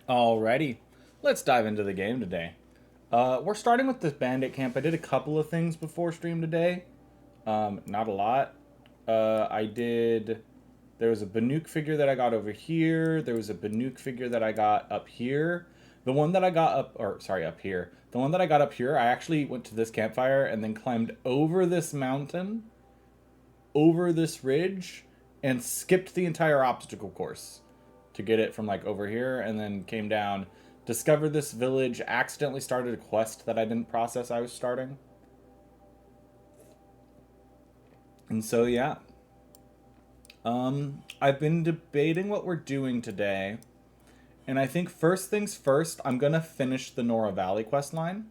Alrighty, let's dive into the game today. We're starting with this bandit camp. I did a couple of things before stream today. Not a lot. I did. There was a Banuk figure that I got over here. There was a Banuk figure that I got up here. The one that I got up here. The one that I got up here, I actually went to this campfire and then climbed over this mountain, over this ridge, and skipped the entire obstacle course to get it from like over here, and then came down, discovered this village, accidentally started a quest that I didn't process I was starting. And so yeah. I've been debating what we're doing today. And I think first things first, I'm gonna finish the Nora Valley quest line.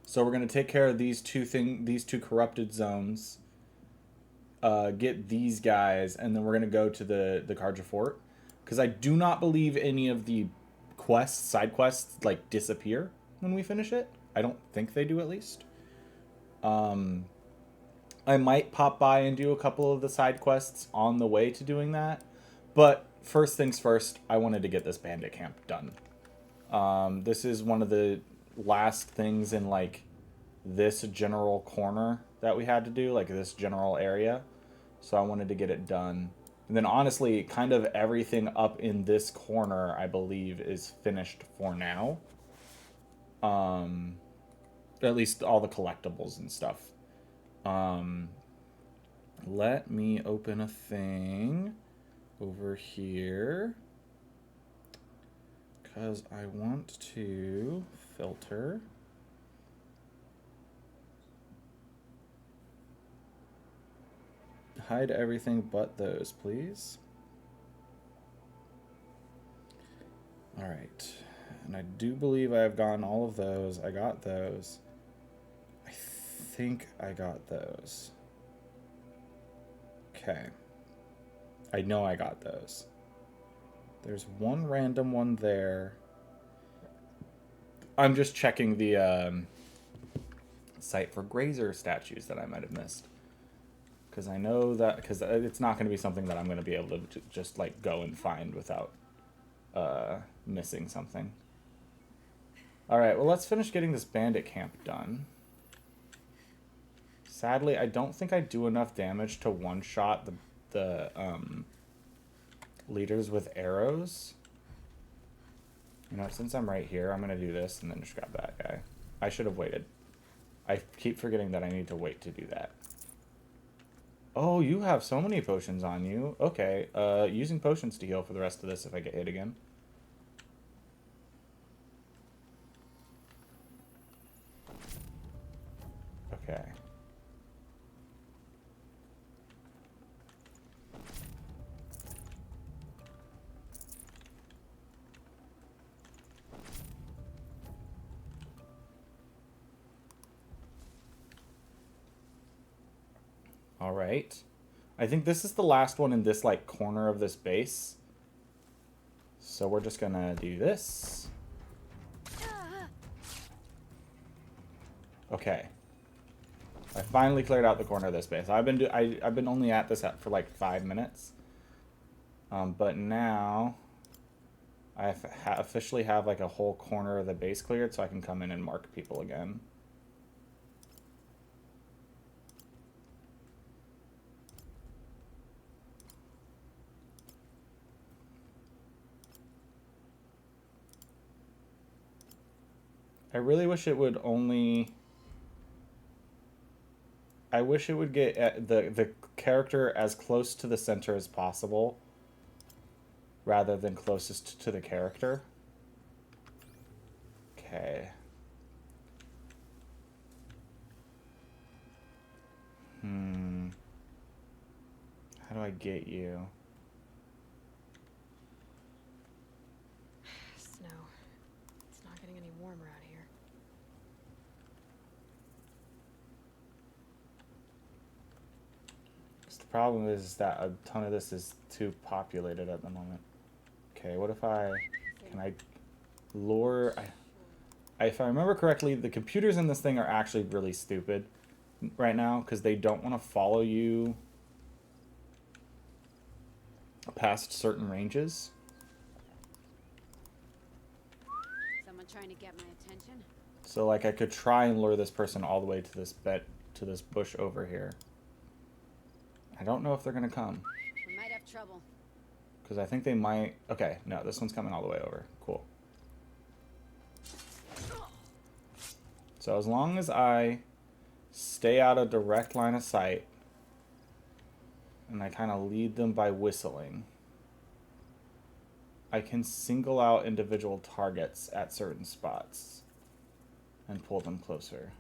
So we're gonna take care of these two corrupted zones. Get these guys, and then we're gonna go to the Karja Fort, because I do not believe any of the side quests, like disappear when we finish it. I don't think they do, at least. I might pop by and do a couple of the side quests on the way to doing that, but first things first, I wanted to get this bandit camp done. This is one of the last things in like this general corner that we had to do, like this general area. So I wanted to get it done. And then honestly, kind of everything up in this corner, I believe, is finished for now. At least all the collectibles and stuff. Let me open a thing over here, because I want to filter. Hide everything but those, please. Alright. And I do believe I have gotten all of those. I got those. I think I got those. Okay. I know I got those. There's one random one there. I'm just checking the site for grazer statues that I might have missed. Because I know that, because it's not going to be something that I'm going to be able to just like go and find without missing something. Alright, well, let's finish getting this bandit camp done. Sadly, I don't think I do enough damage to one-shot the leaders with arrows. You know, since I'm right here, I'm going to do this and then just grab that guy. I should have waited. I keep forgetting that I need to wait to do that. Oh, you have so many potions on you. Okay, using potions to heal for the rest of this if I get hit again. Okay. All right. I think this is the last one in this like corner of this base. So we're just gonna do this. Okay. I finally cleared out the corner of this base. I've been only at this for like 5 minutes. But now I officially have like a whole corner of the base cleared, so I can come in and mark people again. I really wish it would only... I wish it would get the character as close to the center as possible, rather than closest to the character. Okay. How do I get you? Snow. It's not getting any warmer out here. Just the problem is that a ton of this is too populated at the moment. Okay, what if I... Can I lure... if I remember correctly, the computers in this thing are actually really stupid right now, because they don't want to follow you past certain ranges. trying to get my attention? So like I could try and lure this person all the way to this bush over here. I don't know if they're gonna come. We might have trouble. Because I think they might... Okay, no, this one's coming all the way over. Cool. So as long as I stay out of direct line of sight, and I kind of lead them by whistling, I can single out individual targets at certain spots and pull them closer.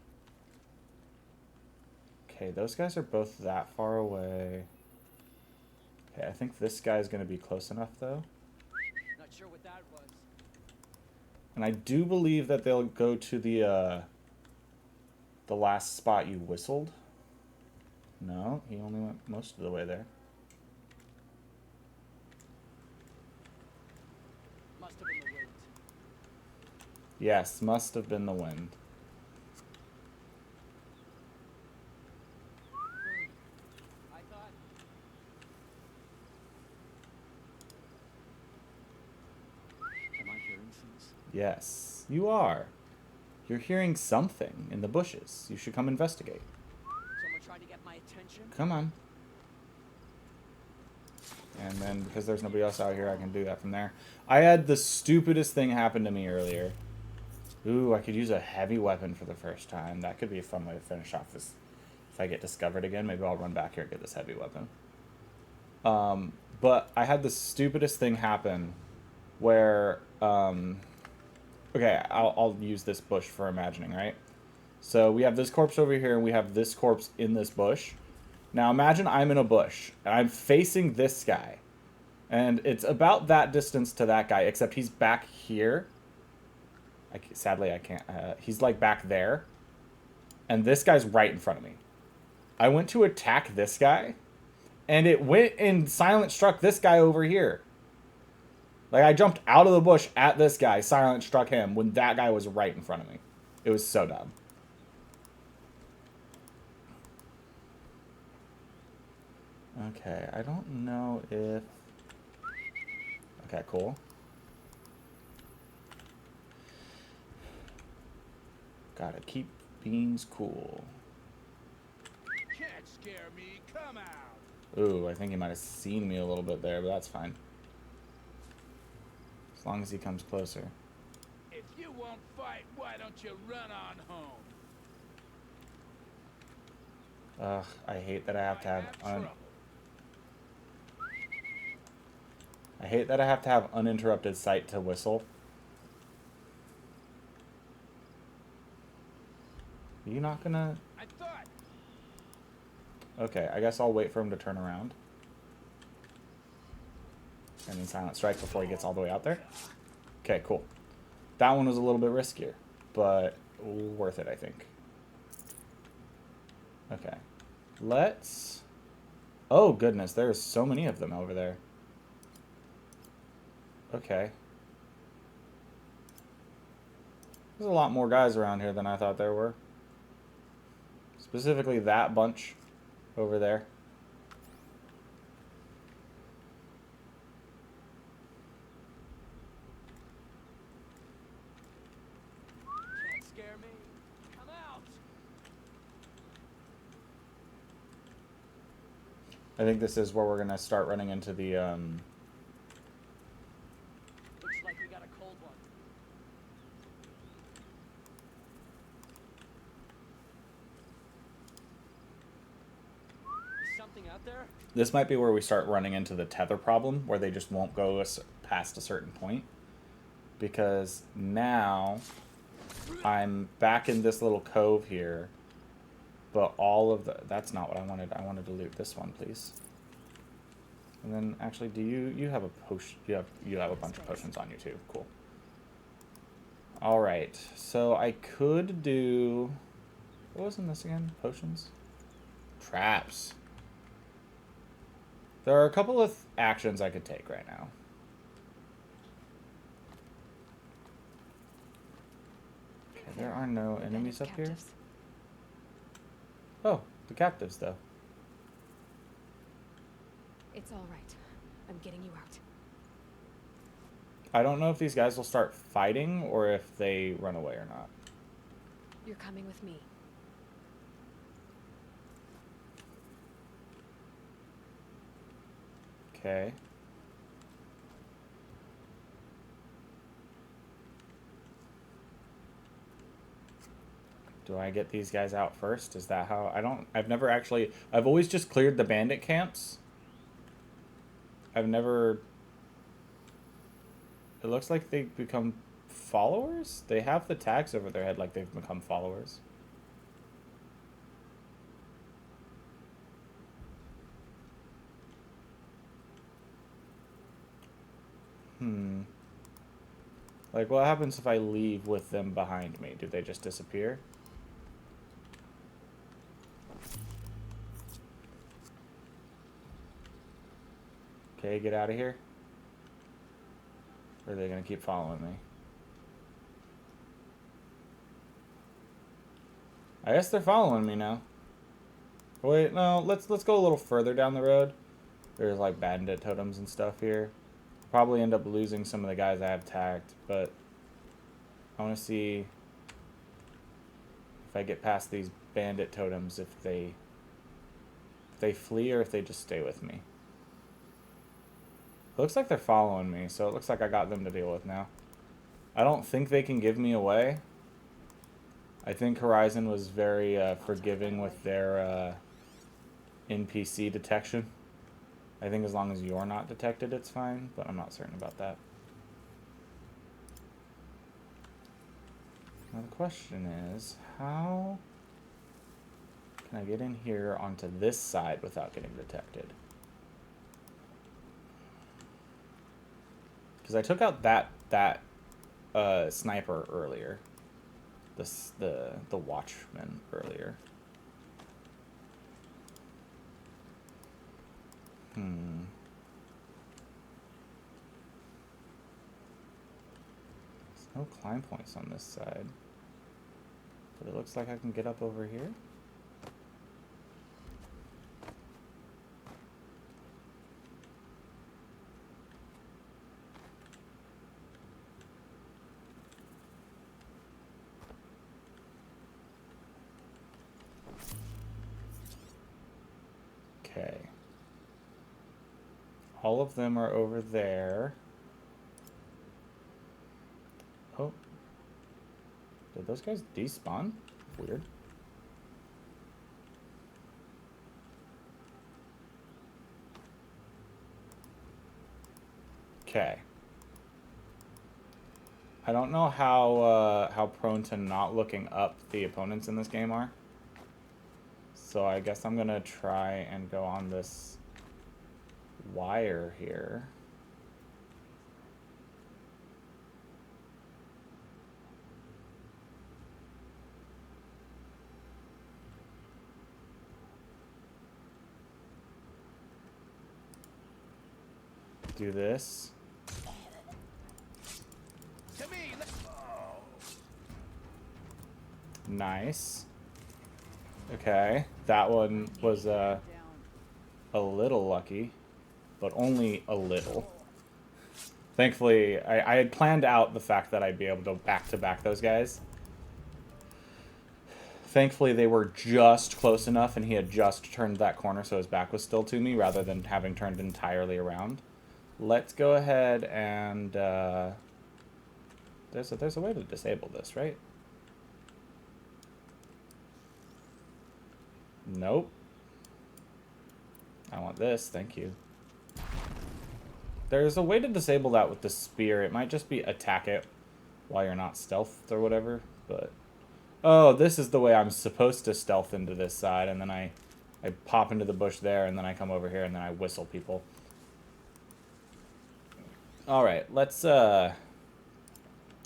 Okay, those guys are both that far away. Okay, I think this guy's going to be close enough, though. Not sure what that was. And I do believe that they'll go to the last spot you whistled. No, he only went most of the way there. Must have been the wind. Yes, must have been the wind. I thought. Am I hearing things? Yes, you are. You're hearing something in the bushes. You should come investigate. Someone trying to get my attention? Come on. And then, because there's nobody else out here, I can do that from there. I had the stupidest thing happen to me earlier. Ooh, I could use a heavy weapon for the first time. That could be a fun way to finish off this. If I get discovered again, maybe I'll run back here and get this heavy weapon. But I had the stupidest thing happen where... okay, I'll use this bush for imagining, right? So we have this corpse over here, and we have this corpse in this bush. Now imagine I'm in a bush, and I'm facing this guy. And it's about that distance to that guy, except he's back here. Sadly, I can't... he's, like, back there. And this guy's right in front of me. I went to attack this guy, and it went and silent struck this guy over here. Like, I jumped out of the bush at this guy, silent struck him, when that guy was right in front of me. It was so dumb. Okay, I don't know if... Okay, cool. Gotta keep beans cool. Can't scare me, come out. Ooh, I think he might have seen me a little bit there, but that's fine. As long as he comes closer. If you won't fight, why don't you run on home? Ugh, I hate that I have to have trouble. I hate that I have to have uninterrupted sight to whistle. Are you not gonna... I thought. Okay, I guess I'll wait for him to turn around. And then silent strike before he gets all the way out there. Okay, cool. That one was a little bit riskier, but worth it, I think. Okay. Let's... Oh, goodness, there's so many of them over there. Okay. There's a lot more guys around here than I thought there were. Specifically that bunch over there. Can't scare me. Come out. I think this is where we're gonna start running into the Looks like we got a cold one. Is something out there? this might be where we start running into the tether problem, where they just won't go past a certain point. Because now I'm back in this little cove here, but all of the... That's not what I wanted. I wanted to loot this one, please. And then, actually, do you have a potion? You have a bunch of potions on you too. Cool. All right, so I could do... What was in this again? Potions? Traps. There are a couple of actions I could take right now. Okay, there are no enemies up here. Captives. Oh, the captives, though. It's all right. I'm getting you out. I don't know if these guys will start fighting or if they run away or not. You're coming with me. Okay. Do I get these guys out first? Is that how... I've never actually... I've always just cleared the bandit camps. I've never... It looks like they become followers? They have the tags over their head like they've become followers. Like, what happens if I leave with them behind me? Do they just disappear? Okay, get out of here. Or are they gonna keep following me? I guess they're following me now. Wait, no, let's go a little further down the road. There's like bandit totems and stuff here. Probably end up losing some of the guys I have tagged, but I want to see if I get past these bandit totems, if they flee or if they just stay with me. It looks like they're following me, so it looks like I got them to deal with now. I don't think they can give me away. I think Horizon was very forgiving with their NPC detection. I think as long as you're not detected, it's fine, but I'm not certain about that. Now the question is, how can I get in here onto this side without getting detected? Because I took out that sniper earlier, the watchman earlier. There's no climb points on this side, but it looks like I can get up over here. Okay. All of them are over there. Oh. Did those guys despawn? Weird. Okay. I don't know how prone to not looking up the opponents in this game are. So I guess I'm gonna try and go on this wire here. Do this. To me, Nice. Okay, that one was a little lucky, but only a little. Thankfully, I had planned out the fact that I'd be able to back-to-back those guys. Thankfully, they were just close enough, and he had just turned that corner, so his back was still to me, rather than having turned entirely around. Let's go ahead and... There's a way to disable this, right? Nope. I want this, thank you. There's a way to disable that with the spear. It might just be attack it while you're not stealthed or whatever, but... Oh, this is the way I'm supposed to stealth into this side, and then I pop into the bush there, and then I come over here, and then I whistle people. Alright, let's, I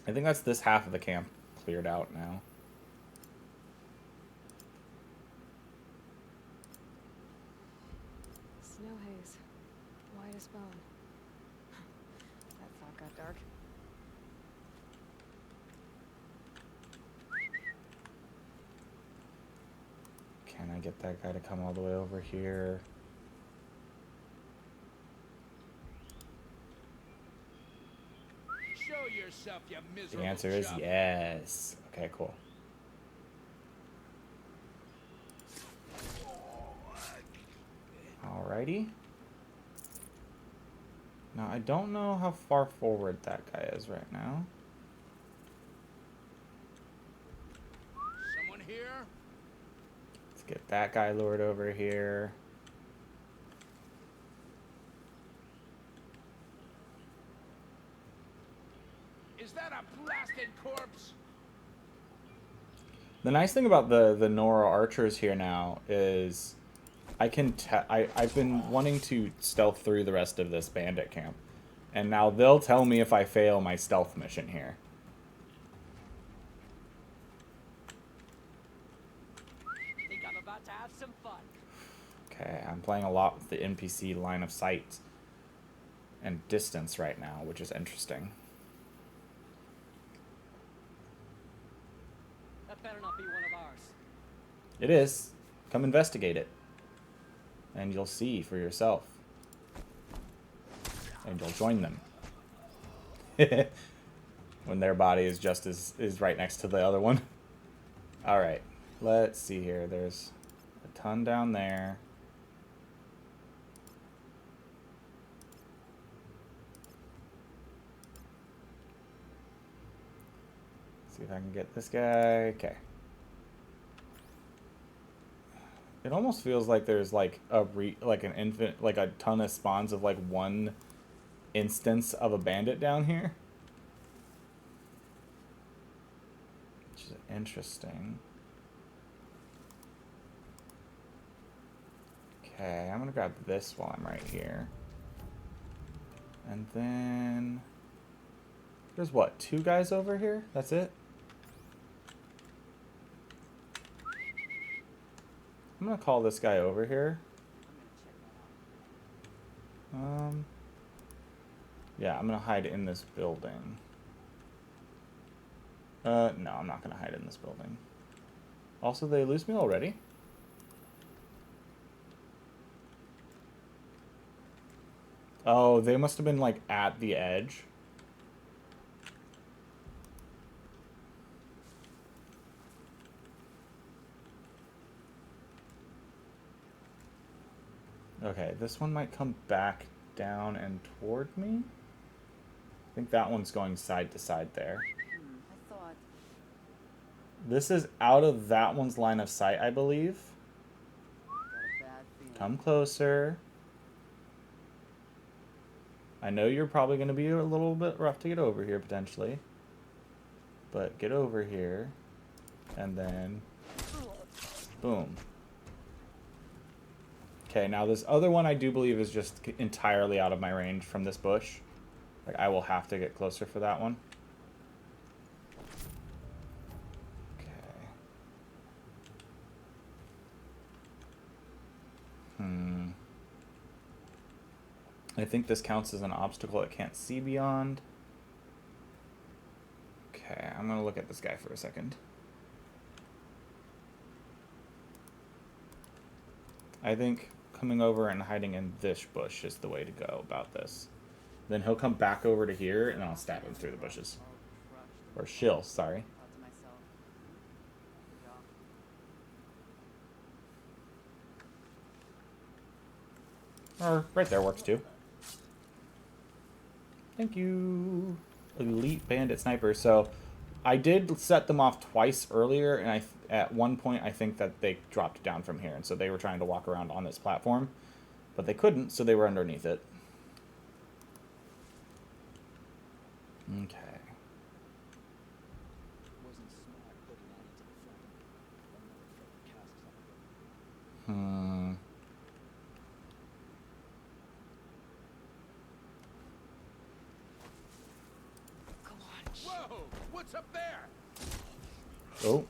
think that's this half of the camp cleared out now. Snow haze. White as bone. That thought got dark. Can I get that guy to come all the way over here? Show yourself, you The miserable answer is chump. yes. Okay, cool. Alrighty. Now, I don't know how far forward that guy is right now. Someone here? Let's get that guy lured over here. Is that a blasted corpse? The nice thing about the Nora archers here now is I can I've been wanting to stealth through the rest of this bandit camp. And now they'll tell me if I fail my stealth mission here. Think I'm about to have some fun. Okay, I'm playing a lot with the NPC line of sight and distance right now, which is interesting. That better not be one of ours. It is. Come investigate it. And you'll see for yourself. And you'll join them. When their body is just is right next to the other one. Alright. Let's see here. There's a ton down there. See if I can get this guy. Okay. It almost feels like there's like a ton of spawns of like one instance of a bandit down here. Which is interesting. Okay, I'm gonna grab this while I'm right here. And then there's what, 2 guys over here? That's it? I'm gonna call this guy over here. Yeah, I'm gonna hide in this building. No, I'm not gonna hide in this building. Also, they lose me already? Oh, they must have been like at the edge. Okay, this one might come back down and toward me. I think that one's going side to side there. I thought. This is out of that one's line of sight, I believe. Got a bad feeling. Come closer. I know you're probably going to be a little bit rough to get over here, potentially. But get over here. And then... boom. Okay, now this other one I do believe is just entirely out of my range from this bush. Like, I will have to get closer for that one. Okay. I think this counts as an obstacle it can't see beyond. Okay, I'm gonna look at this guy for a second. I think coming over and hiding in this bush is the way to go about this. Then he'll come back over to here, and I'll stab him through the bushes. Or she'll, sorry. Thought to myself. Good job. Or right there works too. Thank you. Elite Bandit Sniper. So I did set them off twice earlier, and at one point I think that they dropped down from here, and so they were trying to walk around on this platform, but they couldn't, so they were underneath it. Okay. Wasn't smart putting that into the front. Another casks on it. Go on. Whoa! What's up there? Oh.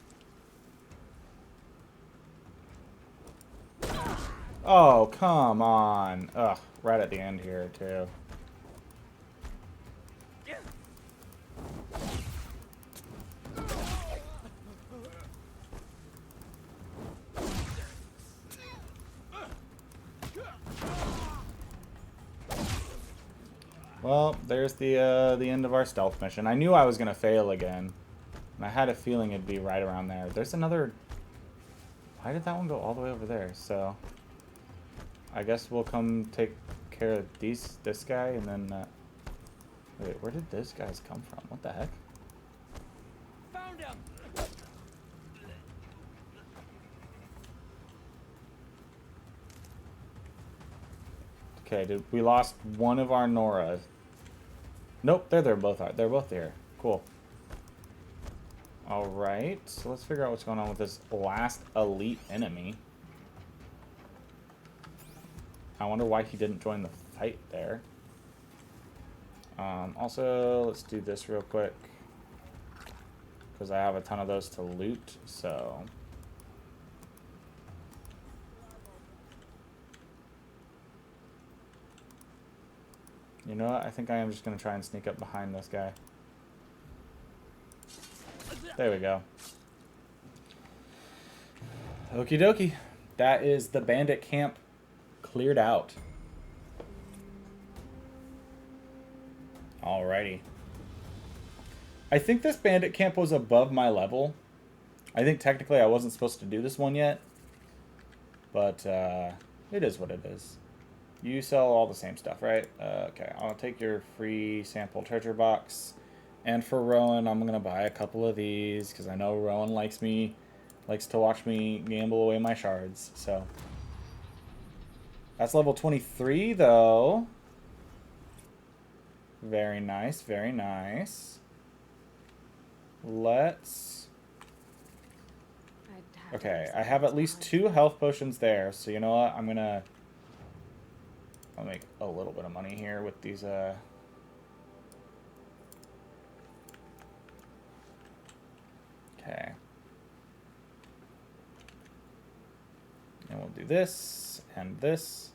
Oh, come on. Ugh, right at the end here, too. Well, there's the end of our stealth mission. I knew I was gonna fail again, and I had a feeling it'd be right around there. There's another. Why did that one go all the way over there? So, I guess we'll come take care of this guy, and then. Wait, where did those guys come from? What the heck? Found him. Okay, we lost one of our Nora. Nope, they're both are. They're both there. Cool. All right, so let's figure out what's going on with this last elite enemy. I wonder why he didn't join the fight there. Also, let's do this real quick because I have a ton of those to loot. So. You know what? I think I am just going to try and sneak up behind this guy. There we go. Okie dokie. That is the bandit camp cleared out. Alrighty. I think this bandit camp was above my level. I think technically I wasn't supposed to do this one yet. But it is what it is. You sell all the same stuff, right? Okay, I'll take your free sample treasure box. And for Rowan, I'm going to buy a couple of these because I know Rowan likes to watch me gamble away my shards. So that's level 23 though. Very nice, very nice. Let's... Okay, I have at least 2 health potions there, so you know what? I'll make a little bit of money here with these, Okay. And we'll do this, and this.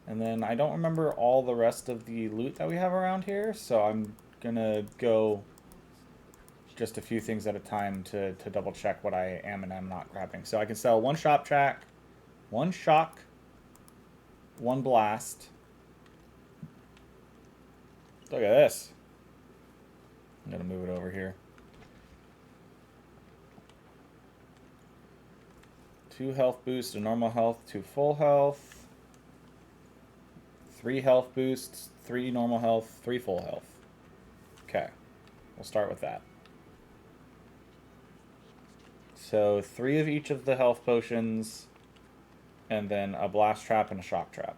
And then I don't remember all the rest of the loot that we have around here, so I'm gonna go just a few things at a time to double check what I am and am not grabbing. So I can sell 1 shop track, 1 shock, 1 blast. Look at this. I'm gonna move it over here. 2 health boosts, a normal health, 2 full health. 3 health boosts, 3 normal health, 3 full health. Okay, we'll start with that. So 3 of each of the health potions, and then a blast trap and a shock trap.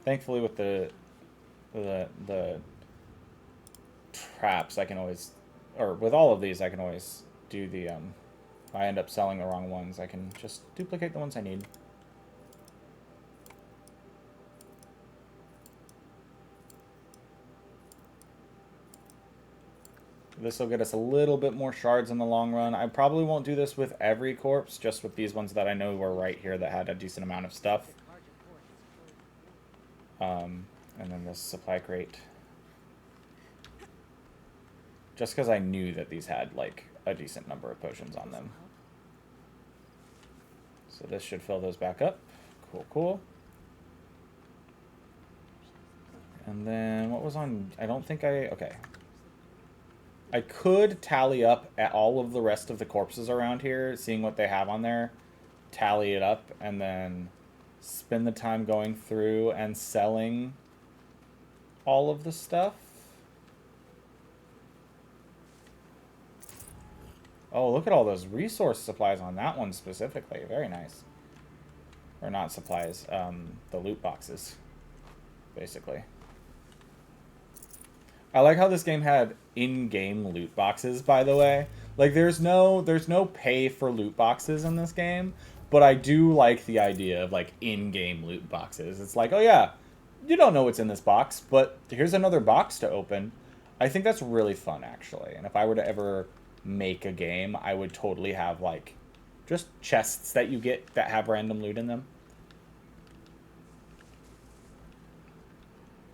Thankfully, with the traps, I can always, or with all of these, I can always do the if I end up selling the wrong ones, I can just duplicate the ones I need. This will get us a little bit more shards in the long run. I probably won't do this with every corpse, just with these ones that I know were right here that had a decent amount of stuff. And then this supply crate. Just because I knew that these had, like, a decent number of potions on them. So this should fill those back up. Cool, cool. And then what was on... I don't think I... Okay. I could tally up at all of the rest of the corpses around here, seeing what they have on there, tally it up, and then spend the time going through and selling all of the stuff. Oh, look at all those resource supplies on that one specifically. Very nice. Or not supplies, the loot boxes, basically. I like how this game had in-game loot boxes, by the way. Like, there's no pay for loot boxes in this game, but I do like the idea of, like, in-game loot boxes. It's like, oh yeah, you don't know what's in this box, but here's another box to open. I think that's really fun, actually. And if I were to ever make a game, I would totally have, like, just chests that you get that have random loot in them.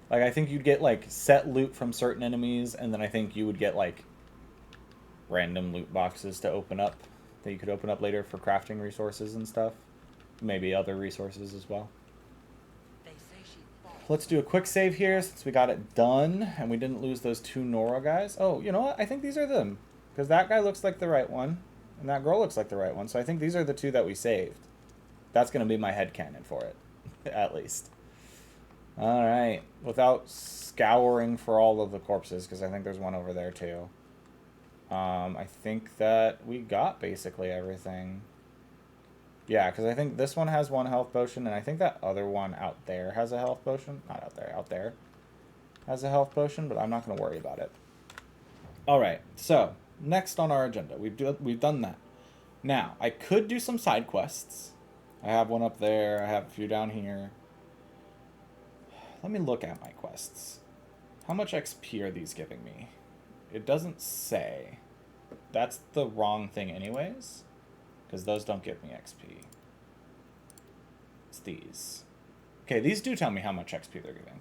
Like, I think you'd get, like, set loot from certain enemies, and then I think you would get, like, random loot boxes to open up that you could open up later for crafting resources and stuff. Maybe other resources as well. They say she falls let's do a quick save here since we got it done and we didn't lose those 2 Nora guys. Oh, you know what? I think these are them. Because that guy looks like the right one. And that girl looks like the right one. So I think these are the 2 that we saved. That's going to be my headcanon for it. At least. Alright. Without scouring for all of the corpses, because I think there's one over there too. I think that we got basically everything. Yeah, because I think this one has 1 health potion, and I think that other one out there has a health potion. Not out there, out there has a health potion, but I'm not going to worry about it. Alright, so, next on our agenda. We've done that. Now, I could do some side quests. I have one up there, I have a few down here. Let me look at my quests. How much XP are these giving me? It doesn't say. That's the wrong thing anyways. Because those don't give me XP. It's these. Okay, these do tell me how much XP they're giving.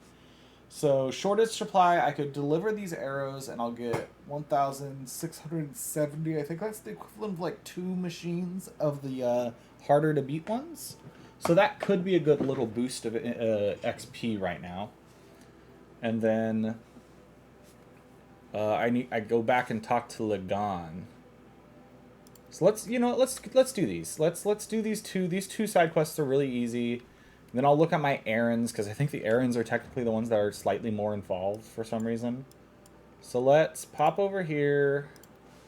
So, shortage supply, I could deliver these arrows and I'll get 1,670. I think that's the equivalent of like 2 machines of the harder to beat ones. So that could be a good little boost of XP right now. And then I go back and talk to Lagan. So let's do these. Let's do these 2. These 2 side quests are really easy. And then I'll look at my errands because I think the errands are technically the ones that are slightly more involved for some reason. So let's pop over here.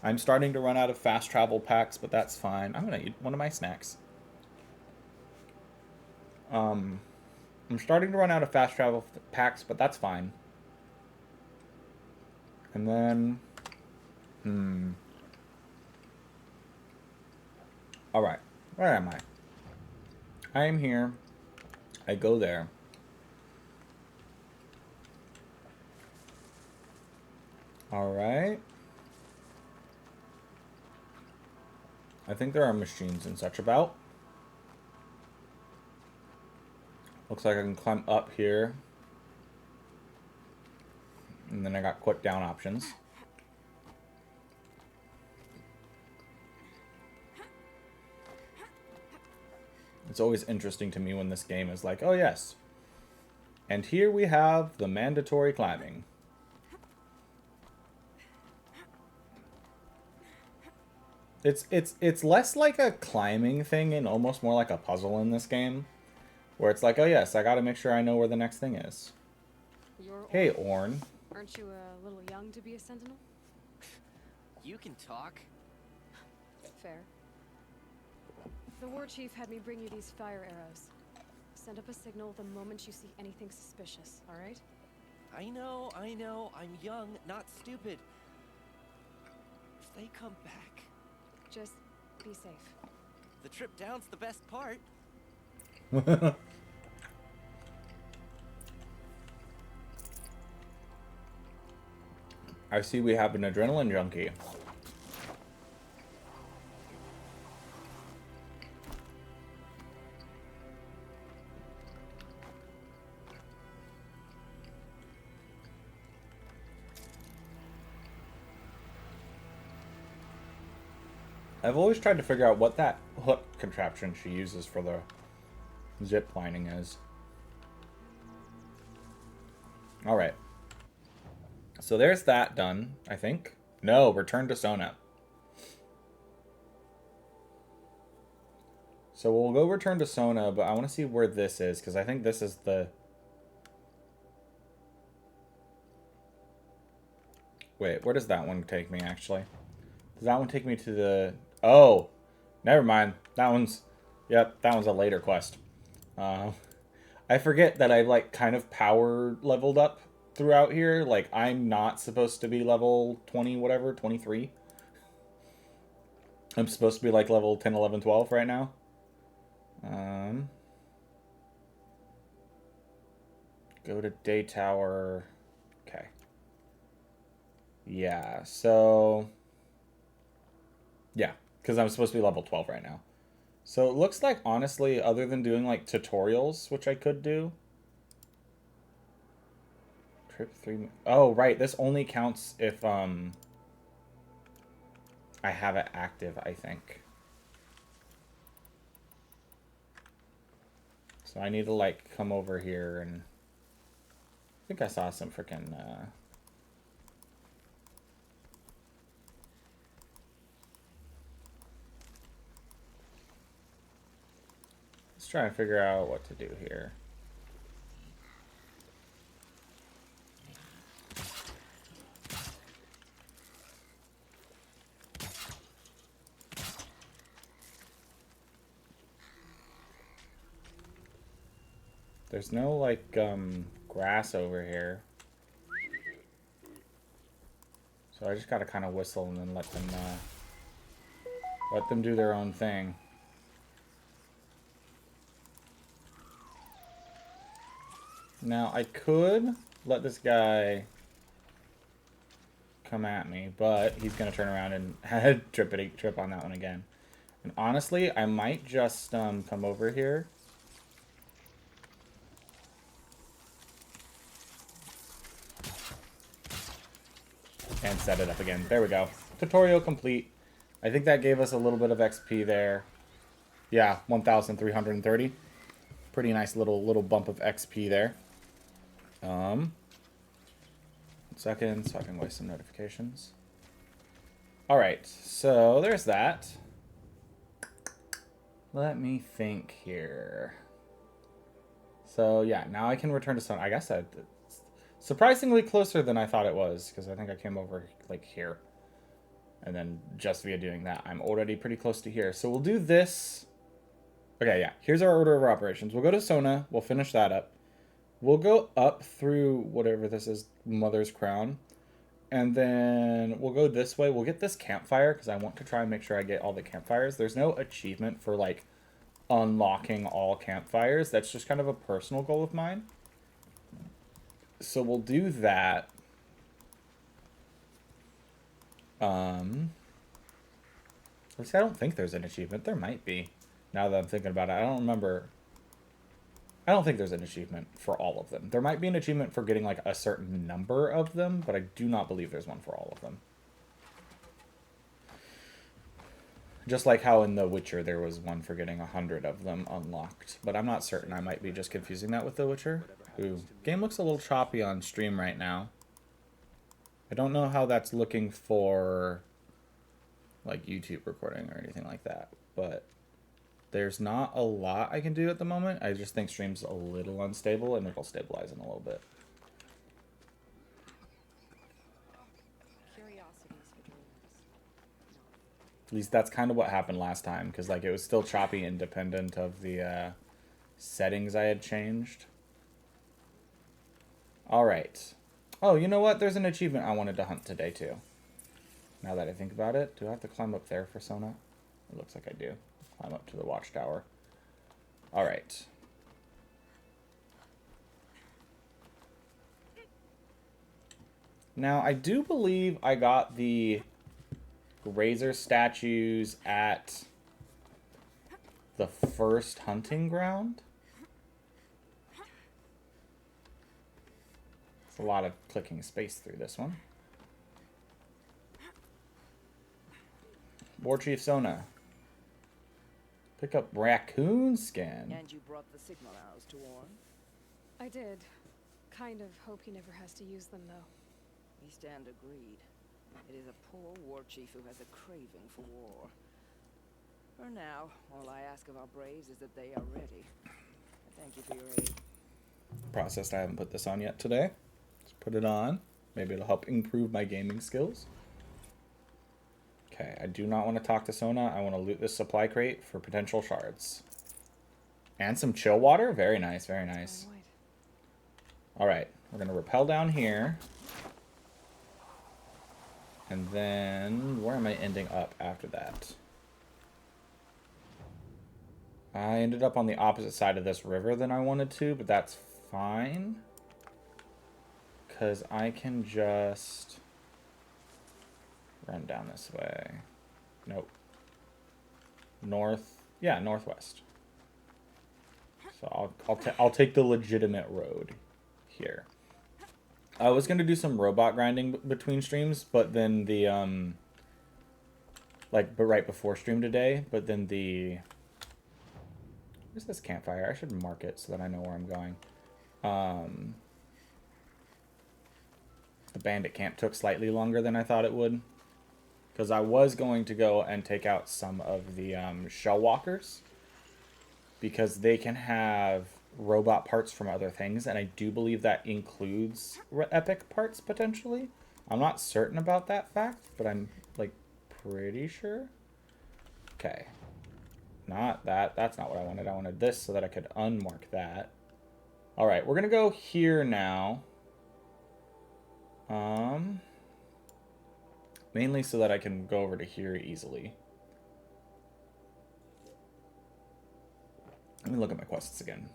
I'm starting to run out of fast travel packs, but that's fine. I'm gonna eat one of my snacks. I'm starting to run out of fast travel packs, but that's fine. And then, Alright, where am I? I am here. I go there. Alright. I think there are machines and such about. Looks like I can climb up here. And then I got quick down options. It's always interesting to me when this game is like, oh yes. And here we have the mandatory climbing. It's less like a climbing thing and almost more like a puzzle in this game. Where it's like, oh yes, I gotta make sure I know where the next thing is. Hey, Orn. Aren't you a little young to be a sentinel? You can talk. Fair. The war chief had me bring you these fire arrows. Send up a signal the moment you see anything suspicious, alright? I know. I'm young, not stupid. If they come back... Just be safe. The trip down's the best part. I see we have an adrenaline junkie. I've always tried to figure out what that hook contraption she uses for the zip lining is. Alright. So there's that done, I think. No, return to Sona. So we'll go return to Sona, but I want to see where this is, because I think this is the... Wait, where does that one take me, actually? Does that one take me to the... Oh! Never mind. That one's... Yep, that one's a later quest. I forget that I've, like, kind of power leveled up throughout here. Like, I'm not supposed to be level 20, whatever, 23. I'm supposed to be, like, level 10, 11, 12 right now. Go to Day Tower. Okay. Yeah, so... Yeah, because I'm supposed to be level 12 right now. So it looks like, honestly, other than doing, like, tutorials, which I could do... Trip 3... Oh, right, this only counts if, I have it active, I think. So I need to, like, come over here and think I saw some freaking, let's try and figure out what to do here. There's no, like, grass over here. So I just gotta kind of whistle and then let them do their own thing. Now, I could let this guy come at me, but he's gonna turn around and trip on that one again. And honestly, I might just come over here. And set it up again. There we go. Tutorial complete. I think that gave us a little bit of XP there. Yeah, 1,330. Pretty nice little bump of XP there. 1 second, so I can waste some notifications. Alright, so there's that. Let me think here. So yeah, now I can return to Sun. I guess it's surprisingly closer than I thought it was, because I think I came over like here. And then just via doing that, I'm already pretty close to here. So we'll do this. Okay, yeah, here's our order of operations. We'll go to Sona, we'll finish that up. We'll go up through whatever this is, Mother's Crown. And then we'll go this way. We'll get this campfire, because I want to try and make sure I get all the campfires. There's no achievement for, like, unlocking all campfires. That's just kind of a personal goal of mine. So we'll do that. At least I don't think there's an achievement. There might be. Now that I'm thinking about it, I don't remember. I don't think there's an achievement for all of them. There might be an achievement for getting like a certain number of them, but I do not believe there's one for all of them. Just like how in The Witcher there was one for getting 100 of them unlocked. But I'm not certain. I might be just confusing that with The Witcher. Ooh, game looks a little choppy on stream right now. I don't know how that's looking for like YouTube recording or anything like that, but there's not a lot I can do at the moment. I just think stream's a little unstable, and it'll stabilize in a little bit. Curiosities for dreamers. At least that's kind of what happened last time, because like it was still choppy independent of the settings I had changed. All right. Oh, you know what? There's an achievement I wanted to hunt today too. Now that I think about it, do I have to climb up there for Sona? It looks like I do. Climb up to the watchtower. All right. Now, I do believe I got the razor statues at the first hunting ground. It's a lot of clicking space through this one. War Chief Sona. Pick up raccoon skin. And you brought the signal arrows to warn? I did. Kind of hope he never has to use them, though. We stand agreed. It is a poor war chief who has a craving for war. For now, all I ask of our braves is that they are ready. Thank you for your aid. Processed, I haven't put this on yet today. Let's put it on. Maybe it'll help improve my gaming skills. Okay, I do not want to talk to Sona. I want to loot this supply crate for potential shards. And some chill water? Very nice, very nice. Alright, we're going to rappel down here. And then, where am I ending up after that? I ended up on the opposite side of this river than I wanted to, but that's fine. Because I can just run down this way. Nope. North. Yeah, northwest. So I'll take the legitimate road here. I was gonna do some robot grinding between streams, but then the but right before stream today, but then the where's this campfire? I should mark it so that I know where I'm going. the bandit camp took slightly longer than I thought it would. Because I was going to go and take out some of the shell walkers. Because they can have robot parts from other things. And I do believe that includes epic parts, potentially. I'm not certain about that fact, but I'm, like, pretty sure. Okay. Not that. That's not what I wanted. I wanted this so that I could unmark that. Alright, we're going to go here now. Mainly so that I can go over to here easily. Let me look at my quests again.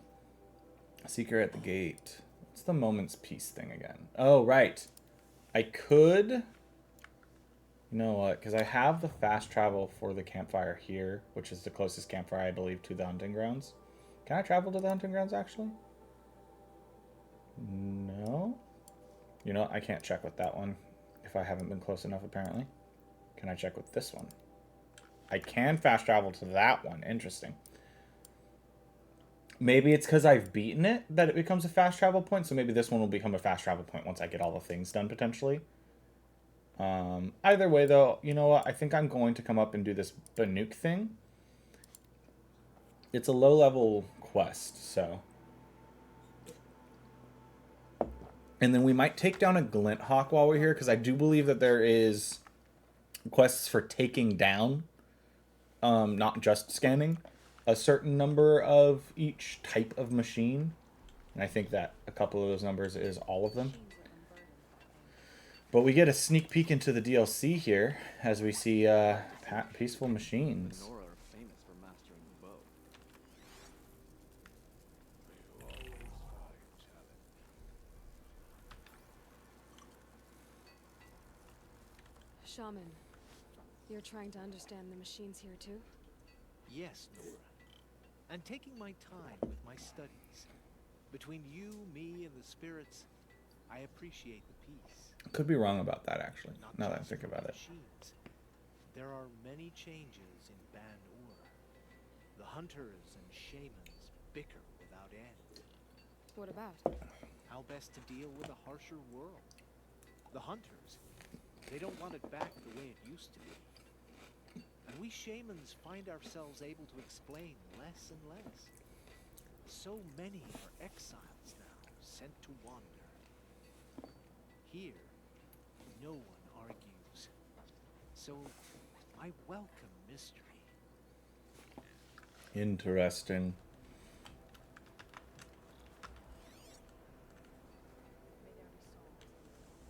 Seeker at the gate. What's the moment's peace thing again? Oh, right. I could... You know what? Because I have the fast travel for the campfire here, which is the closest campfire, I believe, to the hunting grounds. Can I travel to the hunting grounds, actually? No. You know, I can't check with that one if I haven't been close enough, apparently. Can I check with this one? I can fast travel to that one. Interesting. Maybe it's because I've beaten it that it becomes a fast travel point, so maybe this one will become a fast travel point once I get all the things done, potentially. Either way, though, you know what? I think I'm going to come up and do this Banuk thing. It's a low-level quest, so... And then we might take down a Glint Hawk while we're here, because I do believe that there is quests for taking down, not just scanning, a certain number of each type of machine. And I think that a couple of those numbers is all of them. But we get a sneak peek into the DLC here, as we see Peaceful Machines. Nora are famous for mastering the bow. Shaman, you're trying to understand the machines here too? Yes, Nora. And taking my time with my studies. Between you, me, and the spirits, I appreciate the peace. Could be wrong about that, actually, Not now that I just think for about it. machines. There are many changes in Ban-Ur. The hunters and shamans bicker without end. What about? How best to deal with a harsher world. The hunters, they don't want it back the way it used to be. And we shamans find ourselves able to explain less and less. So many are exiles now, sent to wander. Here, no one argues. So, I welcome mystery. Interesting.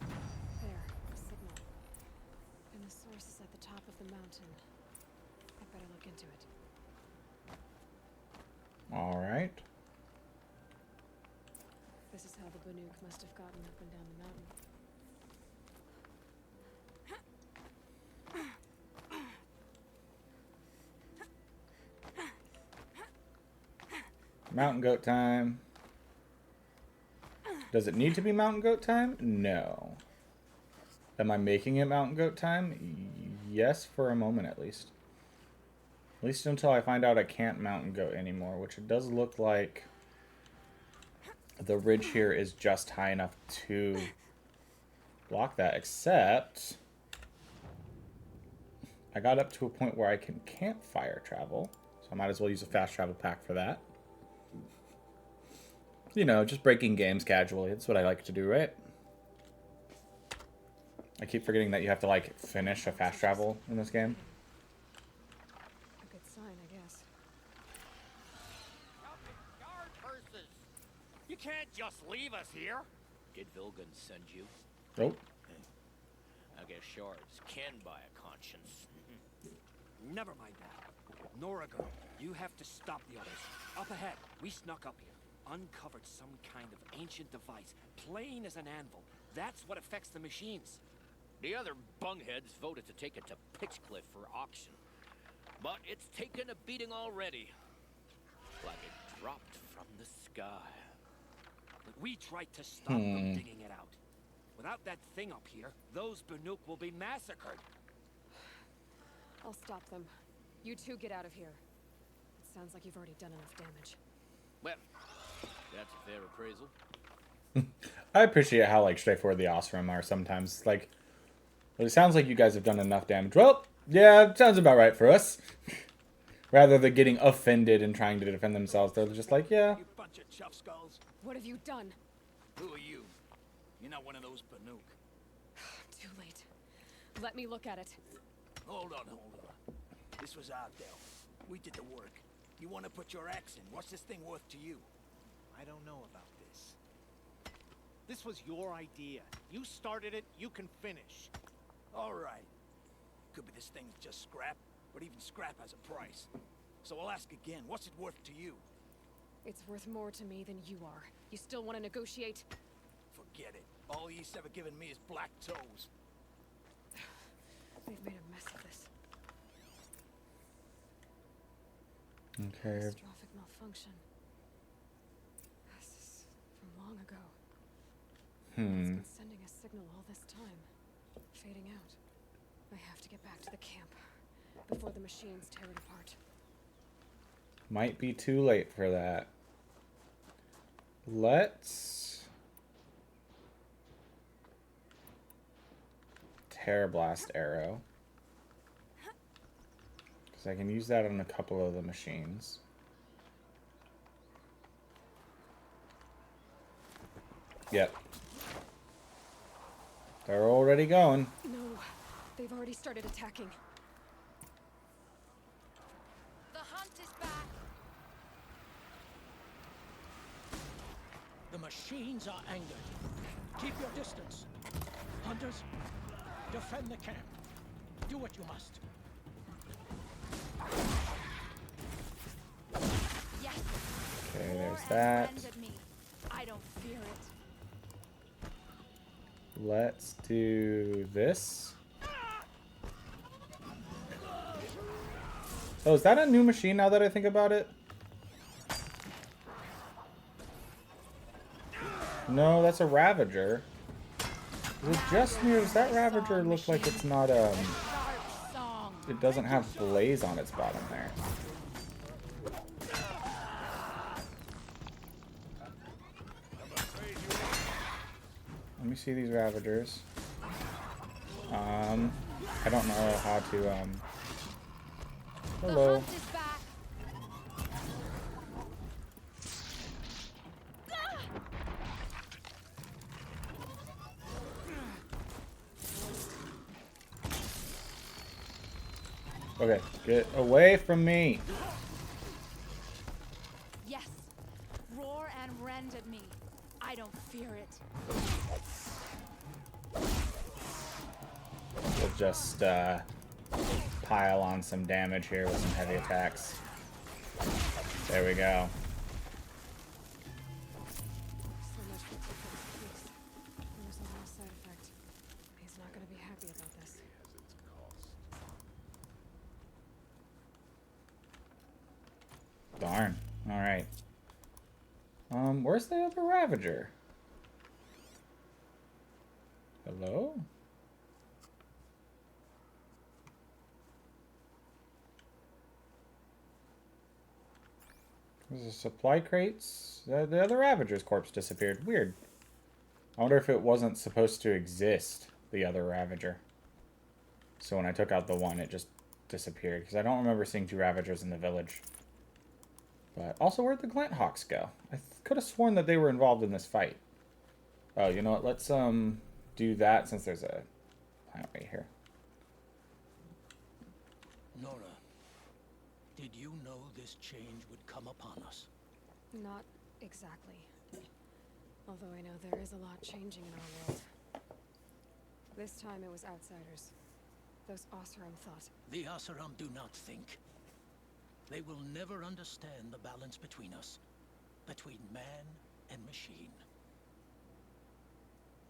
There, a signal. And the source is at the top of the mountain. I better look into it. All right. This is how the Banuk must have gotten up and down the mountain. Mountain goat time. Does it need to be mountain goat time? No. Am I making it mountain goat time? Yes, for a moment at least. At least until I find out I can't mountain goat anymore, which it does look like the ridge here is just high enough to block that, except I got up to a point where I can campfire travel, so I might as well use a fast travel pack for that. You know, just breaking games casually. That's what I like to do, right? I keep forgetting that you have to, like, finish a fast travel in this game. A good sign, I guess. Guard horses! You can't just leave us here. Did Vilgan send you? Nope. I guess shards can buy a conscience. Never mind that. Nora girl, you have to stop the others. Up ahead, we snuck up here. Uncovered some kind of ancient device, plain as an anvil. That's what affects the machines. The other bungheads voted to take it to Pitchcliff for auction. But it's taken a beating already. Like it dropped from the sky. But we tried to stop them digging it out. Without that thing up here, those Banuk will be massacred. I'll stop them. You two get out of here. It sounds like you've already done enough damage. Well, that's a fair appraisal. I appreciate how like straightforward the Osram are sometimes. Like, but it sounds like you guys have done enough damage. Well, yeah, it sounds about right for us. Rather than getting offended and trying to defend themselves, they're just like, yeah. You bunch of chuff skulls. What have you done? Who are you? You're not one of those Banuk. Too late. Let me look at it. Hold on. This was our deal. We did the work. You want to put your axe in? What's this thing worth to you? I don't know about this. This was your idea. You started it, you can finish. All right. Could be this thing's just scrap, but even scrap has a price. So I'll ask again, what's it worth to you? It's worth more to me than you are. You still want to negotiate? Forget it. All he's ever given me is black toes. They've made a mess of this. Okay. Catastrophic malfunction. This is from long ago. It's been sending a signal all this time. Fading out. I have to get back to the camp before the machines tear it apart. Might be too late for that. Let's Terror Blast arrow. Because I can use that on a couple of the machines. Yep. They're already going. No, they've already started attacking. The hunt is back. The machines are angered. Keep your distance. Hunters, defend the camp. Do what you must. Yes. Okay, War there's has that. rendered me. I don't fear it. Let's do this. Oh, is that a new machine now that I think about it? No, that's a Ravager. Is it just me, or does that Ravager look like it's not, Sharp song. it doesn't have blaze on its bottom there? Let me see these Ravagers. I don't know how to, The hello. hunt is back. Okay, get away from me. Yes. Roar and rend at me. I don't fear it. We'll just pile on some damage here with some heavy attacks. There we go. So much for Ticket's peace. There's a little side effect. He's not going to be happy about this. Darn. Alright. Where's the other Ravager? Hello? There's a supply crates. The other Ravager's corpse disappeared. Weird. I wonder if it wasn't supposed to exist, the other Ravager. So when I took out the one, it just disappeared. Because I don't remember seeing two Ravagers in the village. But also, where'd the Glint Hawks go? I could have sworn that they were involved in this fight. Oh, you know what? Let's do that since there's a plant right here. Nora, did you know this change would come upon us? Not exactly. Although I know there is a lot changing in our world. This time it was outsiders. Those Oseram thought. The Oseram do not think. They will never understand the balance between us, between man and machine.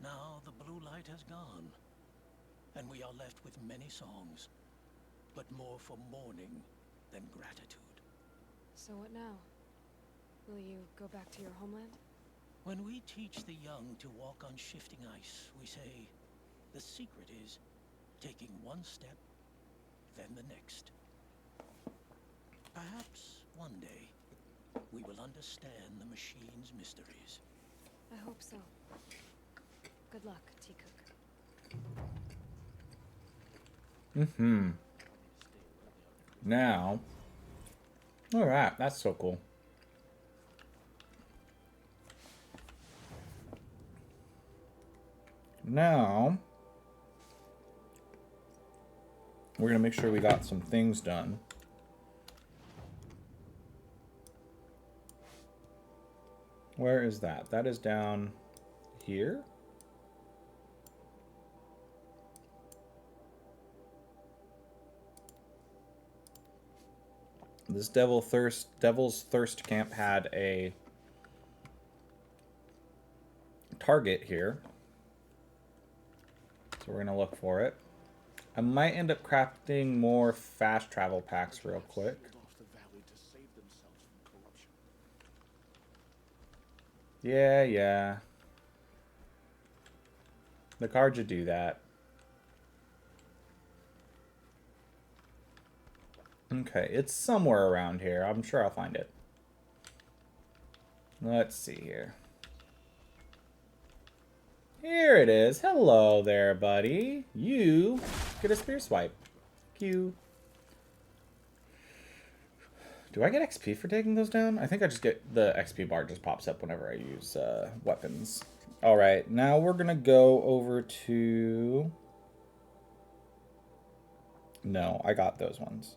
Now the blue light has gone, and we are left with many songs, but more for mourning than gratitude. So what now? Will you go back to your homeland? When we teach the young to walk on shifting ice, we say, the secret is taking one step, then the next. Perhaps one day, we will understand the machine's mysteries. I hope so. Good luck, T-Cook. Mm-hmm. Now. Alright, that's so cool. Now, we're going to make sure we got some things done. Where is that? That is down here? This Devil's Thirst camp had a target here. So we're going to look for it. I might end up crafting more fast travel packs real quick. Yeah. The card should do that. Okay, it's somewhere around here. I'm sure I'll find it. Let's see here. Here it is. Hello there, buddy. You get a spear swipe. Cute. Do I get XP for taking those down? I think I just get the XP bar just pops up whenever I use weapons. All right, now we're gonna go over to. No, I got those ones.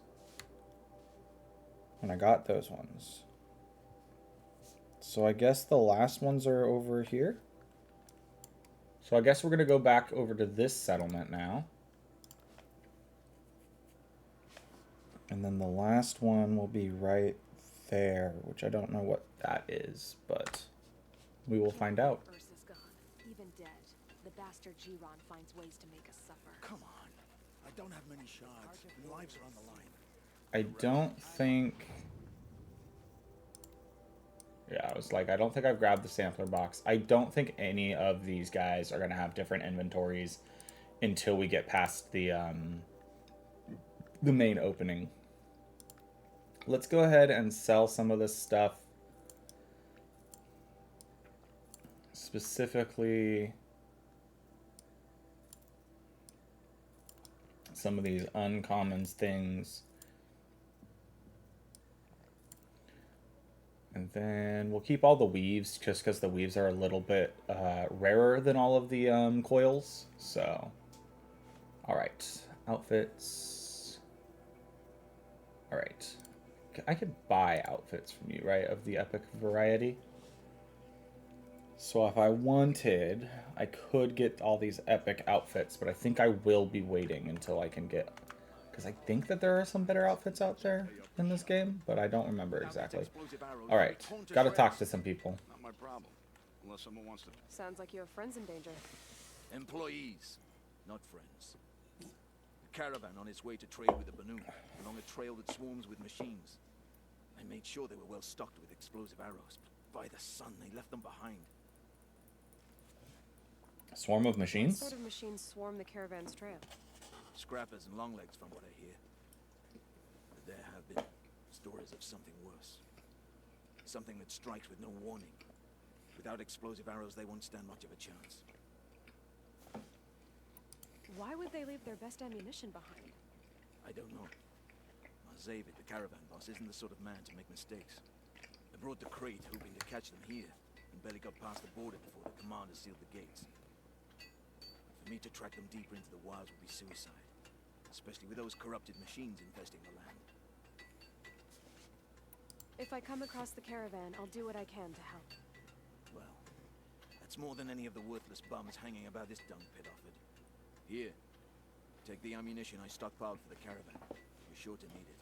And I got those ones. So I guess the last ones are over here. So I guess we're going to go back over to this settlement now. And then the last one will be right there, which I don't know what that is, but we will find out. Ursa's gone. Even dead, the bastard Giron finds ways to make us suffer. Come on. I don't have many shards, and lives are on the line. I don't think... Yeah, I was like, I don't think I've grabbed the sampler box. I don't think any of these guys are going to have different inventories until we get past the main opening. Let's go ahead and sell some of this stuff. Specifically, some of these uncommon things. And then we'll keep all the weaves, just because the weaves are a little bit rarer than all of the coils. So, all right, outfits. All right, I could buy outfits from you, right, of the epic variety. So if I wanted, I could get all these epic outfits, but I think I will be waiting until I can get, because I think that there are some better outfits out there in this game, but I don't remember exactly. All right, got to talk to some people. Not my problem, unless someone wants to. Sounds like you have friends in danger. Employees, not friends. A caravan on its way to trade with the Banu, along a trail that swarms with machines. I made sure they were well stocked with explosive arrows, but by the sun, they left them behind. A swarm of machines? What sort of machines swarm the caravan's trail? Scrappers and longlegs, from what I hear. But there have been stories of something worse. Something that strikes with no warning. Without explosive arrows, they won't stand much of a chance. Why would they leave their best ammunition behind? I don't know. Zavid, the caravan boss, isn't the sort of man to make mistakes. They brought the crate hoping to catch them here, and barely got past the border before the commander sealed the gates. For me to track them deeper into the wilds would be suicide, especially with those corrupted machines infesting the land. If I come across the caravan, I'll do what I can to help. Well, that's more than any of the worthless bums hanging about this dung pit offered. Here, take the ammunition I stockpiled for the caravan. You're sure to need it.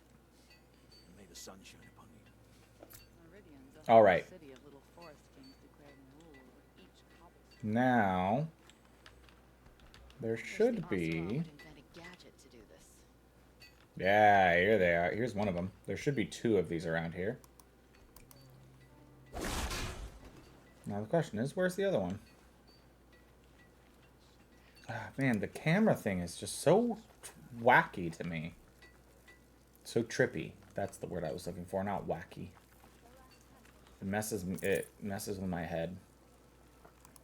And may the sun shine upon you. All right. Now, there should be... Yeah, here they are. Here's one of them. There should be two of these around here. Now the question is, where's the other one? Ah, man, the camera thing is just so wacky to me. So trippy. That's the word I was looking for, not wacky. It messes with my head.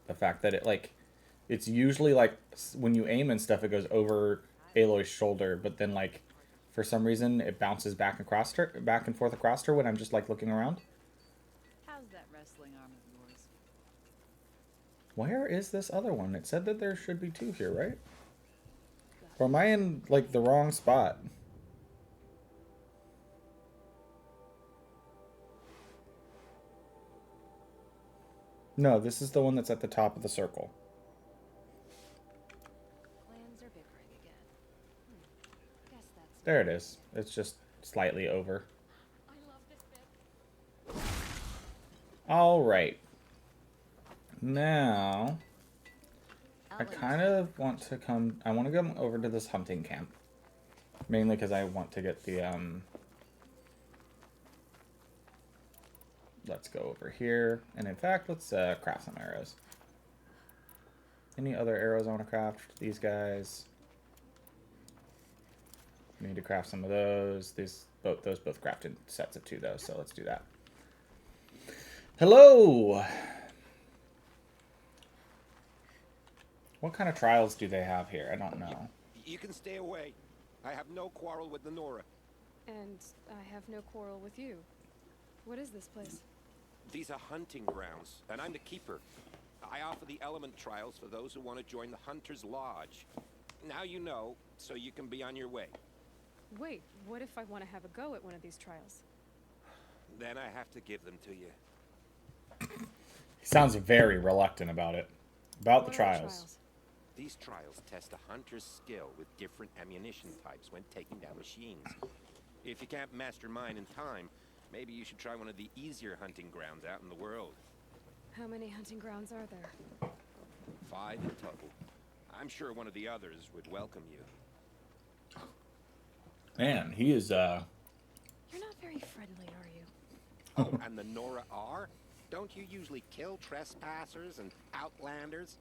The fact that it, like, it's usually like when you aim and stuff, it goes over Aloy's shoulder, but then like for some reason it bounces back back and forth across her when I'm just like looking around. How's that wrestling arm of yours? Where is this other one? It said that there should be two here, right? Or am I in like the wrong spot? No, this is the one that's at the top of the circle. Plans are bickering again. Guess that's There it is. It's just slightly over. I love this bit. All right. Now, I kind of want to I want to go over to this hunting camp. Mainly because I want to get the, let's go over here. And in fact, let's craft some arrows. Any other arrows I want to craft? These guys. Need to craft some of those. Those both crafted sets of 2 though, so let's do that. Hello! What kind of trials do they have here? I don't know. You can stay away. I have no quarrel with the Nora. And I have no quarrel with you. What is this place? These are hunting grounds, and I'm the keeper. I offer the element trials for those who want to join the Hunter's Lodge. Now you know, so you can be on your way. Wait, what if I want to have a go at one of these trials? Then I have to give them to you. He sounds very reluctant about it. About the What are trials. These trials test a hunter's skill with different ammunition types when taking down machines. If you can't master mine in time, maybe you should try one of the easier hunting grounds out in the world. How many hunting grounds are there? 5 in total. I'm sure one of the others would welcome you. Man, he is, You're not very friendly, are you? Oh, and the Nora are? Don't you usually kill trespassers and outlanders?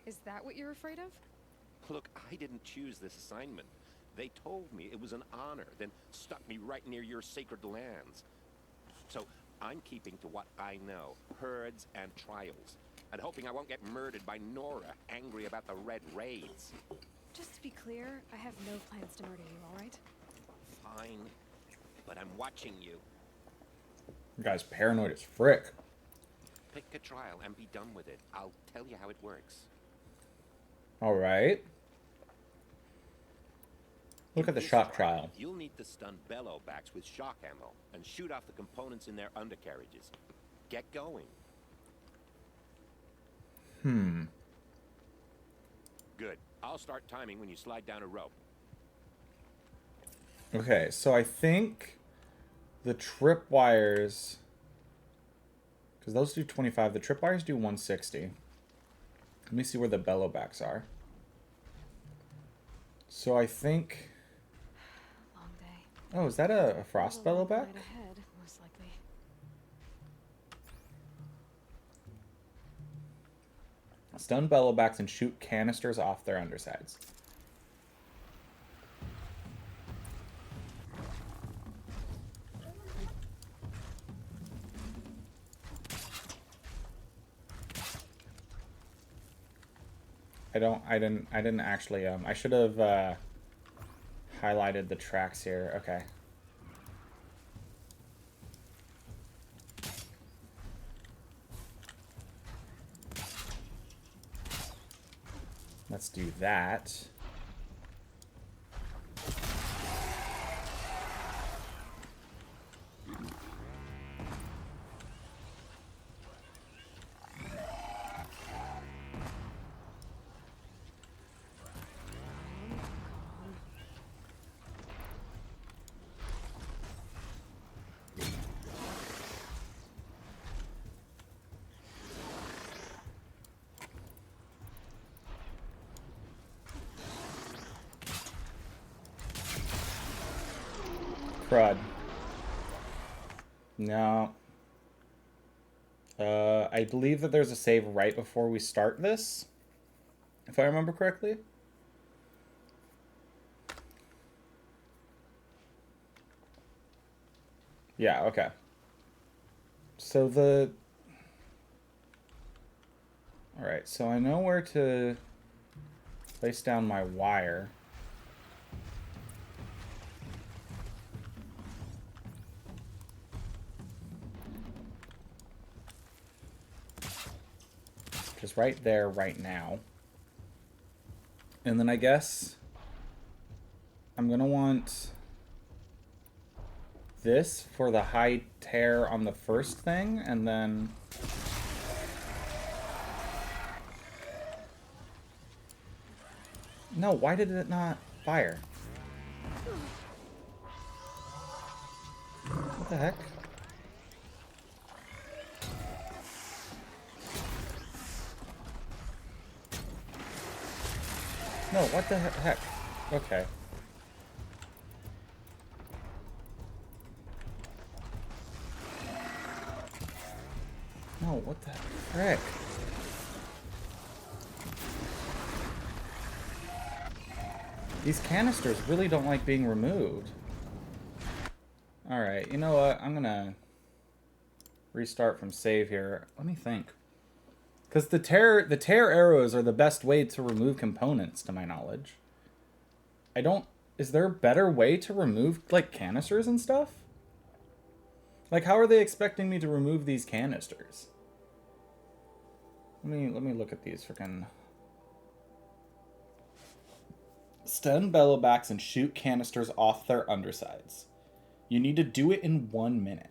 Is that what you're afraid of? Look, I didn't choose this assignment. They told me it was an honor, then stuck me right near your sacred lands. So I'm keeping to what I know, herds and trials, and hoping I won't get murdered by Nora, angry about the Red Raids. Just to be clear, I have no plans to murder you, all right? Fine, but I'm watching you. you guy's paranoid as frick. Pick a trial and be done with it. I'll tell you how it works. All right. Look at the This shock trial. You'll need to stun bellowbacks with shock ammo and shoot off the components in their undercarriages. Get going. Good. I'll start timing when you slide down a rope. Okay, so I think the tripwires, because those do 25, the tripwires do 160. Let me see where the bellowbacks are. So I think, Long day. oh, is that a frost A long bellowback? night ahead, most likely. Stun bellowbacks and shoot canisters off their undersides. I didn't actually, I should have, highlighted the tracks here. Okay. Let's do that. Crud. No. I believe that there's a save right before we start this, if I remember correctly. Yeah, okay. So Alright, so I know where to place down my wire. Just right there, right now. And then I guess I'm gonna want this for the high tear on the first thing, and then no, why did it not fire? What the heck? No, what the heck? Okay. No, what the frick? These canisters really don't like being removed. Alright, you know what? I'm gonna restart from save here. Let me think. Because the tear arrows are the best way to remove components, to my knowledge. Is there a better way to remove, like, canisters and stuff? Like, how are they expecting me to remove these canisters? Let me look at these freaking... Stun bellowbacks and shoot canisters off their undersides. You need to do it in 1 minute.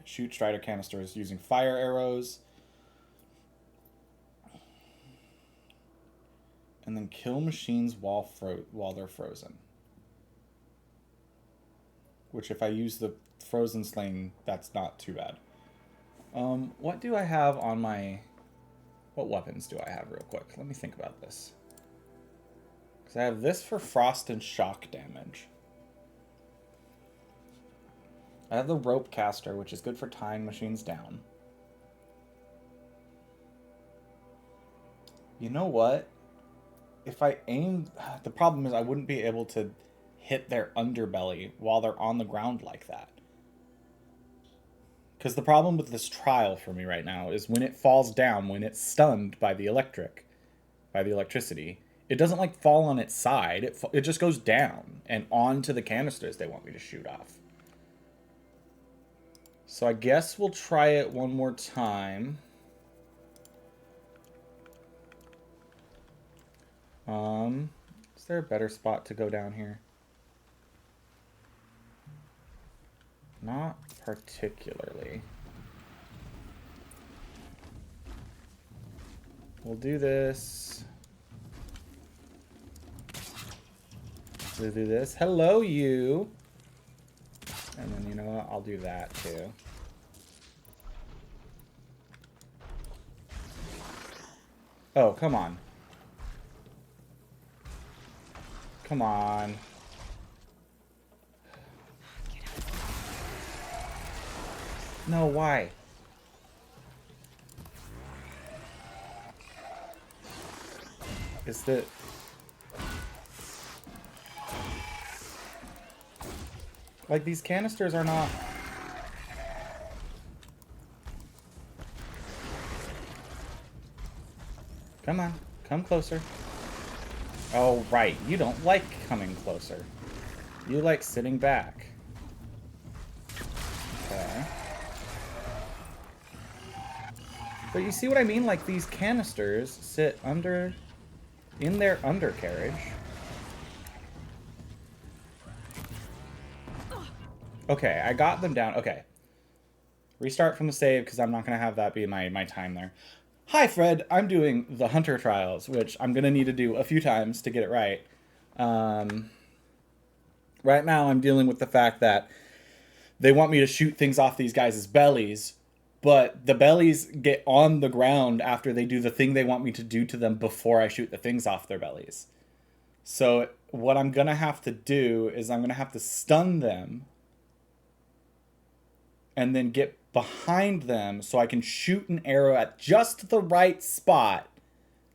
Shoot Strider canisters using fire arrows. And then kill machines while they're frozen. Which, if I use the frozen sling, that's not too bad. What do I have on my... What weapons do I have real quick? Let me think about this. Because I have this for frost and shock damage. I have the rope caster, which is good for tying machines down. You know what? If I aim... The problem is I wouldn't be able to hit their underbelly while they're on the ground like that. Because the problem with this trial for me right now is when it falls down, when it's stunned by the electricity, it doesn't like fall on its side. It just goes down and onto the canisters they want me to shoot off. So I guess we'll try it one more time. Is there a better spot to go down here? Not particularly. We'll do this. We'll do this. Hello, you. And then, you know what? I'll do that, too. Oh, come on. Come on. No, why? Is that... Like, these canisters are not... Come on. Come closer. Oh, right. You don't like coming closer. You like sitting back. Okay. But you see what I mean? Like, these canisters sit in their undercarriage. Okay, I got them down. Okay. Restart from the save, because I'm not going to have that be my time there. Hi, Fred. I'm doing the Hunter Trials, which I'm going to need to do a few times to get it right. Right now, I'm dealing with the fact that they want me to shoot things off these guys' bellies, but the bellies get on the ground after they do the thing they want me to do to them before I shoot the things off their bellies. So what I'm going to have to do is I'm going to have to stun them and then get behind them so I can shoot an arrow at just the right spot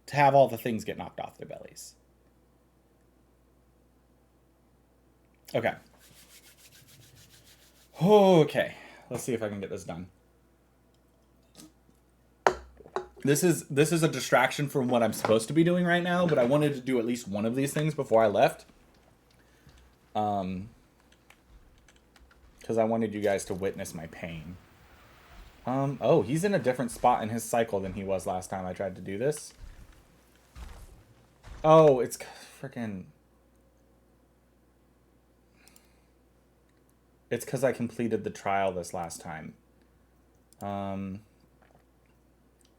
to have all the things get knocked off their bellies. Okay. Okay. Let's see if I can get this done. This is a distraction from what I'm supposed to be doing right now, but I wanted to do at least one of these things before I left. Because I wanted you guys to witness my pain. Oh, he's in a different spot in his cycle than he was last time I tried to do this. Oh, it's freaking... It's because I completed the trial this last time.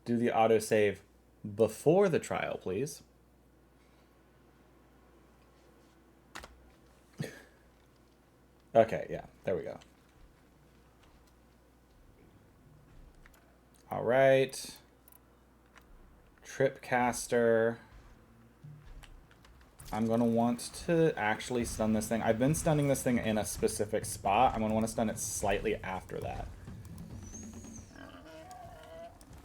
Do the autosave before the trial, please. Okay, yeah, there we go. All right. Tripcaster. I'm going to want to actually stun this thing. I've been stunning this thing in a specific spot. I'm going to want to stun it slightly after that.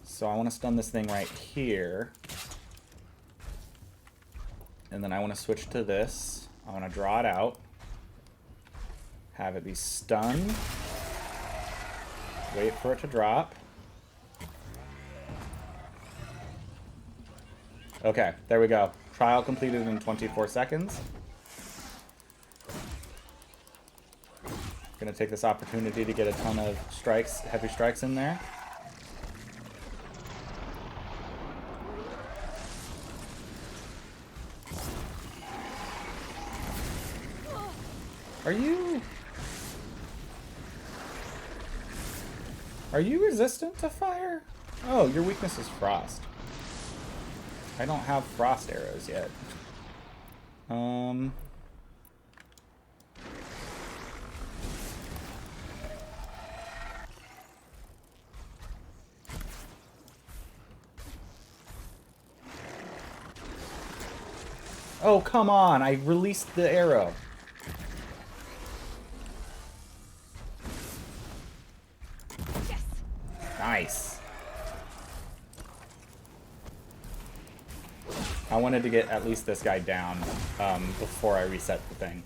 So I want to stun this thing right here. And then I want to switch to this. I want to draw it out. Have it be stunned. Wait for it to drop. Okay, there we go. Trial completed in 24 seconds. Gonna take this opportunity to get a ton of strikes, heavy strikes in there. Are you resistant to fire? Oh, your weakness is frost. I don't have frost arrows yet. Oh, come on. I released the arrow. Yes. Nice. I wanted to get at least this guy down before I reset the thing.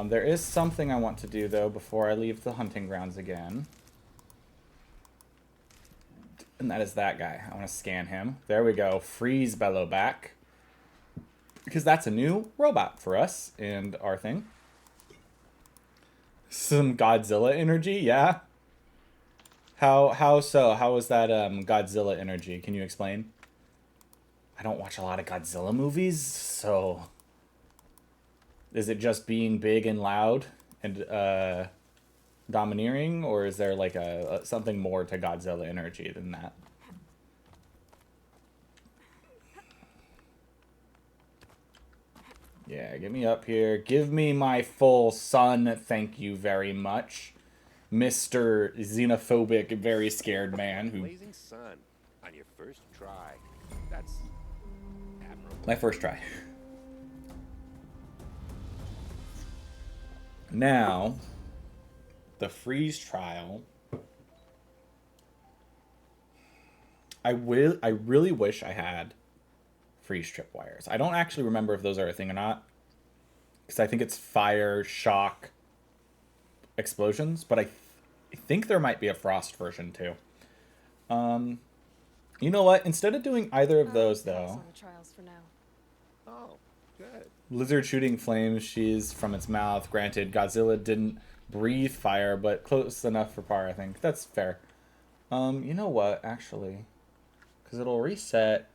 There is something I want to do, though, before I leave the hunting grounds again. And that is that guy. I want to scan him. There we go. Freeze Bellowback. Because that's a new robot for us and our thing. Some Godzilla energy, yeah. How so? How is that Godzilla energy? Can you explain? I don't watch a lot of Godzilla movies, so... Is it just being big and loud and domineering, or is there like something more to Godzilla energy than that? Yeah, get me up here. Give me my full sun, thank you very much. Mr. Xenophobic, very scared man who... Blazing sun on your first try. That's admirable. My first try. Now, the freeze trial. I really wish I had freeze tripwires. I don't actually remember if those are a thing or not, because I think it's fire, shock, explosions, but I think there might be a frost version too. You know what? Instead of doing either of those, though... On the trials for now. Oh, good. Lizard shooting flames she's from its mouth. Granted, Godzilla didn't breathe fire, but close enough for par, I think. That's fair. You know what, actually? Because it'll reset...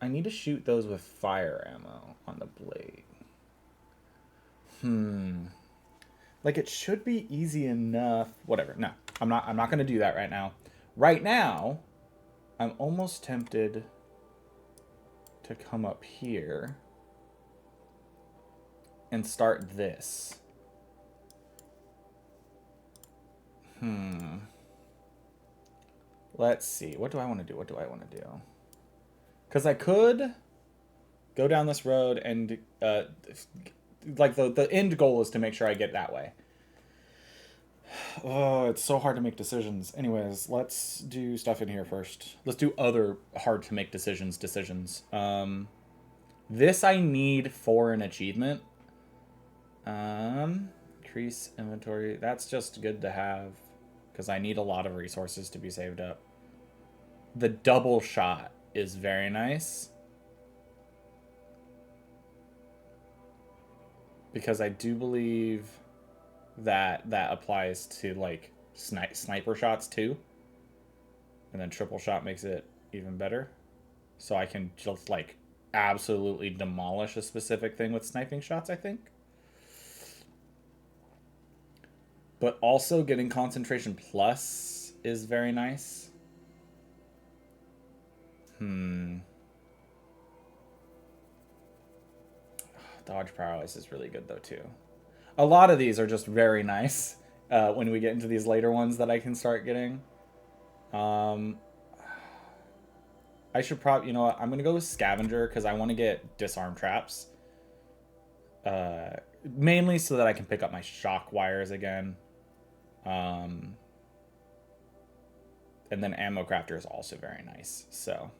I need to shoot those with fire ammo on the blade. Like, it should be easy enough. Whatever. No, I'm not going to do that right now. Right now, I'm almost tempted to come up here and start this. Let's see. What do I want to do? What do I want to do? Because I could go down this road and, like, the end goal is to make sure I get that way. Oh, it's so hard to make decisions. Anyways, let's do stuff in here first. Let's do other hard to make decisions. This I need for an achievement. Increase inventory. That's just good to have. because I need a lot of resources to be saved up. The double shot is very nice. Because I do believe that that applies to, like, sniper shots too. And then triple shot makes it even better. So I can just, like, absolutely demolish a specific thing with sniping shots, I think. But also getting concentration plus is very nice. Dodge prowess is really good though too. A lot of these are just very nice when we get into these later ones that I can start getting. I should probably, you know what, I'm going to go with Scavenger because I want to get disarm traps. Mainly so that I can pick up my shock wires again. And then Ammo Crafter is also very nice. So,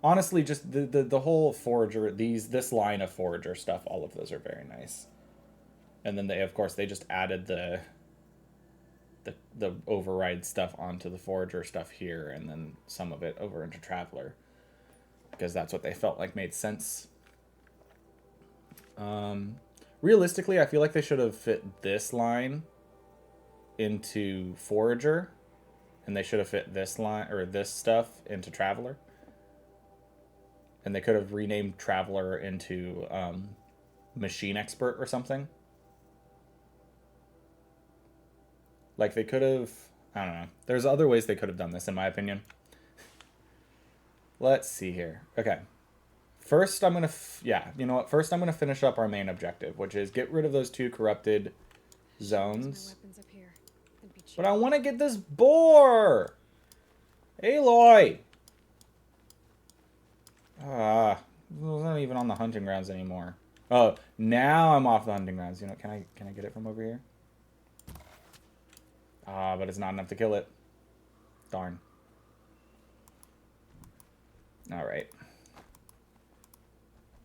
honestly, just the whole Forager, this line of Forager stuff, all of those are very nice. And then they, of course, they just added the override stuff onto the Forager stuff here, and then some of it over into Traveler, because that's what they felt like made sense. Realistically, I feel like they should have fit this line into Forager, and they should have fit this line or this stuff into Traveler, and they could have renamed Traveler into Machine Expert or something. Like, they could have, I don't know. There's other ways they could have done this, in my opinion. Let's see here. Okay. First, I'm going to, you know what? First, I'm going to finish up our main objective, which is get rid of those 2 corrupted zones. But I want to get this boar! Aloy! I wasn't even on the hunting grounds anymore. Oh, now I'm off the hunting grounds. You know, can I get it from over here? But it's not enough to kill it. Darn. Alright.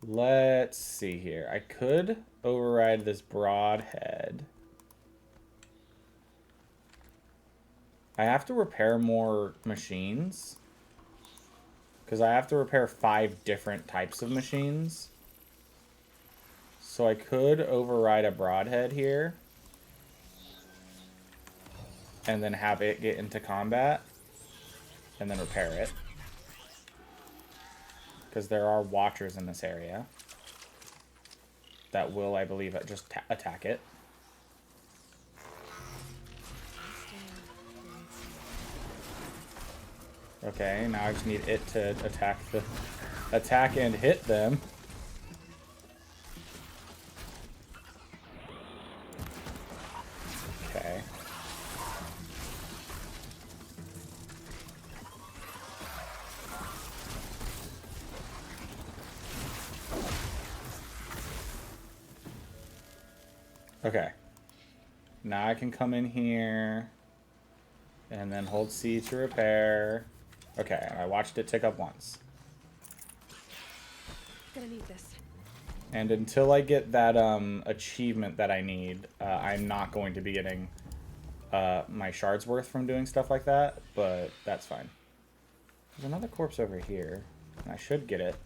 Let's see here. I could override this broadhead. I have to repair more machines. Because I have to repair 5 different types of machines. So I could override a broadhead here. And then have it get into combat. And then repair it. Because there are watchers in this area. That will, I believe, just attack it. Okay, now I just need it to attack and hit them. Okay. Okay. Now I can come in here and then hold C to repair. Okay, I watched it tick up once. Gonna need this. And until I get that achievement that I need, I'm not going to be getting my shards worth from doing stuff like that, but that's fine. There's another corpse over here, and I should get it.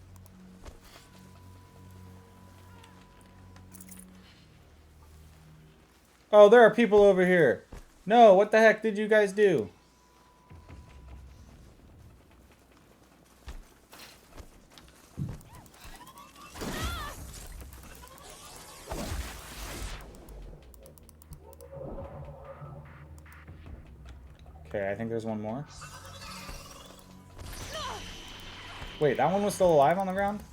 Oh, there are people over here. No, what the heck did you guys do? Okay, I think there's one more. Wait, that one was still alive on the ground?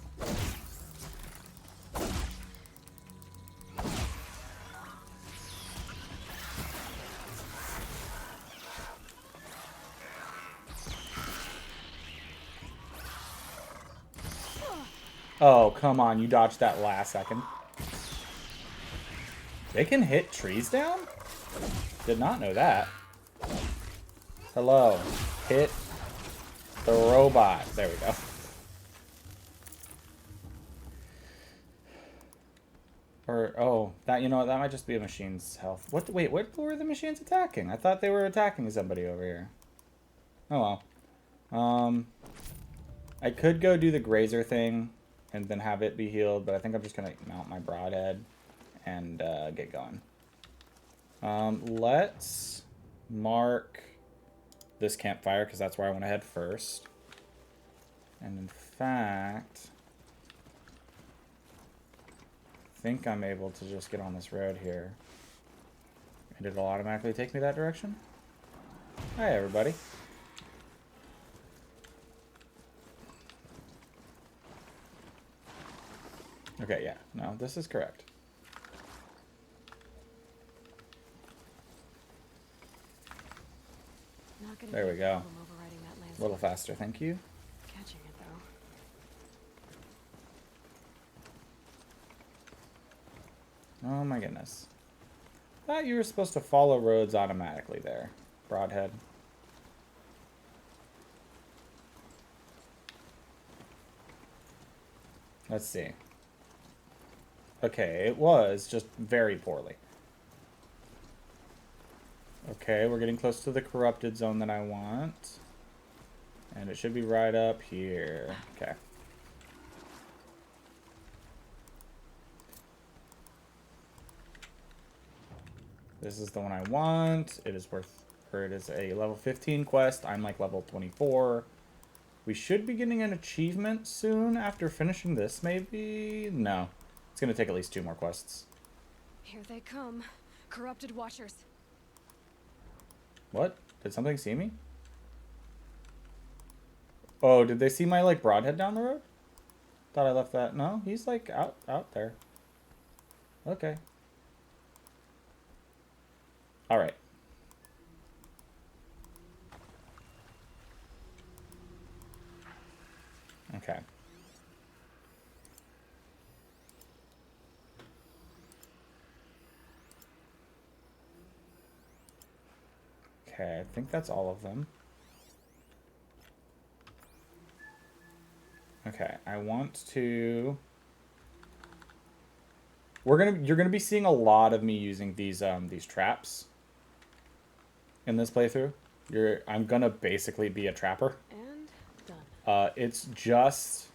Oh, come on, you dodged that last second. They can hit trees down? Did not know that. Hello. Hit the robot. There we go. Or, oh, that, you know what, that might just be a machine's health. What, wait, what were the machines attacking? I thought they were attacking somebody over here. Oh well. I could go do the grazer thing and then have it be healed, but I think I'm just gonna mount my broadhead and get going. Let's mark this campfire because that's where I want to head first. And in fact, I think I'm able to just get on this road here. And it'll automatically take me that direction. Hi, everybody. Okay, yeah. No, this is correct. There we go. A little faster, thank you. Catching it though. Oh my goodness. Thought you were supposed to follow roads automatically there, broadhead. Let's see. Okay, it was just very poorly. Okay, we're getting close to the corrupted zone that I want. And it should be right up here. Okay. This is the one I want. It is worth, or it is a level 15 quest. I'm like level 24. We should be getting an achievement soon after finishing this, maybe? No. It's going to take at least 2 more quests. Here they come. Corrupted watchers. What? Did something see me? Oh, did they see my, like, broadhead down the road? Thought I left that. No, he's, like, out there. Okay. Alright. Okay. Okay, I think that's all of them. Okay, I want to... You're gonna be seeing a lot of me using these traps in this playthrough. I'm gonna basically be a trapper. And done. It's just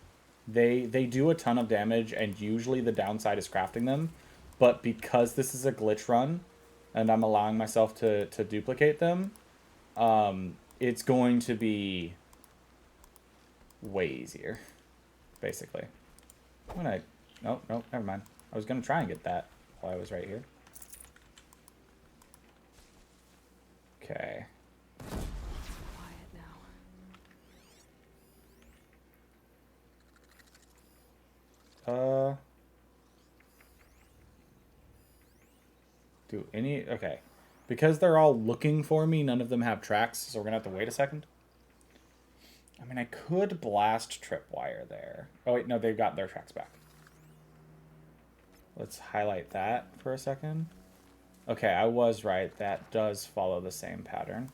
they do a ton of damage, and usually the downside is crafting them. But because this is a glitch run, and I'm allowing myself to duplicate them, it's going to be way easier, basically. Nope, never mind. I was gonna try and get that while I was right here. Okay. Quiet now. Okay. Because they're all looking for me, none of them have tracks, so we're gonna have to wait a second. I mean, I could blast tripwire there. Oh wait, no, they've got their tracks back. Let's highlight that for a second. Okay, I was right. That does follow the same pattern.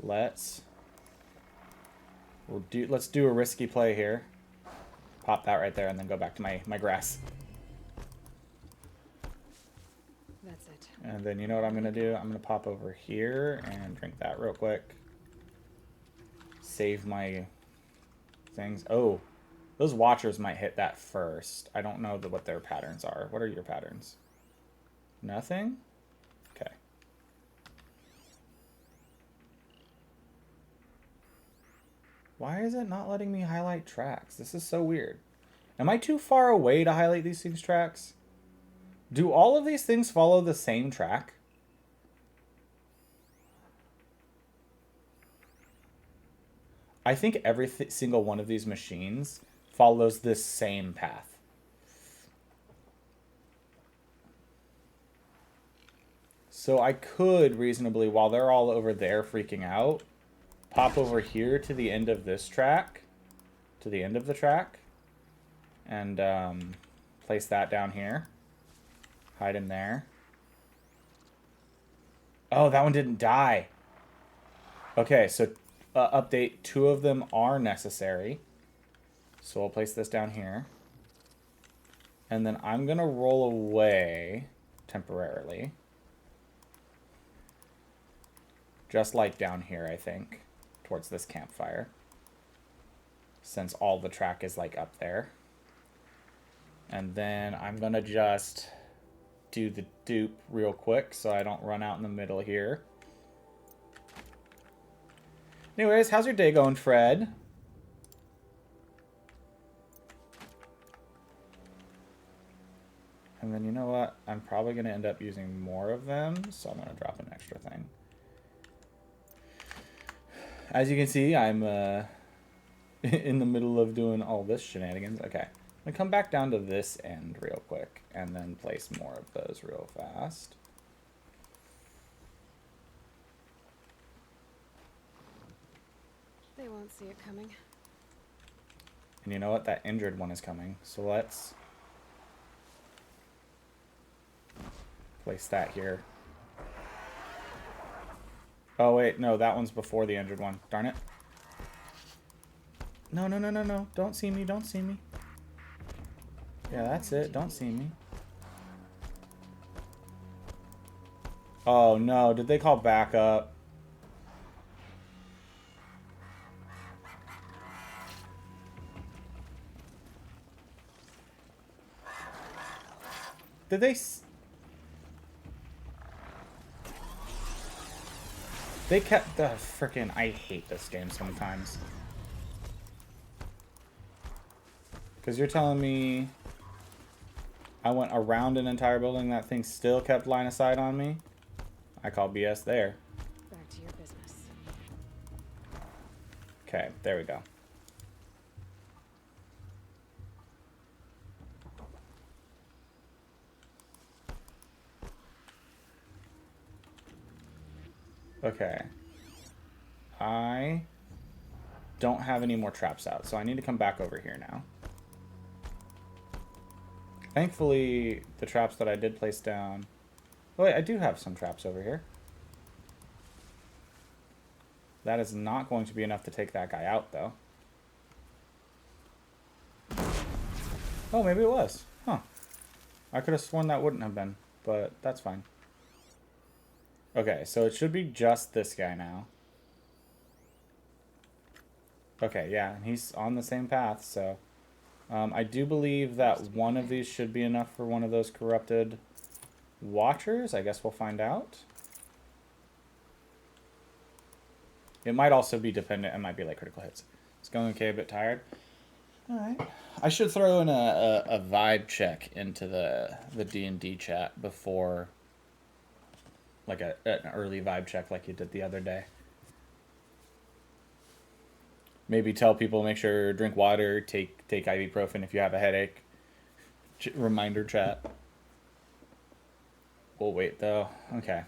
Let's do a risky play here. Pop that right there and then go back to my grass. That's it. And then you know what I'm gonna do? I'm gonna pop over here and drink that real quick. Save my things. Oh, those watchers might hit that first. I don't know what their patterns are. What are your patterns? Nothing? Okay. Why is it not letting me highlight tracks? This is so weird. Am I too far away to highlight these things tracks? Do all of these things follow the same track? I think every single one of these machines follows this same path. So I could reasonably, while they're all over there freaking out, pop over here to the end of this track, to the end of the track, and place that down here. Hide in there. Oh, that one didn't die. Okay, so update, 2 of them are necessary. So we'll place this down here. And then I'm going to roll away temporarily. Just like down here, I think, towards this campfire. Since all the track is like up there. And then I'm going to just do the dupe real quick so I don't run out in the middle here. Anyways, how's your day going, Fred? And then you know what? I'm probably going to end up using more of them, so I'm going to drop an extra thing. As you can see, I'm in the middle of doing all this shenanigans. Okay, I'm going to come back down to this end real quick and then place more of those real fast. They won't see it coming. And you know what? That injured one is coming. So let's place that here. Oh, wait. No, that one's before the injured one. Darn it. No, no, no, no, no. Don't see me. Don't see me. Yeah, that's it. Don't see me. Oh, no. Did they call backup? Did they... They kept the frickin'... I hate this game sometimes. Because you're telling me I went around an entire building, that thing still kept line of sight on me? I call BS there. Back to your business. Okay, there we go. Okay. I don't have any more traps out, so I need to come back over here now. Thankfully, the traps that I did place down... Oh, wait, I do have some traps over here. That is not going to be enough to take that guy out, though. Oh, maybe it was. Huh. I could have sworn that wouldn't have been, but that's fine. Okay, so it should be just this guy now. Okay, yeah, he's on the same path, so... I do believe that one of these should be enough for one of those corrupted watchers. I guess we'll find out. It might also be dependent. It might be like critical hits. It's going okay, a bit tired. Alright. I should throw in a vibe check into the D&D chat before... Like an early vibe check like you did the other day. Maybe tell people, make sure, drink water, take ibuprofen if you have a headache. Reminder chat. We'll wait though. Okay.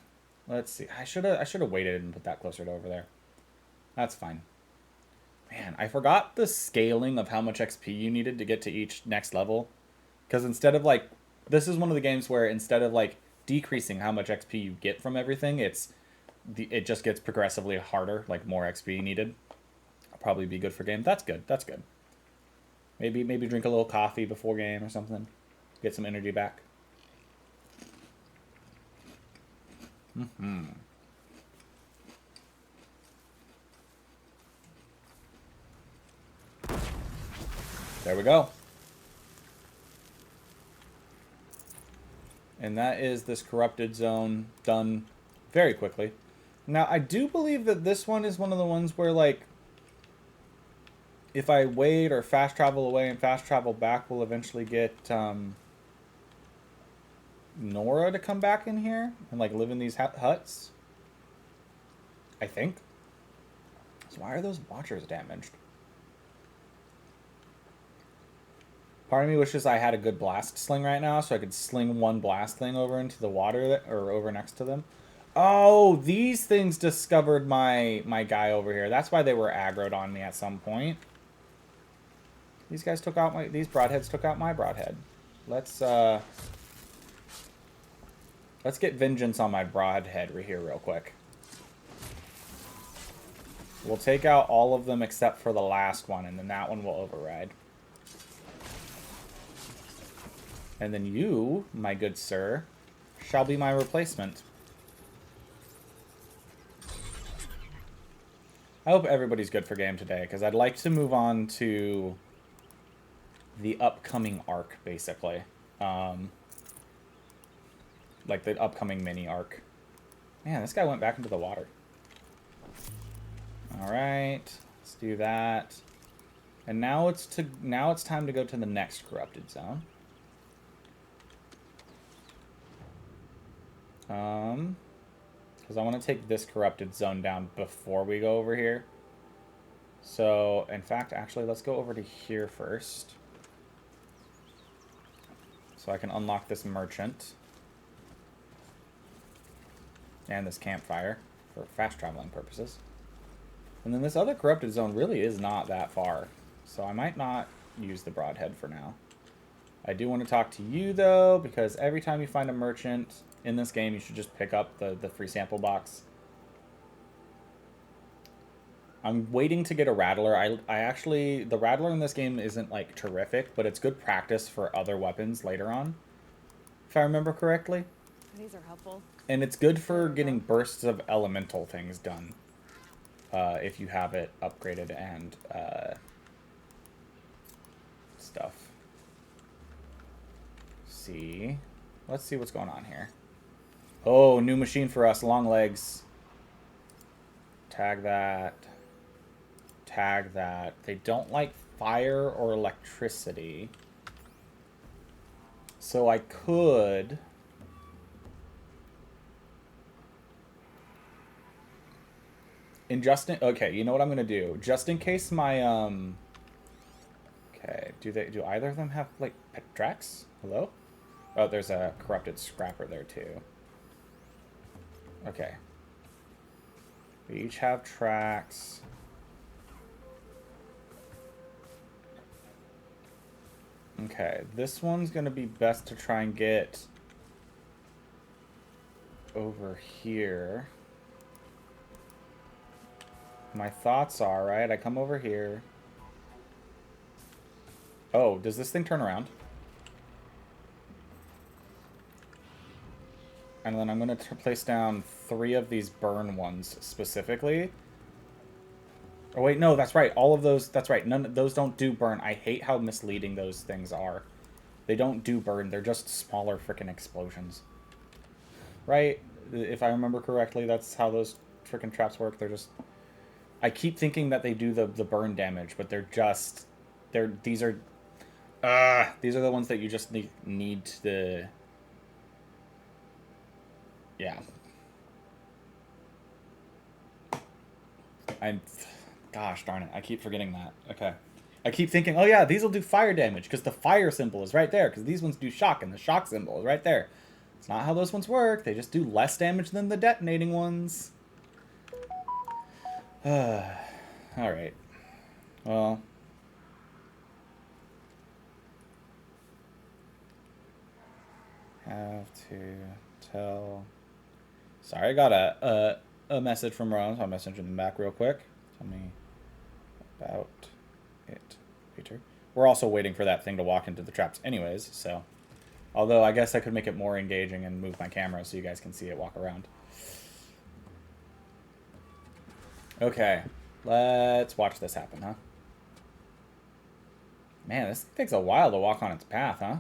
Let's see. I should have waited and put that closer to over there. That's fine. Man, I forgot the scaling of how much XP you needed to get to each next level. Because instead of like... This is one of the games where instead of like decreasing how much XP you get from everything, it just gets progressively harder, like more XP needed. Probably be good for game. That's good. That's good. Maybe drink a little coffee before game or something. Get some energy back. There we go. And that is this corrupted zone done very quickly. Now, I do believe that this one is one of the ones where, like, if I wait or fast travel away and fast travel back, we'll eventually get Nora to come back in here and like live in these huts. I think. So why are those watchers damaged? Part of me wishes I had a good blast sling right now so I could sling one blast thing over into the water or over next to them. Oh, these things discovered my guy over here. That's why they were aggroed on me at some point. These guys took out these broadheads took out my broadhead. Let's get vengeance on my broadhead right here real quick. We'll take out all of them except for the last one, and then that one will override. And then you, my good sir, shall be my replacement. I hope everybody's good for game today, because I'd like to move on to the upcoming arc, basically. Like the upcoming mini arc. Man, this guy went back into the water. Alright, let's do that. And now it's time to go to the next corrupted zone. Because I want to take this corrupted zone down before we go over here. So, in fact, actually, let's go over to here first. So I can unlock this merchant. And this campfire for fast traveling purposes. And then this other corrupted zone really is not that far. So I might not use the broadhead for now. I do want to talk to you, though, because every time you find a merchant in this game, you should just pick up the free sample box. I'm waiting to get a rattler. I actually, the rattler in this game isn't, like, terrific, but it's good practice for other weapons later on, if I remember correctly. These are helpful. And it's good for getting bursts of elemental things done, if you have it upgraded and stuff. See, let's see what's going on here. Oh, new machine for us, long legs. Tag that. Tag that. They don't like fire or electricity. So I could... Okay, you know what I'm gonna do? Just in case my, Okay, do either of them have, like, pet tracks? Hello? Oh, there's a corrupted scrapper there, too. Okay. We each have tracks. Okay, this one's gonna be best to try and get over here. My thoughts are, right, I come over here. Oh, does this thing turn around? And then I'm going to place down 3 of these burn ones specifically. Oh, wait, no, that's right. All of those, that's right. None of those don't do burn. I hate how misleading those things are. They don't do burn. They're just smaller freaking explosions. Right? If I remember correctly, that's how those freaking traps work. They're just... I keep thinking that they do the burn damage, but they're just... These are the ones that you just need to... Yeah. Gosh darn it, I keep forgetting that. Okay. I keep thinking, oh yeah, these will do fire damage, because the fire symbol is right there, because these ones do shock, and the shock symbol is right there. It's not how those ones work. They just do less damage than the detonating ones. Alright. Well... Have to tell... Sorry, I got a message from Ron, so I'll message him back real quick. Tell me about it, Peter. We're also waiting for that thing to walk into the traps anyways, so... Although, I guess I could make it more engaging and move my camera so you guys can see it walk around. Okay, let's watch this happen, huh? Man, this takes a while to walk on its path, huh?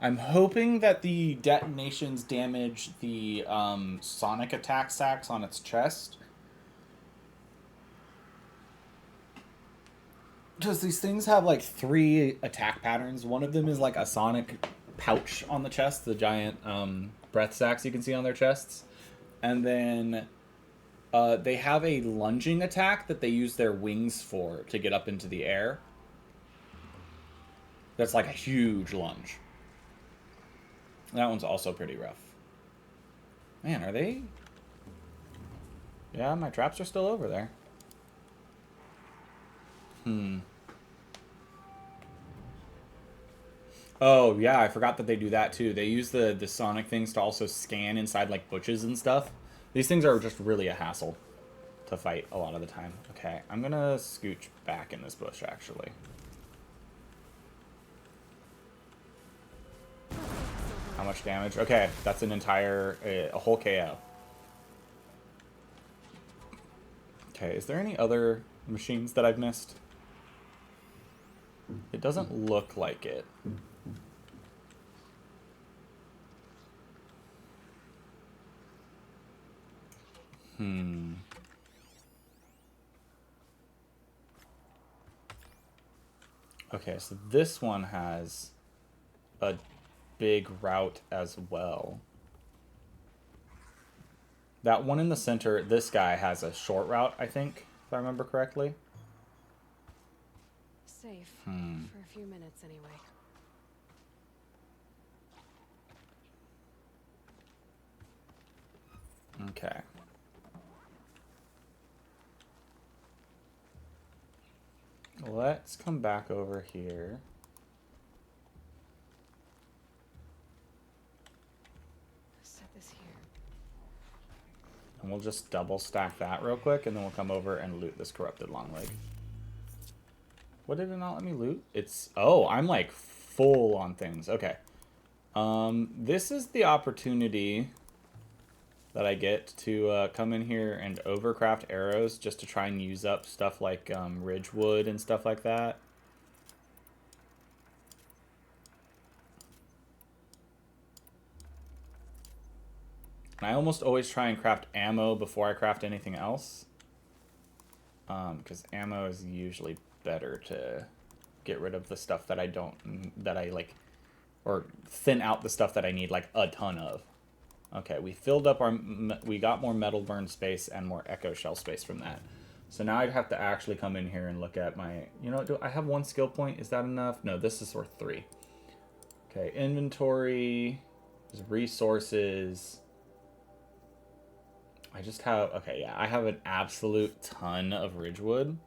I'm hoping that the detonations damage the sonic attack sacks on its chest. Because these things have like 3 attack patterns. One of them is like a sonic pouch on the chest, the giant breath sacks you can see on their chests. And then they have a lunging attack that they use their wings for to get up into the air. That's like a huge lunge. That one's also pretty rough. Man, are they... Yeah, my traps are still over there. Oh, yeah, I forgot that they do that too. They use the sonic things to also scan inside like bushes and stuff. These things are just really a hassle to fight a lot of the time. Okay, I'm gonna scooch back in this bush, actually. much damage. Okay, that's an entire, a whole KO. Okay, is there any other machines that I've missed? It doesn't look like it. Okay, so this one has a big route as well. That one in the center, this guy has a short route, I think, if I remember correctly. Safe. For a few minutes, anyway. Okay. Let's come back over here. Set this here. And we'll just double stack that real quick, and then we'll come over and loot this corrupted long leg. What did it not let me loot? It's... Oh, I'm like full on things. Okay. This is the opportunity that I get to come in here and overcraft arrows just to try and use up stuff like Ridgewood and stuff like that. And I almost always try and craft ammo before I craft anything else. Because ammo is usually better to get rid of the stuff that I don't, that I like, or thin out the stuff that I need like a ton of. Okay, we filled up our, we got more metal burn space and more echo shell space from that. So now I'd have to actually come in here and look at my, you know, do I have 1 skill point? Is that enough? No, this is worth 3. Okay, inventory, resources. I just have, okay, yeah, I have an absolute ton of Ridgewood.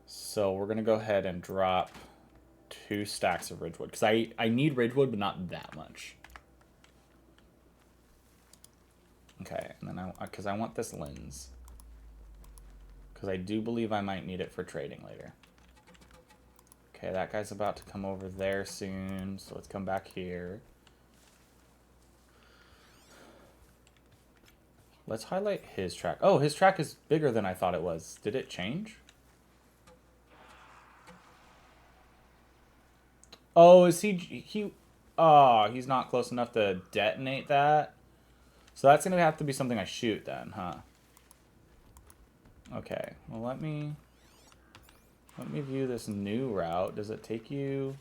So we're going to go ahead and drop 2 stacks of Ridgewood. Because I need Ridgewood, but not that much. Okay, and then because I want this lens. Because I do believe I might need it for trading later. Okay, that guy's about to come over there soon, so let's come back here. Let's highlight his track. Oh, his track is bigger than I thought it was. Did it change? Oh, is he... Oh, he's not close enough to detonate that? So that's going to have to be something I shoot then, huh? Okay, well let me view this new route. Does it take you...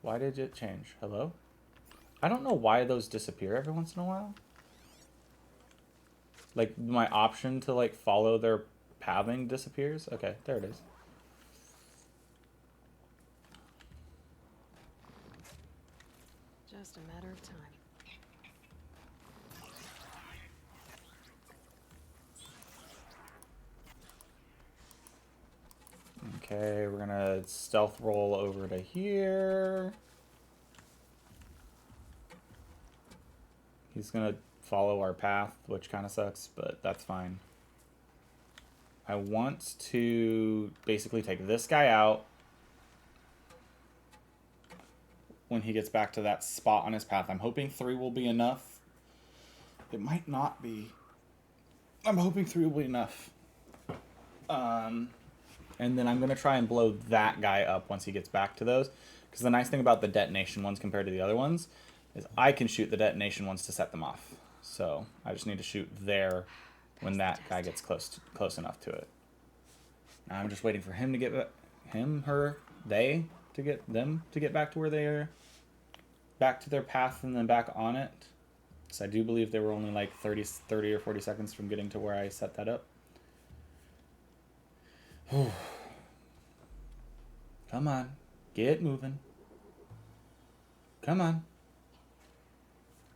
Why did it change? Hello? I don't know why those disappear every once in a while. Like, my option to, like, follow their pathing disappears. Okay, there it is. Just a matter of time. Okay, we're gonna stealth roll over to here. He's gonna follow our path, which kind of sucks, but that's fine. I want to basically take this guy out when he gets back to that spot on his path. I'm hoping 3 will be enough. It might not be. I'm hoping 3 will be enough. And then I'm going to try and blow that guy up once he gets back to those. Because the nice thing about the detonation ones compared to the other ones is I can shoot the detonation ones to set them off. So I just need to shoot there when that guy gets close enough to it. Now I'm just waiting for him to get they to get back to where they are, back to their path and then back on it. So I do believe they were only like 30 or 40 seconds from getting to where I set that up. Come on, get moving. Come on.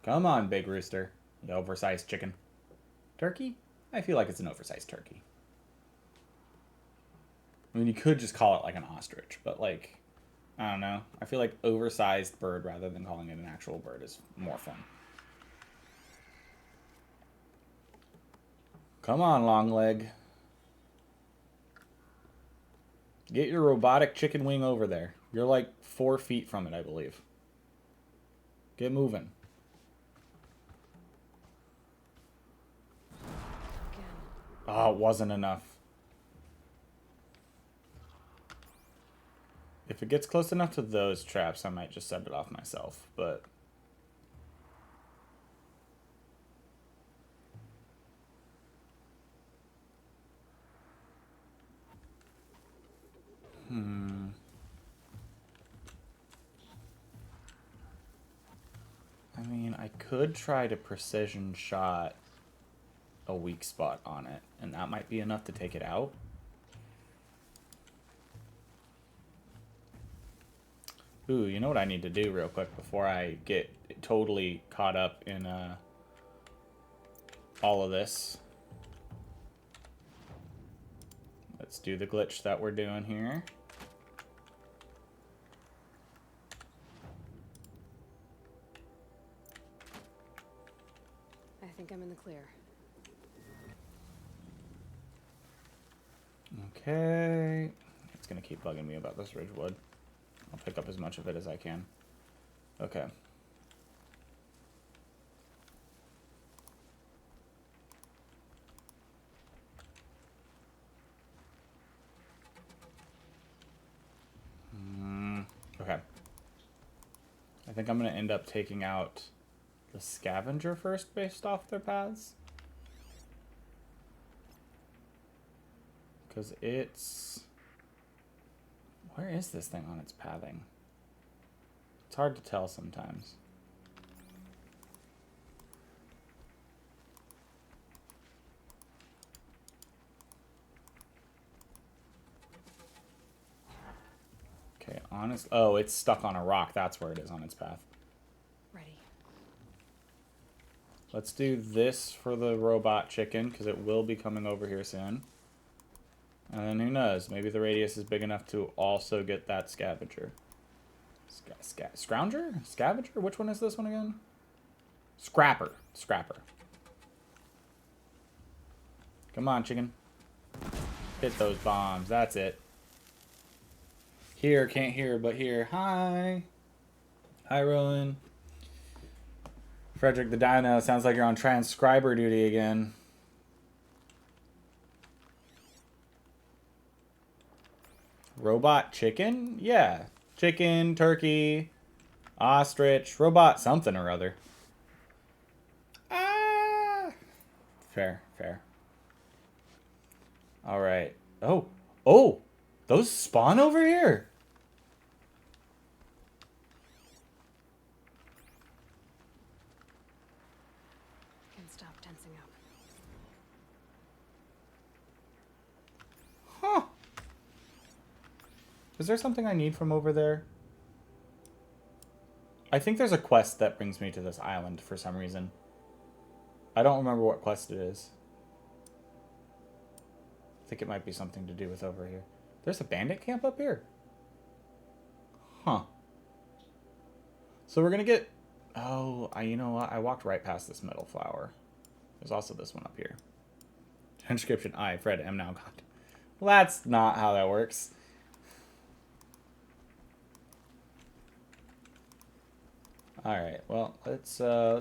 Come on, big rooster. You oversized chicken. Turkey? I feel like it's an oversized turkey. I mean, you could just call it like an ostrich, but like, I don't know. I feel like oversized bird rather than calling it an actual bird is more fun. Come on, long leg. Get your robotic chicken wing over there. You're like 4 feet from it, I believe. Get moving. Again. Oh, it wasn't enough. If it gets close enough to those traps, I might just set it off myself, but... I mean, I could try to precision shot a weak spot on it, and that might be enough to take it out. Ooh, you know what I need to do real quick before I get totally caught up in all of this. Let's do the glitch that we're doing here. I think I'm in the clear. Okay. It's gonna keep bugging me about this ridgewood. I'll pick up as much of it as I can. Okay. Okay. I think I'm gonna end up taking out the scavenger first based off their paths. Because it's... Where is this thing on its pathing? It's hard to tell sometimes. Okay, honest... Oh, it's stuck on a rock. That's where it is on its path. Ready. Let's do this for the robot chicken, because it will be coming over here soon. And then who knows? Maybe the radius is big enough to also get that scavenger. Scrounger? Scavenger? Which one is this one again? Scrapper. Scrapper. Come on, chicken. Hit those bombs. That's it. Here, can't hear, but here. Hi. Hi, Rowan. Frederick the Dino. Sounds like you're on transcriber duty again. Robot chicken? Yeah. Chicken, turkey, ostrich, robot something or other. Ah! Fair, fair. Alright. Oh! Oh! Those spawn over here! Can't stop tensing up. Huh. Is there something I need from over there? I think there's a quest that brings me to this island for some reason. I don't remember what quest it is. I think it might be something to do with over here. There's a bandit camp up here? Huh. So we're gonna get... Oh, you know what? I walked right past this metal flower. There's also this one up here. Inscription, I, Fred, am now God. Well, that's not how that works. Alright, well, let's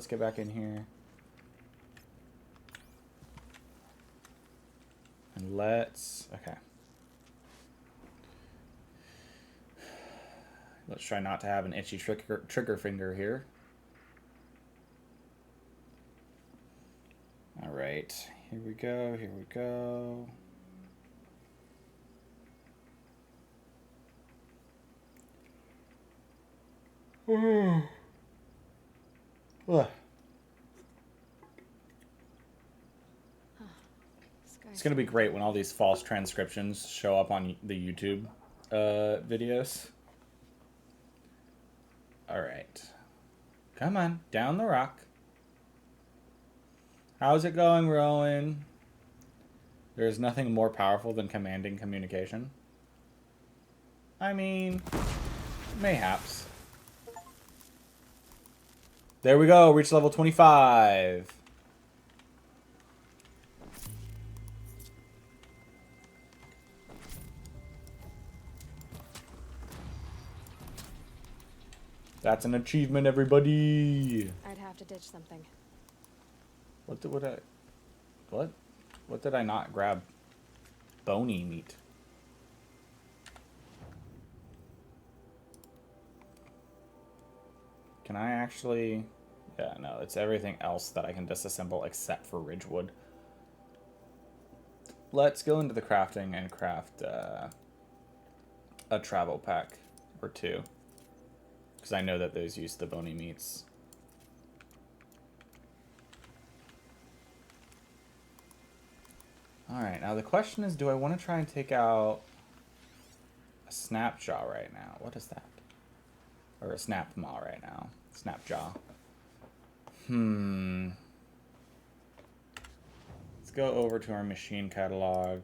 get back in here. And let's... Okay. Let's try not to have an itchy trigger finger here. Alright, here we go, here we go. Ugh. It's gonna be great when all these false transcriptions show up on the YouTube videos. Alright. Come on, down the rock. How's it going, Rowan? There's nothing more powerful than commanding communication. I mean, mayhaps. There we go, reach level 25. That's an achievement, everybody. I'd have to ditch something. What did I not grab? Bony meat. Can I actually... Yeah, no, it's everything else that I can disassemble except for Ridgewood. Let's go into the crafting and craft a travel pack or two. Because I know that those use the bony meats. Alright, now the question is, do I want to try and take out a snapjaw right now? What is that? Or a snap maw right now. Snapjaw. Let's go over to our machine catalog.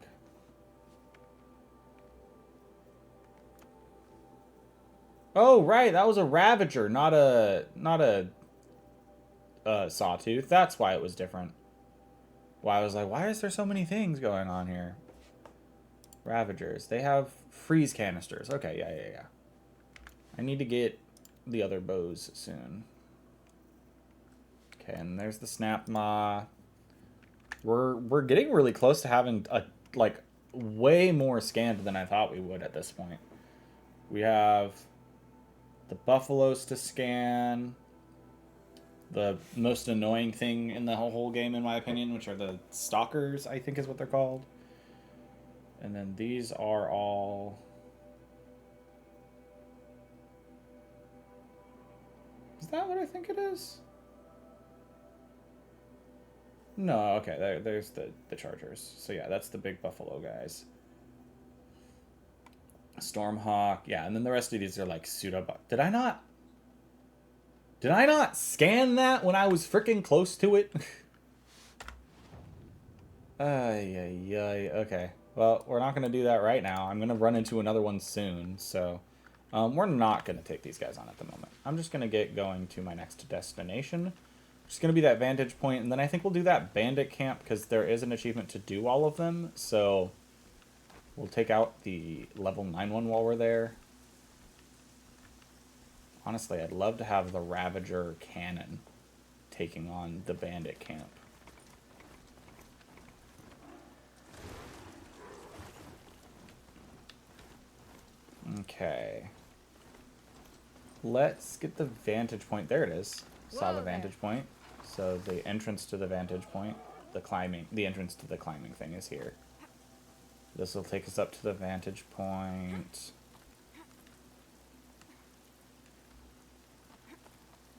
Oh, right, that was a Ravager, not a Sawtooth. That's why it was different. Why I was like, why is there so many things going on here? Ravagers. They have freeze canisters. Okay, yeah. I need to get the other bows soon. Okay, and there's the snap maw. We're getting really close to having like way more scanned than I thought we would at this point. We have the buffaloes to scan. The most annoying thing in the whole game, in my opinion, which are the stalkers, I think is what they're called. And then these are all... Is that what I think it is? No, okay, there's the chargers. So yeah, that's the big buffalo guys. Stormhawk, yeah, and then the rest of these are like pseudo... Did I not scan that when I was freaking close to it? Okay. Well, we're not going to do that right now. I'm going to run into another one soon, so... we're not going to take these guys on at the moment. I'm just going to get going to my next destination. It's going to be that vantage point, and then I think we'll do that bandit camp, because there is an achievement to do all of them, so... We'll take out the level 9 one while we're there. Honestly, I'd love to have the Ravager cannon taking on the bandit camp. Okay. Let's get the vantage point. There it is. Saw the vantage point. So the entrance to the vantage point, the entrance to the climbing thing is here. This will take us up to the vantage point.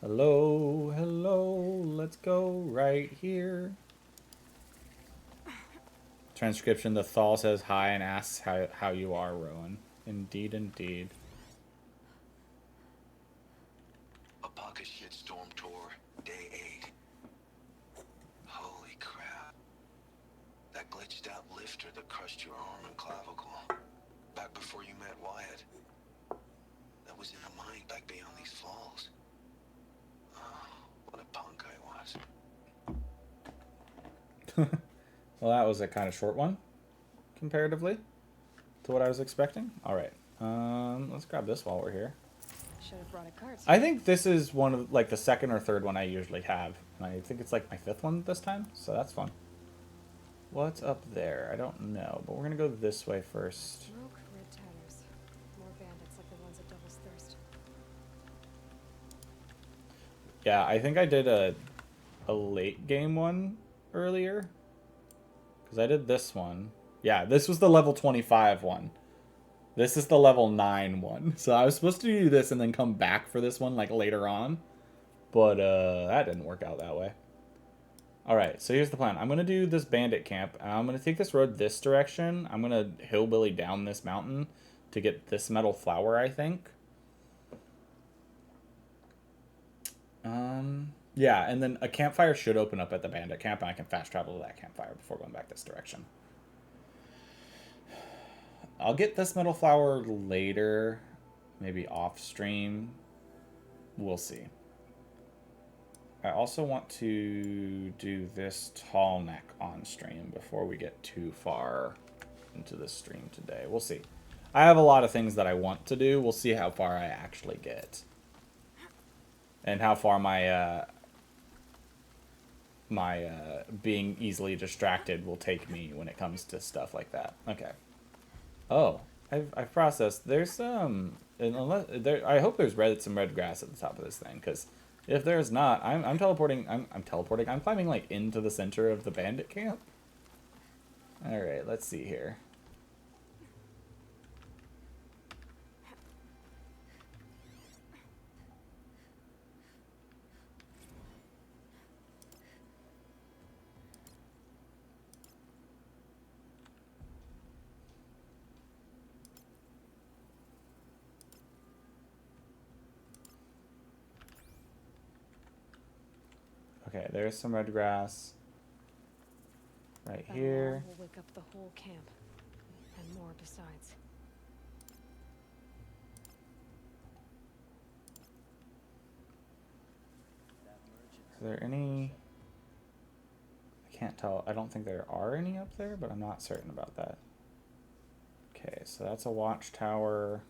Hello, let's go right here. Transcription, the Thal says hi and asks how you are, Rowan. Indeed, indeed. A pocket shitstorm tour, day 8. Holy crap. That glitched out lifter that crushed your arm and clavicle. Back before you met Wyatt. That was in the mine back beyond these falls. Oh, what a punk I was. Well, that was a kind of short one, comparatively to what I was expecting. All right, let's grab this while we're here. Should have brought a cart. I think this is one of like the second or third one I usually have, and I think it's like my 5th one this time, so that's fun. What's up there? I don't know, but we're gonna go this way first. Smoke, red towers. More bandits like the ones at Devil's Thirst. Yeah, I think I did a late game one earlier. Because I did this one. Yeah, this was the level 25 one. This is the level 9 one. So I was supposed to do this and then come back for this one like later on. But that didn't work out that way. Alright, so here's the plan. I'm going to do this bandit camp. And I'm going to take this road this direction. I'm going to hillbilly down this mountain to get this metal flower, I think. Yeah, and then a campfire should open up at the bandit camp, and I can fast travel to that campfire before going back this direction. I'll get this metal flower later, maybe off stream. We'll see. I also want to do this tall neck on stream before we get too far into the stream today. We'll see. I have a lot of things that I want to do. We'll see how far I actually get. and how far my being easily distracted will take me when it comes to stuff like that. Okay. Oh, I've processed. There's some, unless there, I hope there's some red grass at the top of this thing, because if there's not, I'm teleporting. I'm teleporting. I'm climbing like into the center of the bandit camp. All right, let's see here. Okay, there's some red grass. Right That here. alarm will wake up the whole camp, and more besides. Are there any? I can't tell. I don't think there are any up there, but I'm not certain about that. Okay, so that's a watchtower.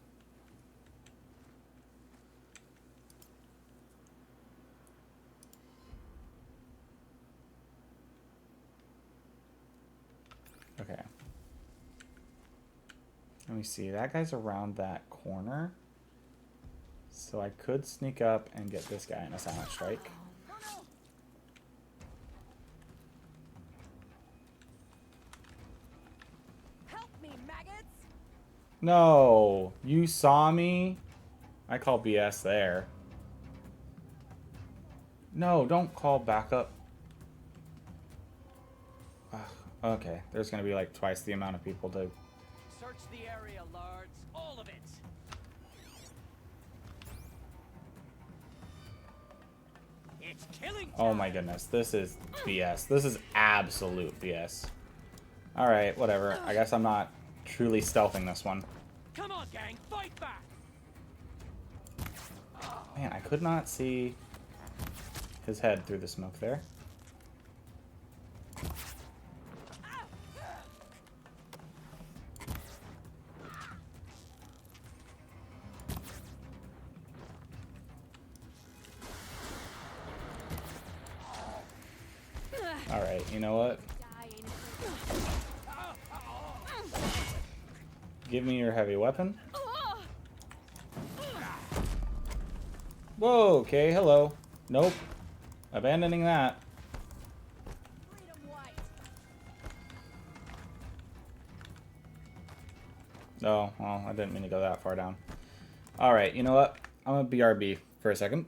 Okay. Let me see. That guy's around that corner. So I could sneak up and get this guy in a silent strike. Help me, maggots! No! You saw me? I call BS there. No, don't call backup. Ugh, okay, there's gonna be like twice the amount of people to... Search the area, Lards. All of it. It's killing time. Oh my goodness, this is BS. This is absolute BS. Alright, whatever. I guess I'm not truly stealthing this one. Come on, gang, fight back. Man, I could not see his head through the smoke there. Alright, you know what? Give me your heavy weapon. Whoa, okay, hello. Nope. Abandoning that. Oh, well, I didn't mean to go that far down. Alright, you know what? I'm gonna BRB for a second.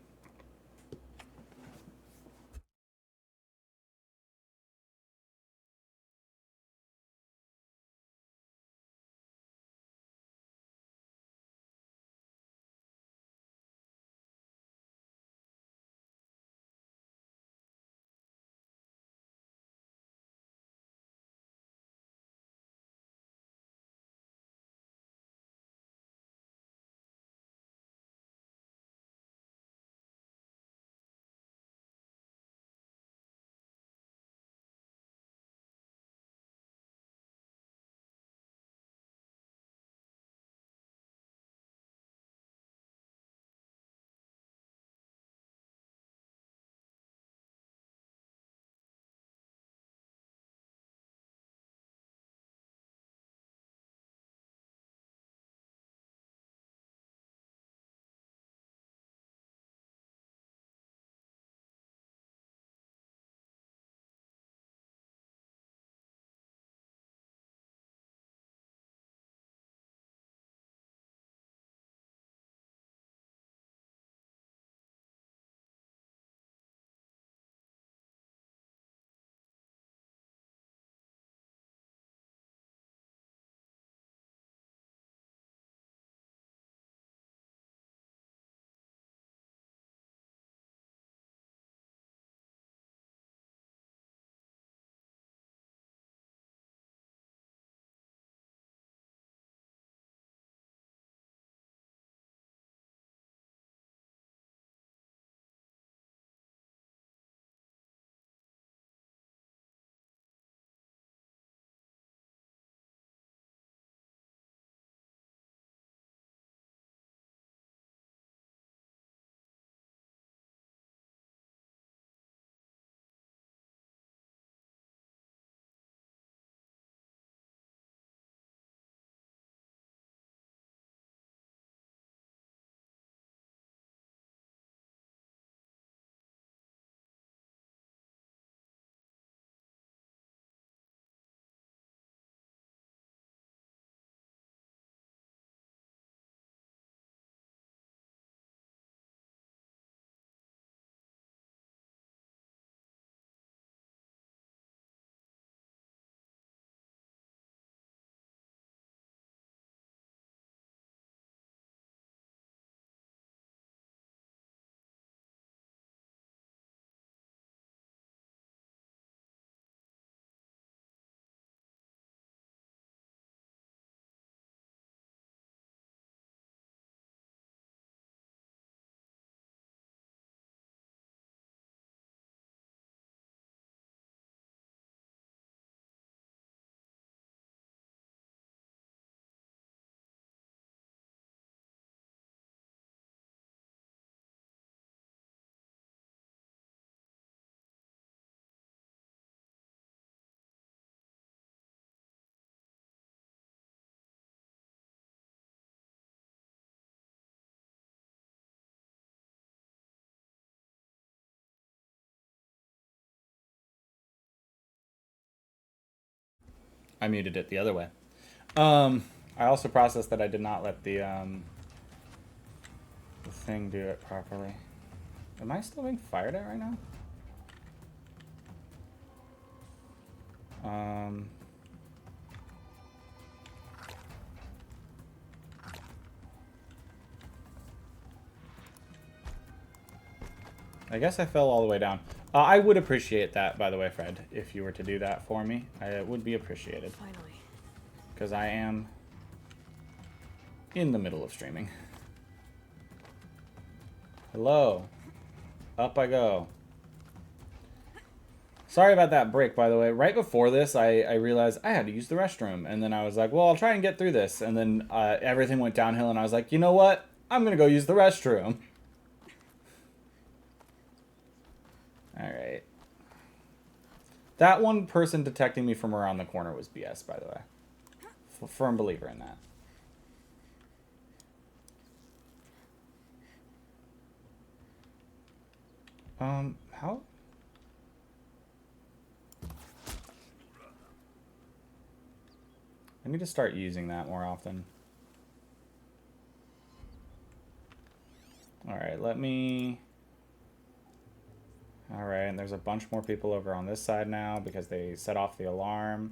I muted it the other way. I also processed that I did not let the thing do it properly. Am I still being fired at right now? I guess I fell all the way down. I would appreciate that, by the way, Fred, if you were to do that for me. It would be appreciated. Finally. Because I am in the middle of streaming. Hello. Up I go. Sorry about that break, by the way. Right before this, I realized I had to use the restroom. And then I was like, well, I'll try and get through this. And then everything went downhill, and I was like, you know what? I'm going to go use the restroom. Alright. That one person detecting me from around the corner was BS, by the way. Firm believer in that. How? I need to start using that more often. Alright, let me... Alright, and there's a bunch more people over on this side now because they set off the alarm.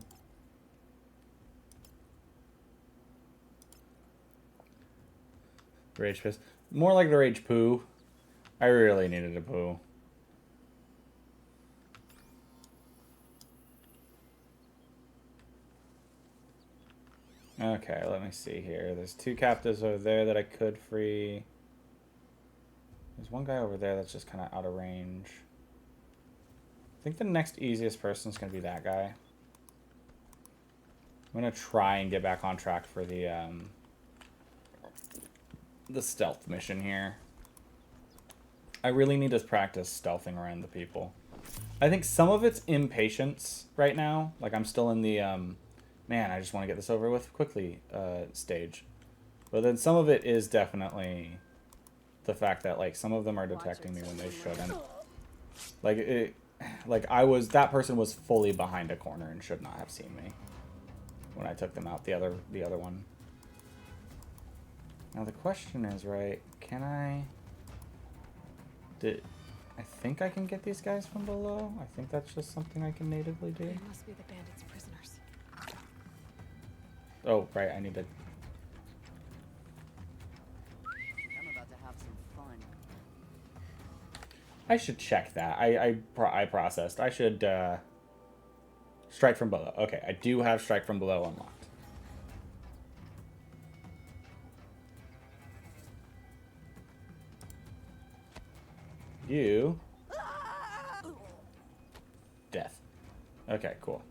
Rage fist. More like the rage poo. I really needed a poo. Okay, let me see here. There's 2 captives over there that I could free. There's one guy over there that's just kind of out of range. I think the next easiest person is going to be that guy. I'm going to try and get back on track for the stealth mission here. I really need to practice stealthing around the people. I think some of it's impatience right now. Like, I'm still in the, man, I just want to get this over with quickly stage. But then some of it is definitely the fact that, like, some of them are detecting me when they shouldn't. Like, that person was fully behind a corner and should not have seen me when I took them out, the other one. Now the question is, right, can I think I can get these guys from below? I think that's just something I can natively do. They must be the bandits' prisoners. Oh, right, I need to... I'm about to have some fun. I should check that. I processed. I should, strike from below. Okay, I do have strike from below unlocked. You... Death. Okay, cool.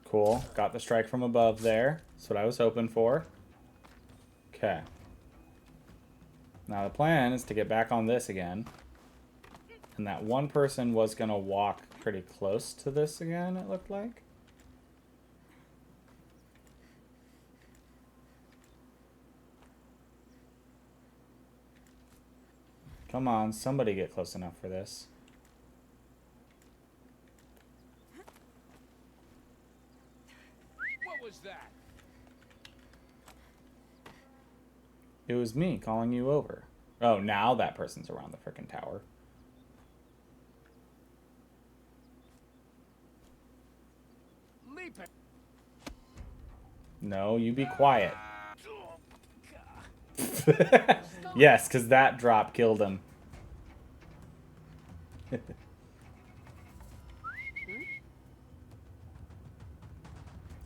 Cool. Got the strike from above there. That's what I was hoping for. Okay. Now the plan is to get back on this again. And that one person was going to walk pretty close to this again, it looked like. Come on, somebody get close enough for this. What was that? It was me calling you over. Oh, now that person's around the frickin' tower. Leap it. No, you be quiet. Yes, because that drop killed him.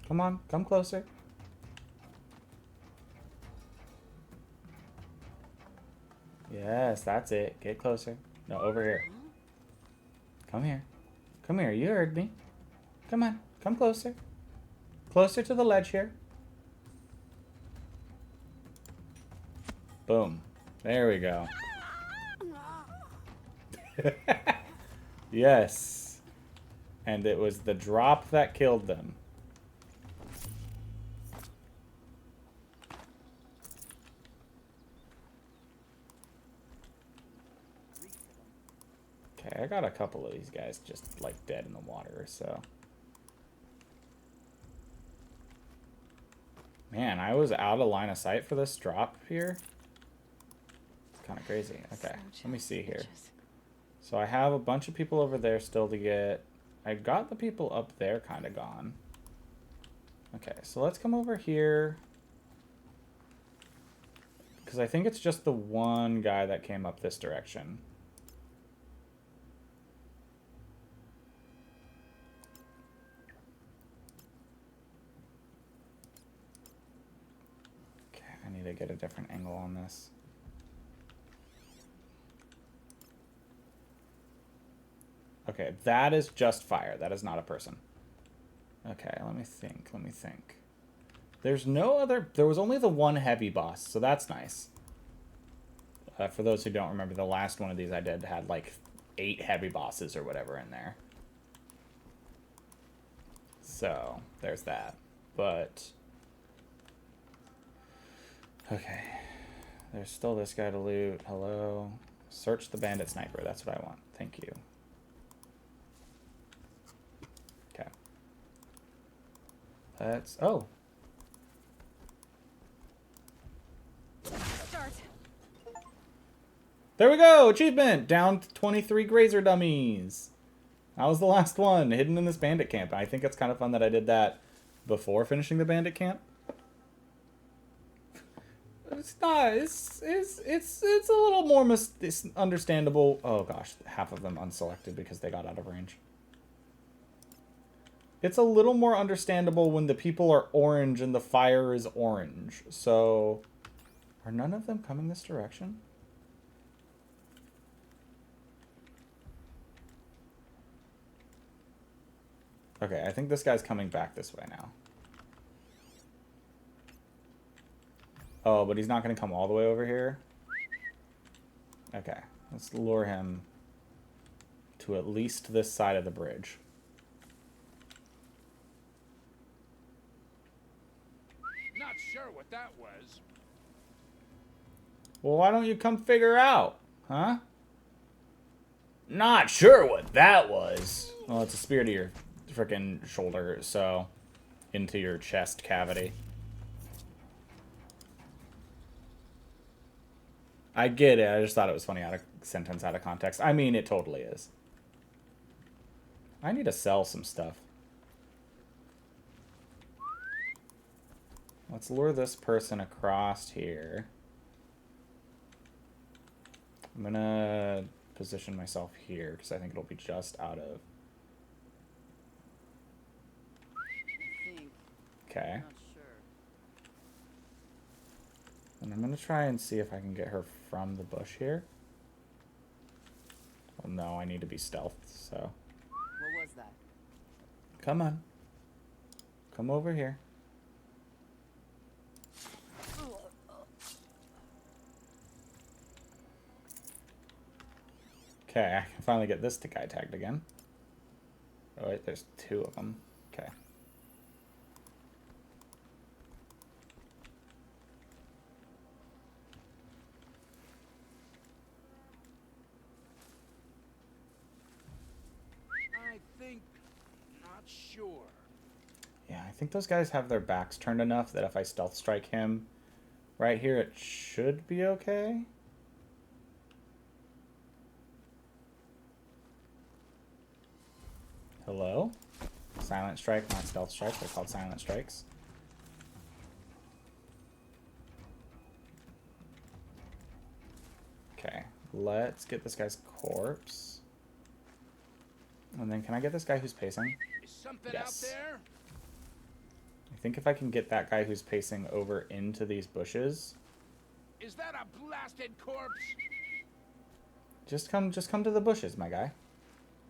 Come on, come closer. Yes, that's it. Get closer. No, over here. Come here. Come here, you heard me. Come on, come closer. Closer to the ledge here. Boom. There we go. Yes. And it was the drop that killed them. Okay, I got a couple of these guys just like dead in the water, so. Man, I was out of line of sight for this drop here. It's kind of crazy. Okay, let me see here. So I have a bunch of people over there still to get. I got the people up there kind of gone. Okay, so let's come over here. Because I think it's just the one guy that came up this direction. Okay, I need to get a different angle on this. Okay, that is just fire. That is not a person. Okay, let me think. Let me think. There's no other... There was only the one heavy boss, so that's nice. For those who don't remember, the last one of these I did had like 8 heavy bosses or whatever in there. So, there's that. But... Okay. There's still this guy to loot. Hello. Search the bandit sniper. That's what I want. Thank you. Let's... Oh. Start. There we go! Achievement! Down to 23 grazer dummies. That was the last one, hidden in this bandit camp. I think it's kind of fun that I did that before finishing the bandit camp. It's not... It's a little more it's understandable. Oh gosh, half of them unselected because they got out of range. It's a little more understandable when the people are orange and the fire is orange. So, are none of them coming this direction? Okay, I think this guy's coming back this way now. Oh, but he's not going to come all the way over here? Okay, let's lure him to at least this side of the bridge. Not sure what that was. Well, why don't you come figure out, huh? Not sure what that was. Well, it's a spear to your frickin' shoulder, so into your chest cavity. I get it. I just thought it was funny out of sentence, out of context. I mean, it totally is. I need to sell some stuff. Let's lure this person across here. I'm gonna position myself here because I think it'll be just out of. Okay. Not sure. And I'm gonna try and see if I can get her from the bush here. Well, no, I need to be stealthed, so. What was that? Come on. Come over here. Okay, I can finally get this guy tagged again. Oh wait, there's 2 of them. Okay. I think... not sure. Yeah, I think those guys have their backs turned enough that if I stealth strike him right here, it should be okay. Hello? Silent strike, not stealth strike. They're called silent strikes. Okay, let's get this guy's corpse. And then can I get this guy who's pacing? Is something Yes. out there? I think if I can get that guy who's pacing over into these bushes. Is that a blasted corpse? Just come to the bushes, my guy.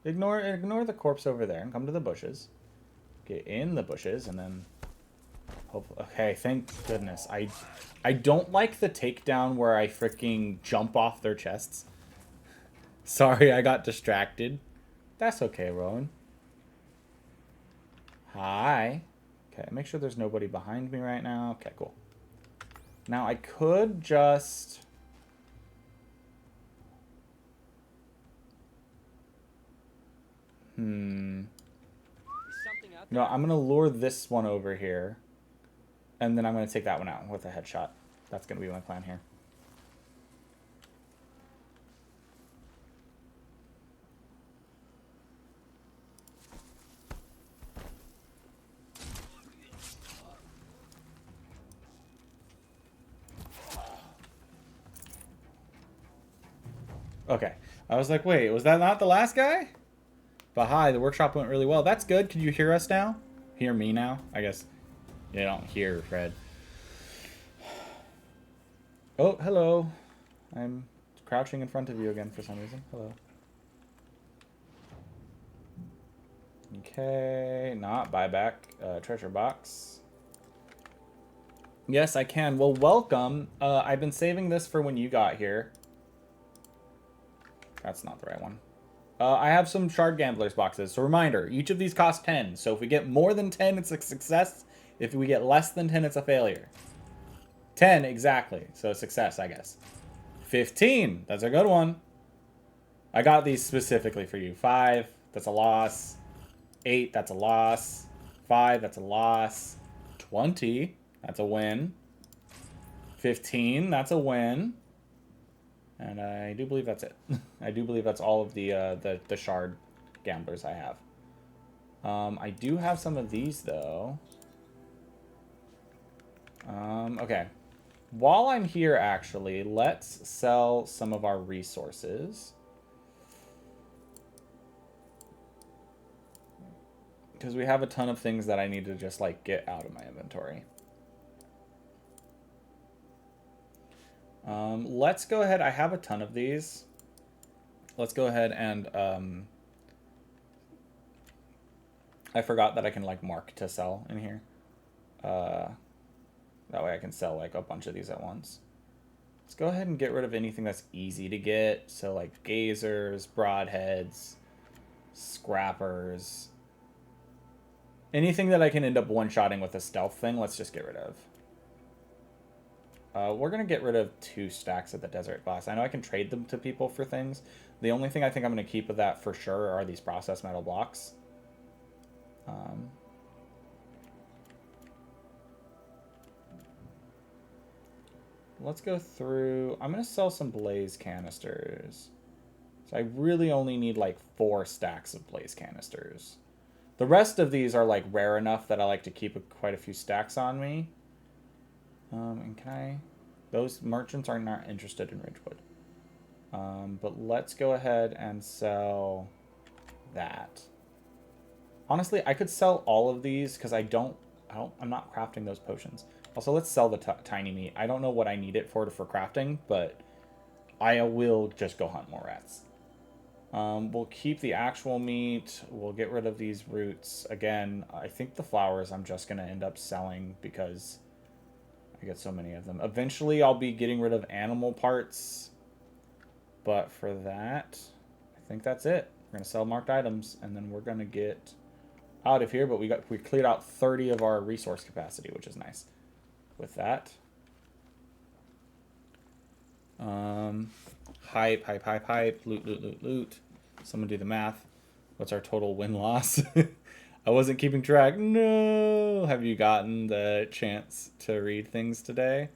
Ignore the corpse over there and come to the bushes. Get in the bushes and then Hopefully. Okay, thank goodness. I don't like the takedown where I freaking jump off their chests. Sorry, I got distracted. That's okay, Rowan. Hi. Okay, make sure there's nobody behind me right now. Okay, cool. Now I could just... No, I'm going to lure this one over here. And then I'm going to take that one out with a headshot. That's going to be my plan here. Okay. I was like, wait, was that not the last guy? But hi, the workshop went really well. That's good. Can you hear us now? Hear me now? I guess you don't hear Fred. Oh, hello. I'm crouching in front of you again for some reason. Hello. Okay, not buyback. Treasure box. Yes, I can. Well, welcome. I've been saving this for when you got here. That's not the right one. I have some Shard Gamblers boxes. So reminder, each of these cost 10. So if we get more than 10, it's a success. If we get less than 10, it's a failure. 10, exactly. So success, I guess. 15, that's a good one. I got these specifically for you. 5, that's a loss. 8, that's a loss. 5, that's a loss. 20, that's a win. 15, that's a win. And I do believe that's it. I do believe that's all of the Shard Gamblers I have. I do have some of these, though. Okay. While I'm here, actually, let's sell some of our resources. Because we have a ton of things that I need to just, like, get out of my inventory. Let's go ahead. I have a ton of these. Let's go ahead and, I forgot that I can, like, mark to sell in here. That way I can sell, like, a bunch of these at once. Let's go ahead and get rid of anything that's easy to get. So, like, gazers, broadheads, scrappers. Anything that I can end up one-shotting with a stealth thing, let's just get rid of. We're going to get rid of 2 stacks of the desert glass. I know I can trade them to people for things. The only thing I think I'm going to keep of that for sure are these processed metal blocks. Let's go through. I'm going to sell some blaze canisters. So I really only need like 4 stacks of blaze canisters. The rest of these are like rare enough that I like to keep quite a few stacks on me. And can I... Those merchants are not interested in Ridgewood. But let's go ahead and sell that. Honestly, I could sell all of these because I'm not crafting those potions. Also, let's sell the tiny meat. I don't know what I need it for crafting, but I will just go hunt more rats. We'll keep the actual meat. We'll get rid of these roots. Again, I think the flowers I'm just going to end up selling because I get so many of them. Eventually, I'll be getting rid of animal parts. But for that, I think that's it. We're going to sell marked items, and then we're going to get out of here. But we cleared out 30 of our resource capacity, which is nice. With that, hype, loot. Someone do the math. What's our total win-loss? I wasn't keeping track. No. Have you gotten the chance to read things today?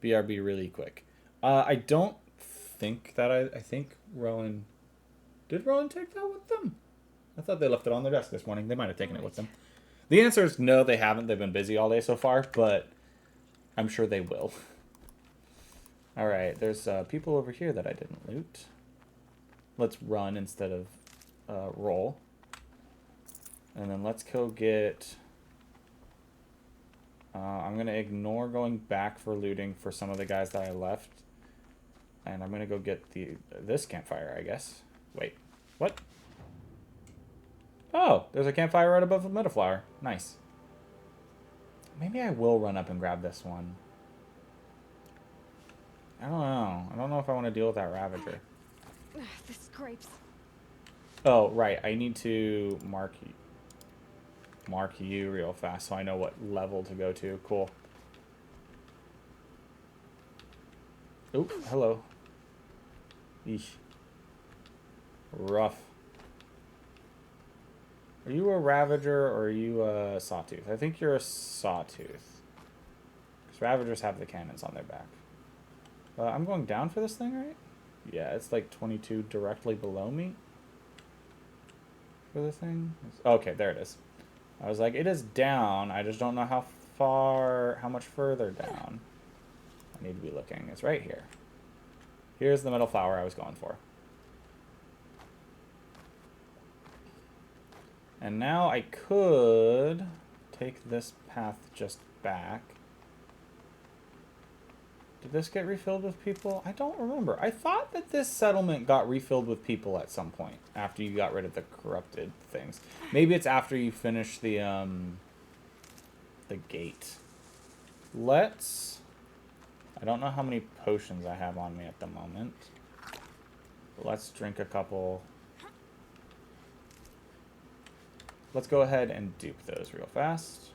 BRB really quick. I don't think that I think Rowan... Did Rowan take that with them? I thought they left it on their desk this morning. They might have taken it with them. The answer is no, they haven't. They've been busy all day so far, but I'm sure they will. All right, there's people over here that I didn't loot. Let's run instead of roll. And then let's go get... I'm going to ignore going back for looting for some of the guys that I left. And I'm going to go get this campfire, I guess. Wait, what? Oh, there's a campfire right above the metaflower. Nice. Maybe I will run up and grab this one. I don't know. I don't know if I want to deal with that Ravager. The scrapes. Oh, right. I need to mark you real fast so I know what level to go to. Cool. Oop, hello. Eesh. Rough. Are you a Ravager or are you a Sawtooth? I think you're a Sawtooth. Because Ravagers have the cannons on their back. I'm going down for this thing, right? Yeah, it's like 22 directly below me. For the thing? Okay, there it is. I was like, it is down. I just don't know how much further down. I need to be looking. It's right here. Here's the metal flower I was going for. And now I could take this path just back. Did this get refilled with people? I don't remember. I thought that this settlement got refilled with people at some point after you got rid of the corrupted things. Maybe it's after you finish the gate. I don't know how many potions I have on me at the moment. But let's drink a couple. Let's go ahead and dupe those real fast.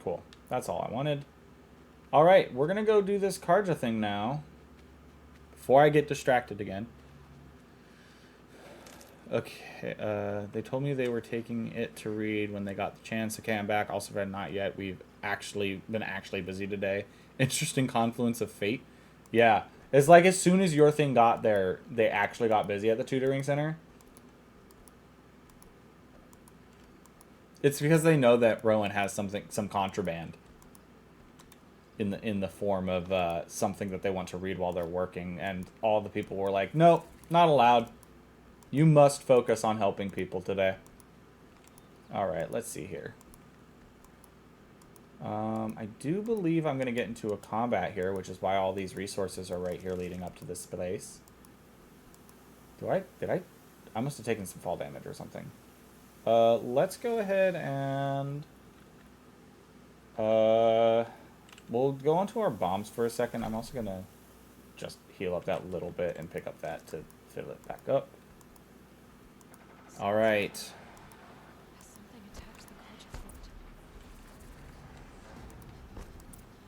Cool. That's all I wanted. All right, we're going to go do this Karja thing now. Before I get distracted again. Okay, they told me they were taking it to read when they got the chance. Okay, I'm back. Also read not yet. We've been busy today. Interesting confluence of fate. Yeah, it's like as soon as your thing got there, they actually got busy at the tutoring center. It's because they know that Rowan has some contraband in the form of something that they want to read while they're working, and all the people were like, "No, not allowed. You must focus on helping people today." All right, let's see here. I do believe I'm going to get into a combat here, which is why all these resources are right here leading up to this place. I must have taken some fall damage or something. Let's go ahead and we'll go onto our bombs for a second. I'm also gonna just heal up that little bit and pick up that to fill it back up. All right. Has something attacked the culture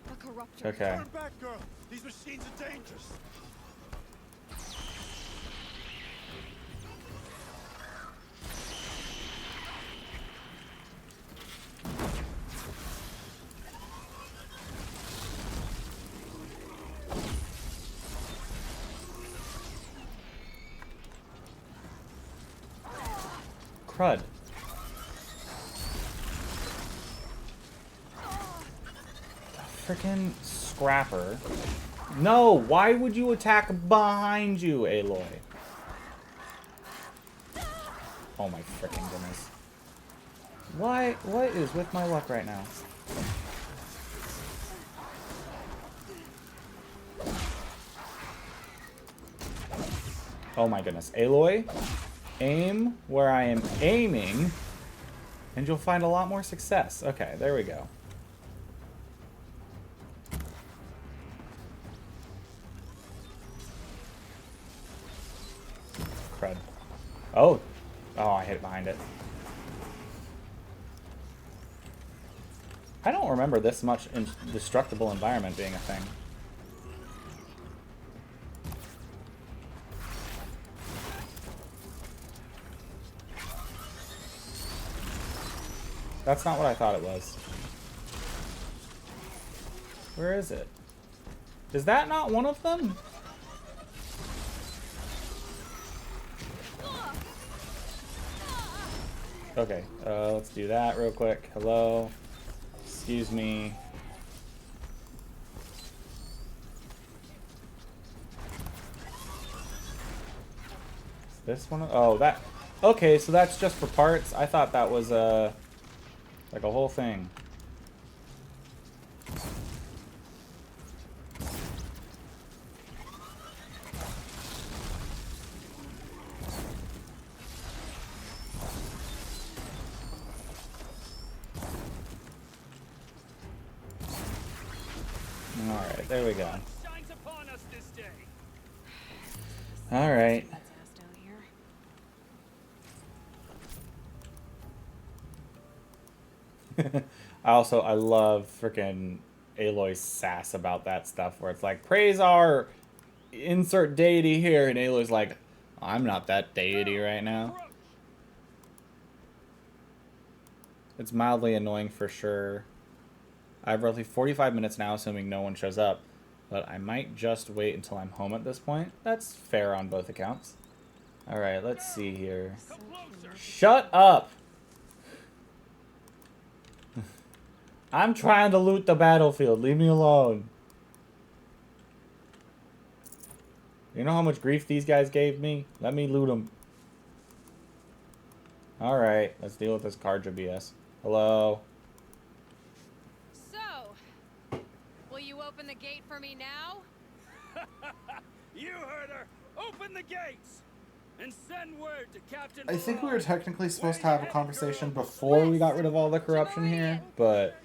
fort? A corruptor. Okay. Turn back, girl. These machines are dangerous. Crud. Frickin' scrapper. No, why would you attack behind you, Aloy? Oh my frickin' goodness. What is with my luck right now? Oh my goodness. Aloy, aim where I am aiming, and you'll find a lot more success. Okay, there we go. Crud. Oh, I hit behind it. I don't remember this much indestructible environment being a thing. That's not what I thought it was. Where is it? Is that not one of them? Okay, let's do that real quick. Hello. Excuse me. Is this one? Oh, that. Okay, so that's just for parts. I thought that was like a whole thing. There we go. Shines upon us this day. All right. That's ass down here. I love freaking Aloy's sass about that stuff where it's like, praise our insert deity here. And Aloy's like, I'm not that deity right now. It's mildly annoying for sure. I have roughly 45 minutes now, assuming no one shows up. But I might just wait until I'm home at this point. That's fair on both accounts. Alright, let's see here. Shut up! I'm trying to loot the battlefield. Leave me alone. You know how much grief these guys gave me? Let me loot them. Alright, let's deal with this Karja BS. Hello? So, will you open the gate for me now? You heard her. Open the gates and send word to Captain. I think we were technically supposed to have a conversation before we got rid of all the corruption here, but...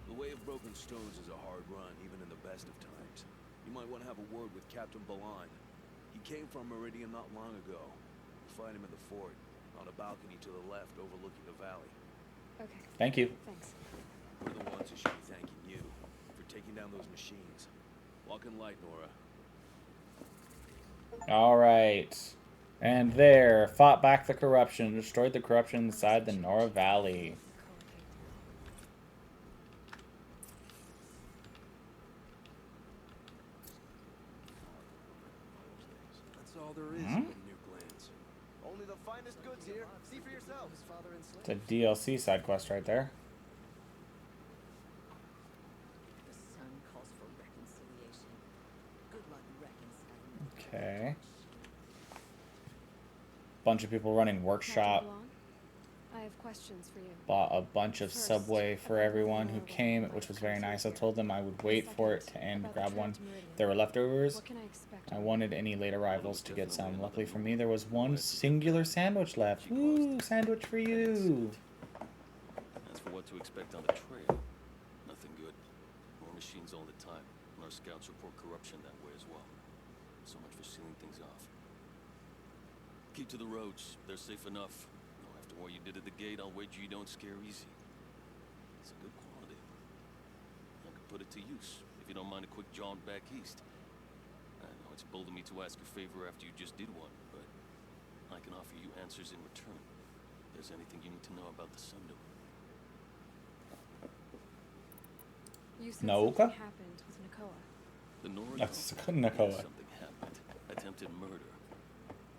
The way of broken stones is a hard run, even in the best of times. You might want to have a word with Captain Balan. He came from Meridian not long ago. You'll find him in the fort, on a balcony to the left overlooking the valley. Okay. Thank you. Thanks. We're the ones who should be thanking you for taking down those machines. Walk in light, Nora. Alright. And there, fought back the corruption, destroyed the corruption inside the Nora Valley. That's all there is in New Glands. Only the finest goods here. See for yourself. His father enslaved. It's a DLC side quest right there. The sun calls for reconciliation. Good luck reconciling. Okay. Bunch of people running workshop. Captain Blanc, I have questions for you. Bought a bunch of Subway for everyone who came, which was very nice. I told them I would wait for it to end, grab one. There were leftovers. What can I expect? I wanted any late arrivals to get some. Luckily for me, there was one singular sandwich left. Woo, sandwich for you. As for what to expect on the trail, nothing good. More machines all the time, and our scouts report corruption that way as well. So much for sealing things off. Keep to the roads, they're safe enough. Though after what you did at the gate, I'll wager you don't scare easy. It's a good quality. I could put it to use, if you don't mind a quick jaunt back east. I know it's bold of me to ask a favor after you just did one, but I can offer you answers in return. If there's anything you need to know about the Sundown. You said Noka? something happened with Nakoa. The Nora That's company, Nakoa. something happened. Attempted murder.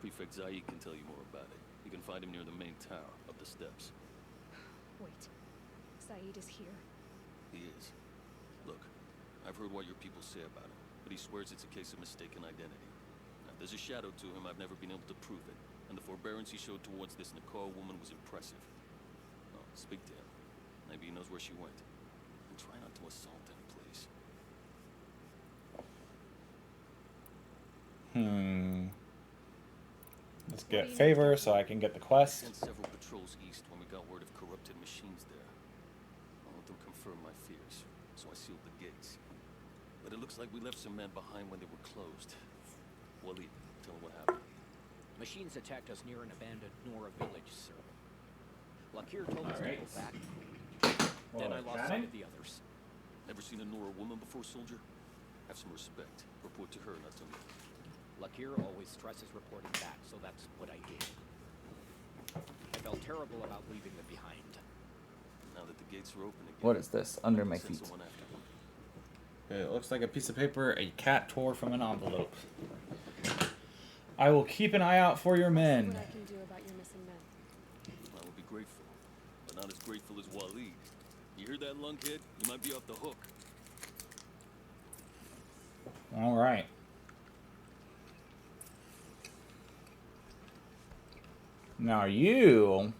Prefect Zaid can tell you more about it. You can find him near the main tower, up the steps. Wait. Saeed is here. He is. Look, I've heard what your people say about him, but he swears it's a case of mistaken identity. Now, there's a shadow to him. I've never been able to prove it, and the forbearance he showed towards this Nakoa woman was impressive. Oh, speak to him. Maybe he knows where she went. And try not to assault him, please. Let's get favor so I can get the I quest. sent several patrols east when we got word of corrupted machines there. I want them confirm my fears, so I sealed the gates. But it looks like we left some men behind when they were closed. Waleed, tell them what happened. Machines attacked us near an abandoned Nora village, sir. Lakir told us to Alright. go back. Then I lost sight of the others. Never seen a Nora woman before, soldier? Have some respect. Report to her, not to me. Lakir always stresses reporting back, so that's what I did. I felt terrible about leaving them behind. Now that the gates are open again. What is this? Under my send feet. someone after them. It looks like a piece of paper a cat tore from an envelope. I will keep an eye out for your See men. what I can do about your missing men. I would be grateful, but not as grateful as Waleed. You hear that, lunkhead? You might be off the hook. All right. Now you,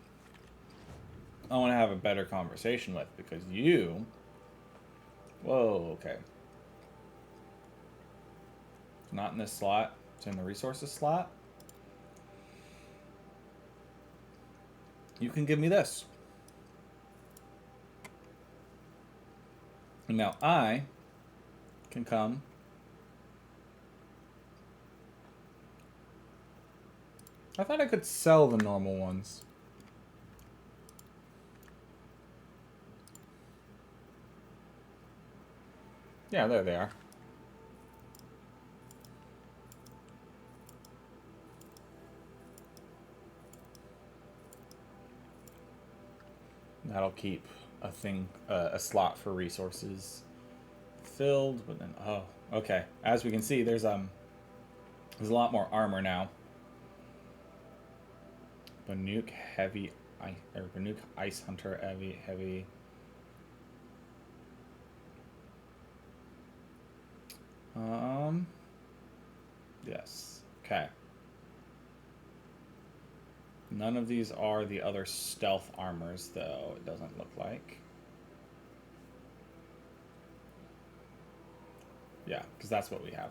I want to have a better conversation with because you, whoa, okay. It's not in this slot. It's in the resources slot. You can give me this. And now I can come. I thought I could sell the normal ones. Yeah, there they are. That'll keep a slot for resources filled. But then, oh, okay. As we can see, there's a lot more armor now. Banuk heavy, or Banuk ice hunter heavy. Yes. Okay. None of these are the other stealth armors, though, it doesn't look like. Yeah, because that's what we have.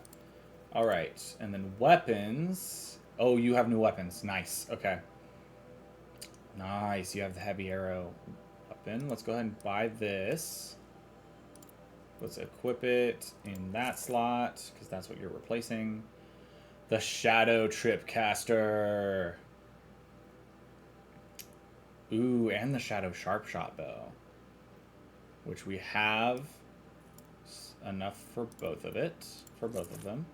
Alright, and then weapons. Oh, you have new weapons. Nice. Okay. Nice, you have the heavy arrow weapon. Let's go ahead and buy this. Let's equip it in that slot, because that's what you're replacing. The Shadow Tripcaster. Ooh, and the Shadow Sharpshot Bow. Which we have enough for both of them.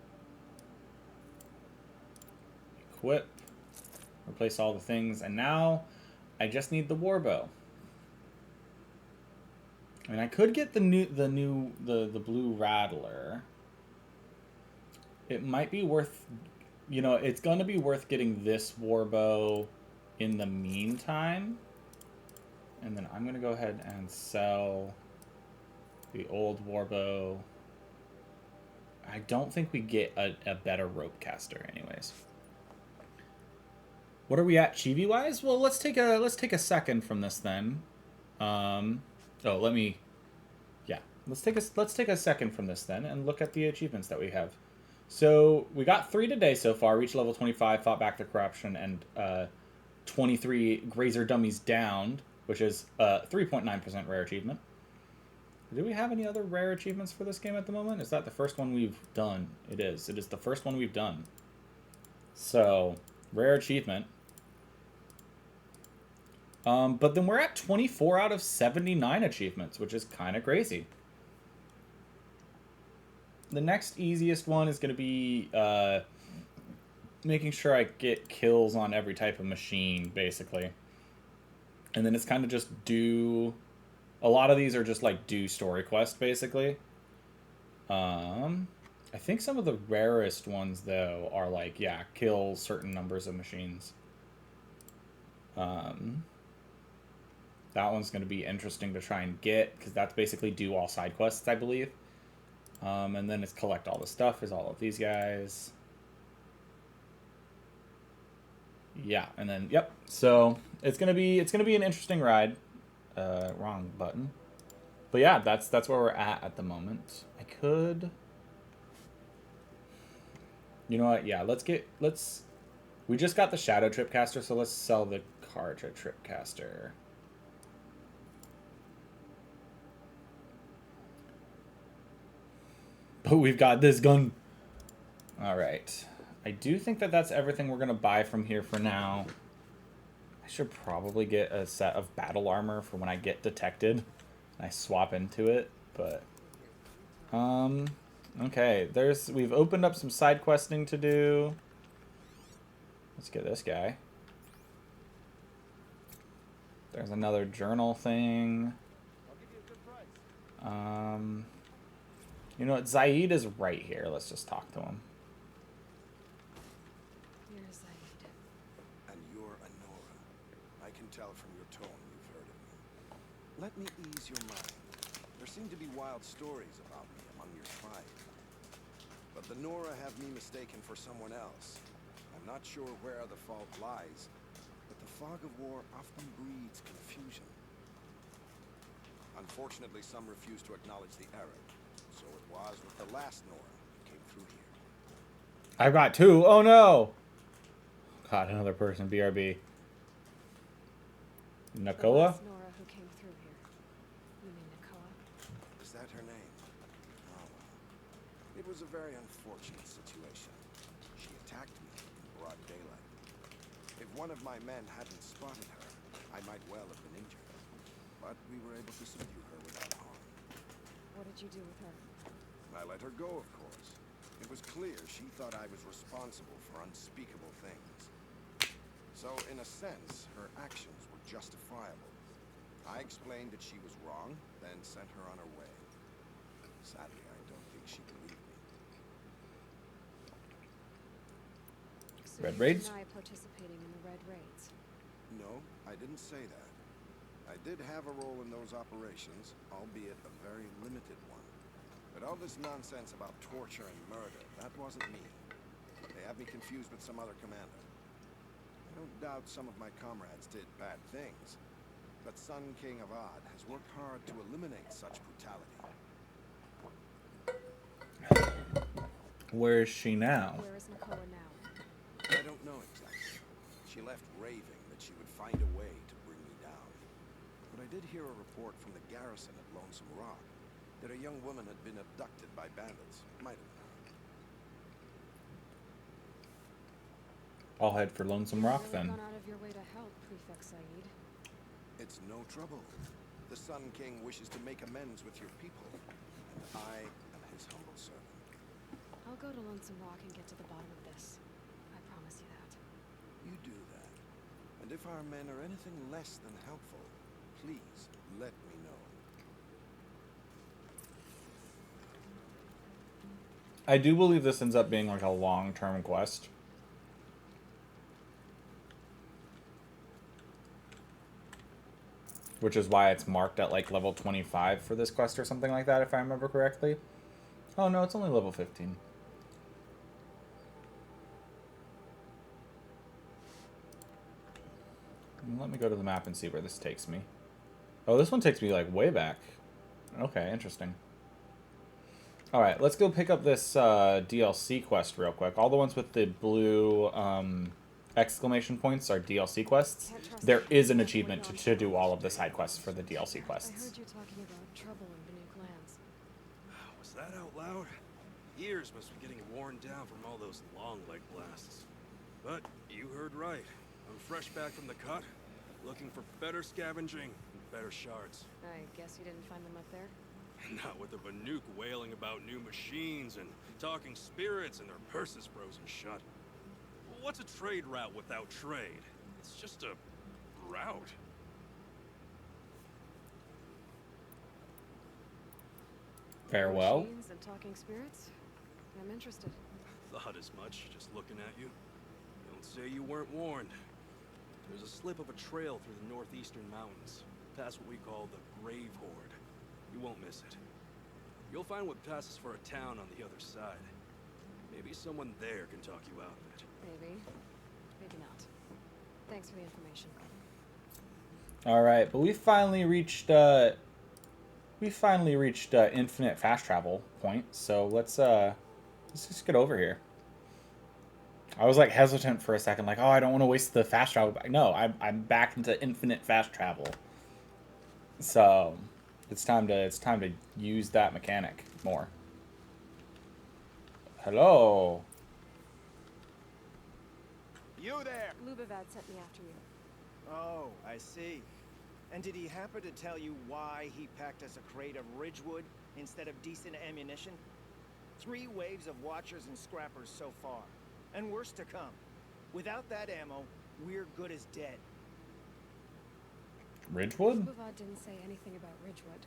Equip. Replace all the things. And now I just need the Warbow. I mean, I could get the blue Rattler. It might be worth, it's going to be worth getting this Warbow in the meantime. And then I'm going to go ahead and sell the old Warbow. I don't think we get a better rope caster anyways. What are we at chibi wise? Well, let's take a second from this then. Let's take a second from this then and look at the achievements that we have. So we got 3 today so far. Reached level 25, fought back the corruption, and 23 Grazer dummies downed, which is 3.9% rare achievement. Do we have any other rare achievements for this game at the moment? Is that the first one we've done? It is. It is the first one we've done. So, rare achievement. But then we're at 24 out of 79 achievements, which is kind of crazy. The next easiest one is going to be making sure I get kills on every type of machine, basically. And then it's kind of just do... A lot of these are just like do story quest, basically. I think some of the rarest ones, though, are like, yeah, kill certain numbers of machines. That one's going to be interesting to try and get, because that's basically do all side quests, I believe. And then it's collect all the stuff, is all of these guys. Yeah, and then, yep. So, it's going to be an interesting ride. Wrong button. But yeah, that's where we're at the moment. I could... You know what? Yeah, we just got the Shadow Tripcaster, so let's sell the Carja Tripcaster. But we've got this gun. Alright. I do think that that's everything we're going to buy from here for now. I should probably get a set of battle armor for when I get detected and I swap into it, but okay, we've opened up some side questing to do. Let's get this guy. There's another journal thing. You know what, Zaid is right here. Let's just talk to him. Here's Zaid. And you're a Nora. I can tell from your tone you've heard of me. Let me ease your mind. There seem to be wild stories about me among your tribe. But the Nora have me mistaken for someone else. I'm not sure where the fault lies, but the fog of war often breeds confusion. Unfortunately, some refuse to acknowledge the error. So it was with the last Nora who came through here. I've got 2. Oh no! God, another person. BRB. Nakoa? Nora who came through here. You mean Nakoa? Is that her name? was a very unfortunate situation. She attacked me in broad daylight. If one of my men hadn't spotted her, I might well have been injured. But we were able to subdue her without harm. What did you do with her? I let her go, of course. It was clear she thought I was responsible for unspeakable things. So, in a sense, her actions were justifiable. I explained that she was wrong, then sent her on her way. Sadly, I don't think she believed me. So Red you raids? deny participating in the red raids? No, I didn't say that. I did have a role in those operations, albeit a very limited one. But all this nonsense about torture and murder, that wasn't me. They have me confused with some other commander. I don't doubt some of my comrades did bad things, but Sun King of Odd has worked hard to eliminate such brutality. Where is she now? Where is Nakoa now? I don't know exactly. She left raving that she would find a way to bring me down. But I did hear a report from the garrison at Lonesome Rock that a young woman had been abducted by bandits. Might have been her. I'll head for Lonesome Rock You've then. gone out of your way to help, Prefect Saeed. It's no trouble. The Sun King wishes to make amends with your people, and I am his humble servant. I'll go to Lonesome Rock and get to the bottom of this. I promise you that. You do that. And if our men are anything less than helpful, please let me know. I do believe this ends up being like a long-term quest. Which is why it's marked at like level 25 for this quest or something like that, if I remember correctly. Oh no, it's only level 15. Let me go to the map and see where this takes me. Oh, this one takes me like way back. Okay, interesting. Alright, let's go pick up this DLC quest real quick. All the ones with the blue exclamation points are DLC quests. There is an achievement to do all of the side quests for the DLC I quests. heard you talking about trouble in Banuk lands. Was that out loud? Ears must be getting worn down from all those long leg blasts. But you heard right. I'm fresh back from the cut, looking for better scavenging and better shards. I guess you didn't find them up there? Not with the Banuk wailing about new machines and talking spirits and their purses frozen shut. What's a trade route without trade? It's just a route. Farewell. Machines and talking spirits? I'm interested. Thought as much, just looking at you. Don't say you weren't warned. There's a slip of a trail through the northeastern mountains, past what we call the Grave Horde. You won't miss it. You'll find what passes for a town on the other side. Maybe someone there can talk you out of it. Maybe. Maybe not. Thanks for the information. Alright, but we finally reached infinite fast travel point, so let's just get over here. I was like hesitant for a second, like, oh, I don't want to waste the fast travel back. No, I'm back into infinite fast travel. So it's time to use that mechanic more. Hello. You there! Lubavad sent me after you. Oh, I see. And did he happen to tell you why he packed us a crate of Ridgewood instead of decent ammunition? 3 waves of Watchers and Scrappers so far. And worse to come. Without that ammo, we're good as dead. Ridgewood? Lubavad didn't say anything about Ridgewood.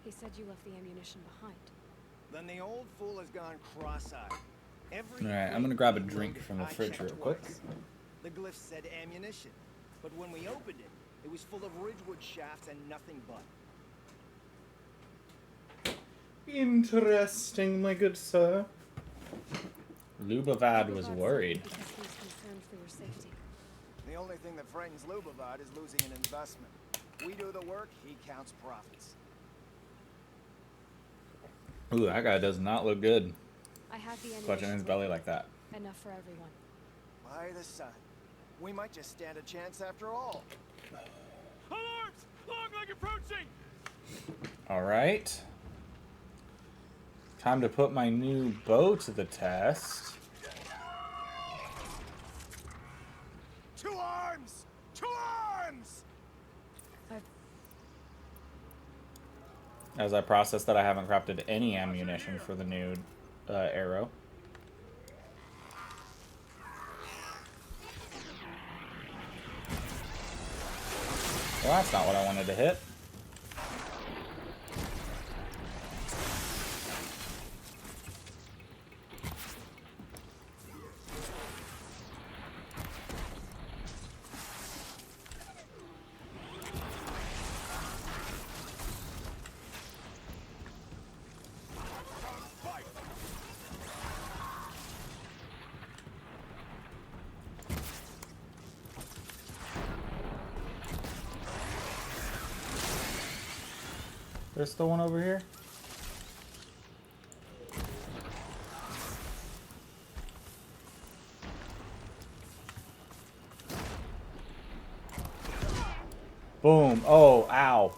He said you left the ammunition behind. Then the old fool has gone cross-eyed. Alright, I'm gonna grab a drink from the fridge real quick. The glyph said ammunition, but when we opened it, it was full of Ridgewood shafts and nothing but. Interesting, my good sir. Lubavad was worried. Because he's concerned for your safety. The only thing that frightens Lubavad is losing an investment. We do the work, he counts profits. Ooh, that guy does not look good. I have the ammunition. Clutching his belly like that. Enough for everyone. By the sun. We might just stand a chance after all. Alarms! Long leg approaching! Alright. Time to put my new bow to the test. 2 arms! 2 arms! As I process that, I haven't crafted any ammunition for the new arrow. Well, that's not what I wanted to hit. There's still one over here. Boom. Oh, ow.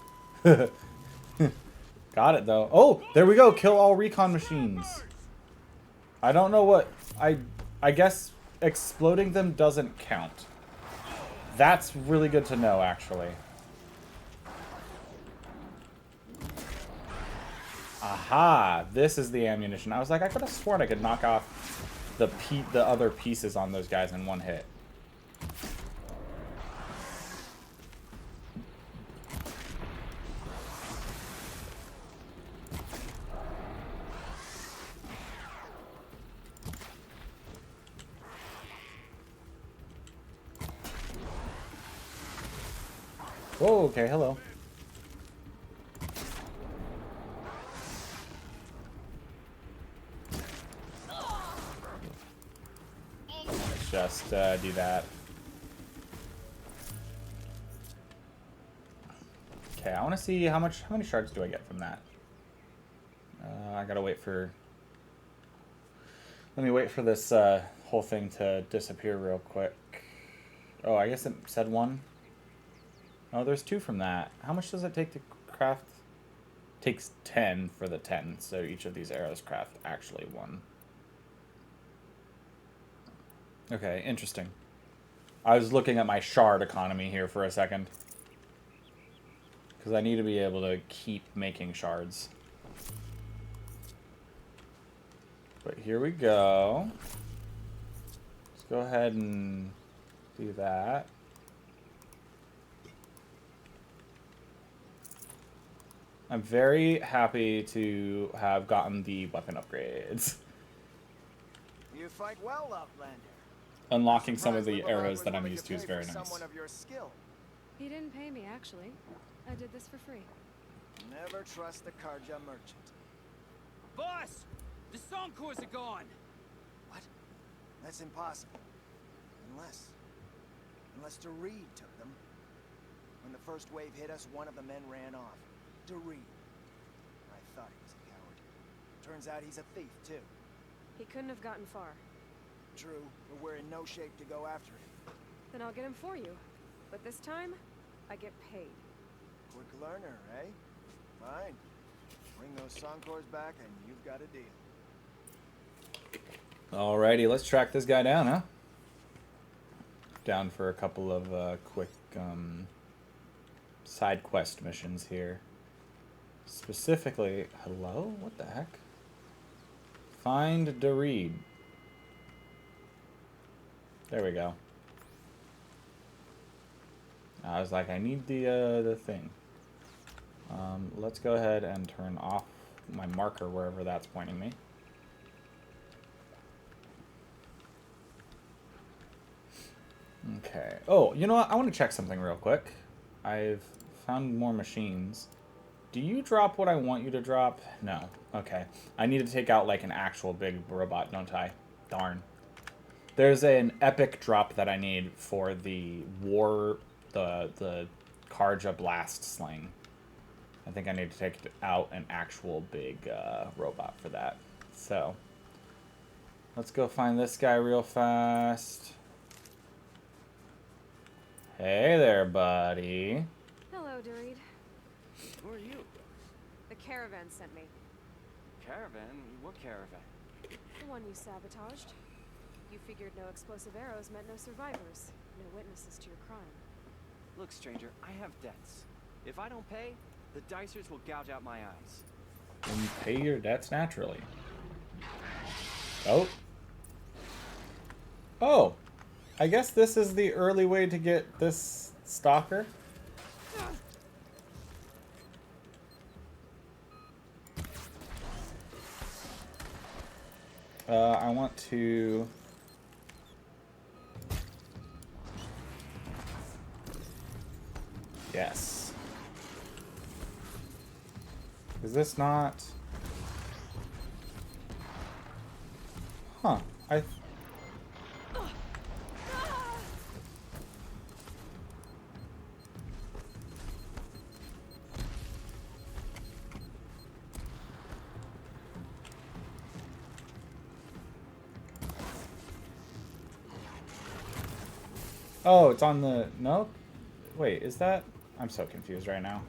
Got it, though. Oh, there we go. Kill all recon machines. I don't know what... I guess exploding them doesn't count. That's really good to know, actually. Aha! This is the ammunition. I was like, I could have sworn I could knock off the other pieces on those guys in one hit. Whoa, okay, hello. Let's just do that. Okay, I want to see how many shards do I get from that? I gotta wait for... Let me wait for this whole thing to disappear real quick. Oh, I guess it said 1. Oh, there's 2 from that. How much does it take to craft? Takes 10 for the 10, so each of these arrows craft actually 1. Okay, interesting. I was looking at my shard economy here for a second. Because I need to be able to keep making shards. But here we go. Let's go ahead and do that. I'm very happy to have gotten the weapon upgrades. You fight well, Outlander. Unlocking some of the arrows that I'm used to is very nice. Someone of your skill. He didn't pay me, actually. I did this for free. Never trust the Karja merchant. Boss! The Soncors are gone! What? That's impossible. Unless Doreed took them. When the first wave hit us, one of the men ran off. Doreed. I thought he was a coward. Turns out he's a thief, too. He couldn't have gotten far. True, but we're in no shape to go after him. Then I'll get him for you. But this time, I get paid. Quick learner, eh? Fine. Bring those Soncors back and you've got a deal. Alrighty, let's track this guy down, huh? Down for a couple of quick side quest missions here. Specifically, hello? What the heck? Find Doreed. There we go. I was like, I need the thing. Let's go ahead and turn off my marker wherever that's pointing me. Okay. Oh, you know what? I want to check something real quick. I've found more machines. Do you drop what I want you to drop? No. Okay. I need to take out like an actual big robot, don't I? Darn. There's an epic drop that I need for the the Karja blast sling. I think I need to take out an actual big robot for that. So, let's go find this guy real fast. Hey there, buddy. Hello, Doreed. Who are you? The caravan sent me. Caravan? What caravan? The one you sabotaged. You figured no explosive arrows meant no survivors, no witnesses to your crime. Look, stranger, I have debts. If I don't pay, the Dicers will gouge out my eyes. Then you pay your debts naturally. Oh. Oh. I guess this is the early way to get this stalker. I want to... Yes. Is this not... Huh. Oh, it's on the... No? Wait, is that... I'm so confused right now.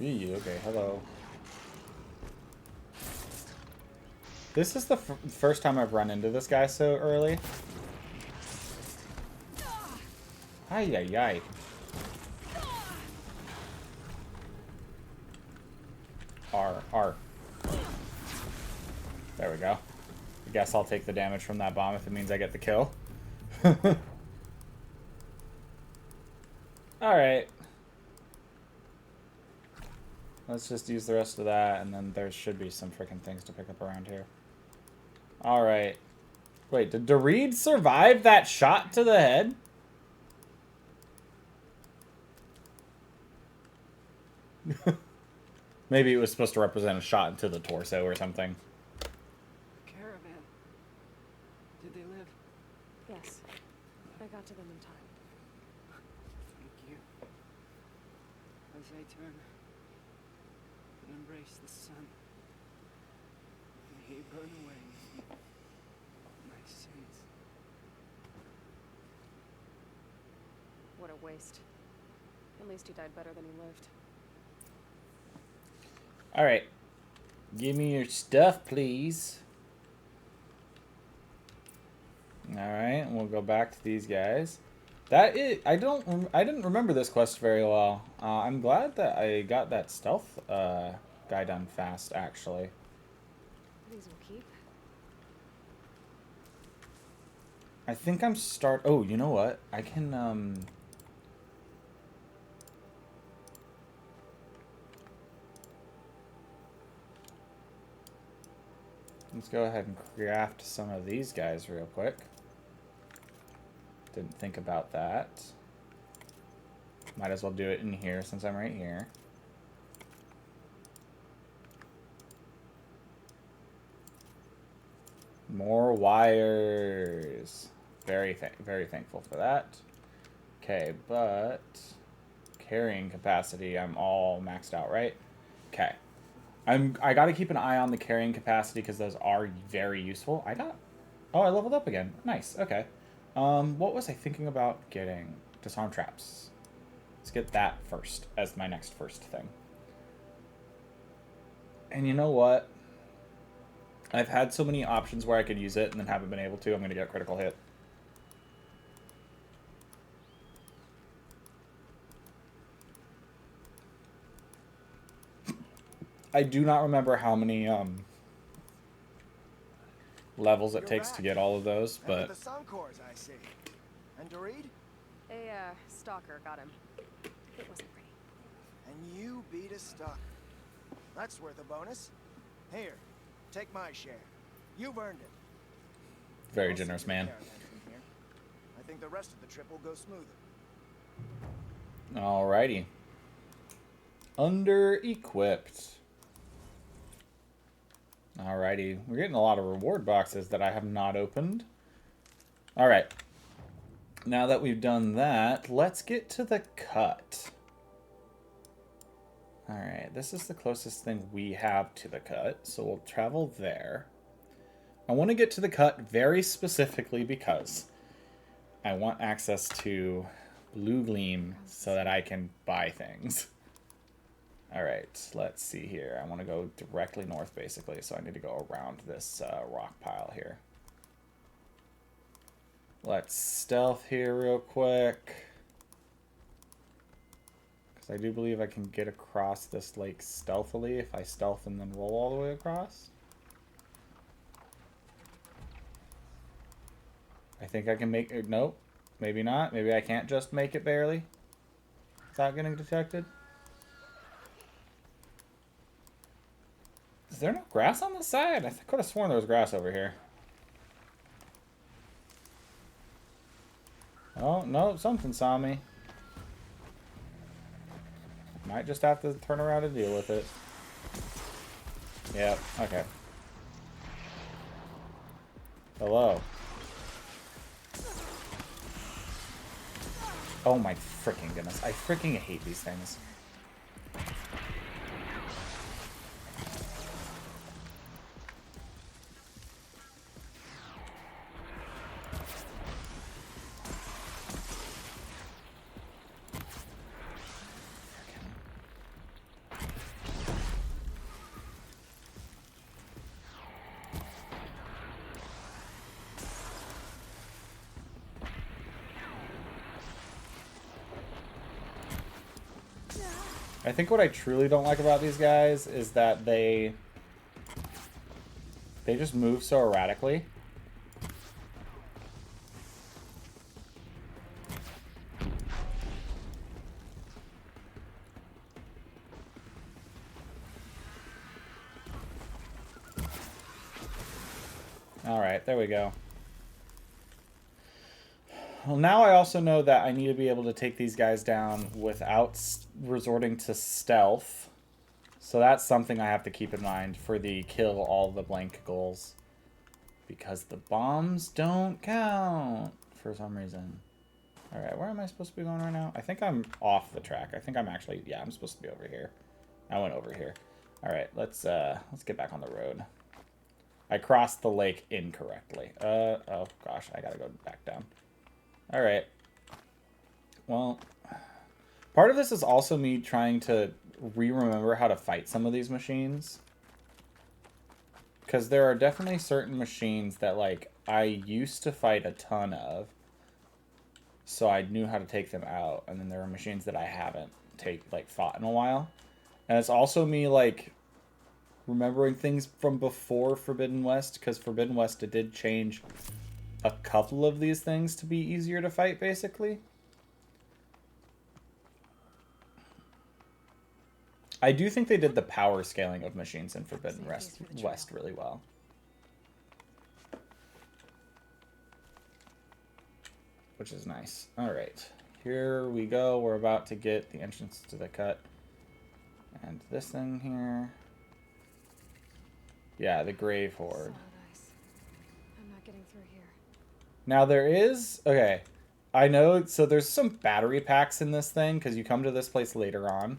Eee, okay, hello. This is the first time I've run into this guy so early. Ay, ay, ay. R. There we go. I guess I'll take the damage from that bomb if it means I get the kill. Alright. Let's just use the rest of that, and then there should be some freaking things to pick up around here. Alright. Wait, did Doreed survive that shot to the head? Maybe it was supposed to represent a shot into the torso or something. Caravan. Did they live? Yes. I got to them in time. Thank you. As I turn and embrace the sun, may he burn away my sins. What a waste. At least he died better than he lived. Alright. Give me your stuff, please. Alright, we'll go back to these guys. That is... I didn't remember this quest very well. I'm glad that I got that stealth guy done fast, actually. These will keep. I think I'm Oh, you know what? I can, Let's go ahead and craft some of these guys real quick. Didn't think about that. Might as well do it in here since I'm right here. More wires. Very thankful for that. Okay, but carrying capacity, I'm all maxed out, right? Okay. I gotta keep an eye on the carrying capacity because those are very useful. Oh, I leveled up again. Nice. Okay. What was I thinking about getting? Disarm traps. Let's get that first as my next first thing. And you know what? I've had so many options where I could use it and then haven't been able to. I'm gonna get a critical hit. I do not remember how many levels it takes to get all of those, but the Suncors, I see. And Doreed? A stalker got him. It wasn't pretty. And you beat a stalker. That's worth a bonus. Here, take my share. You've earned it. Very generous, man. I think the rest of the trip will go smoother. Alrighty. Under-equipped. Alrighty. We're getting a lot of reward boxes that I have not opened. Alright. Now that we've done that, let's get to the cut. Alright, this is the closest thing we have to the cut, so we'll travel there. I want to get to the cut very specifically because I want access to Blue Gleam so that I can buy things. Alright, let's see here. I want to go directly north, basically, so I need to go around this rock pile here. Let's stealth here real quick. Because I do believe I can get across this lake stealthily if I stealth and then roll all the way across. I think I can make it. Nope. Maybe not. Maybe I can't just make it barely without getting detected. Is there no grass on the side? I could have sworn there was grass over here. Oh, no, something saw me. Might just have to turn around and deal with it. Yep, okay. Hello. Oh my freaking goodness. I freaking hate these things. I think what I truly don't like about these guys is that they just move so erratically. Alright, there we go. Well, now I also know that I need to be able to take these guys down without resorting to stealth. So that's something I have to keep in mind for the kill all the blank goals. Because the bombs don't count for some reason. Alright, where am I supposed to be going right now? I think I'm off the track. I think I'm actually... Yeah, I'm supposed to be over here. I went over here. Alright, let's get back on the road. I crossed the lake incorrectly. Oh gosh, I gotta go back down. Alright. Well, part of this is also me trying to re-remember how to fight some of these machines. Because there are definitely certain machines that, like, I used to fight a ton of. So I knew how to take them out. And then there are machines that I haven't fought in a while. And it's also me, like, remembering things from before Forbidden West. Because Forbidden West, it did change a couple of these things to be easier to fight, basically. I do think they did the power scaling of machines in Forbidden West really well. Which is nice. Alright. Here we go. We're about to get the entrance to the cut. And this thing here. Yeah, the Grave Horde. I'm not getting through here. Now there is... Okay. I know... So there's some battery packs in this thing, because you come to this place later on.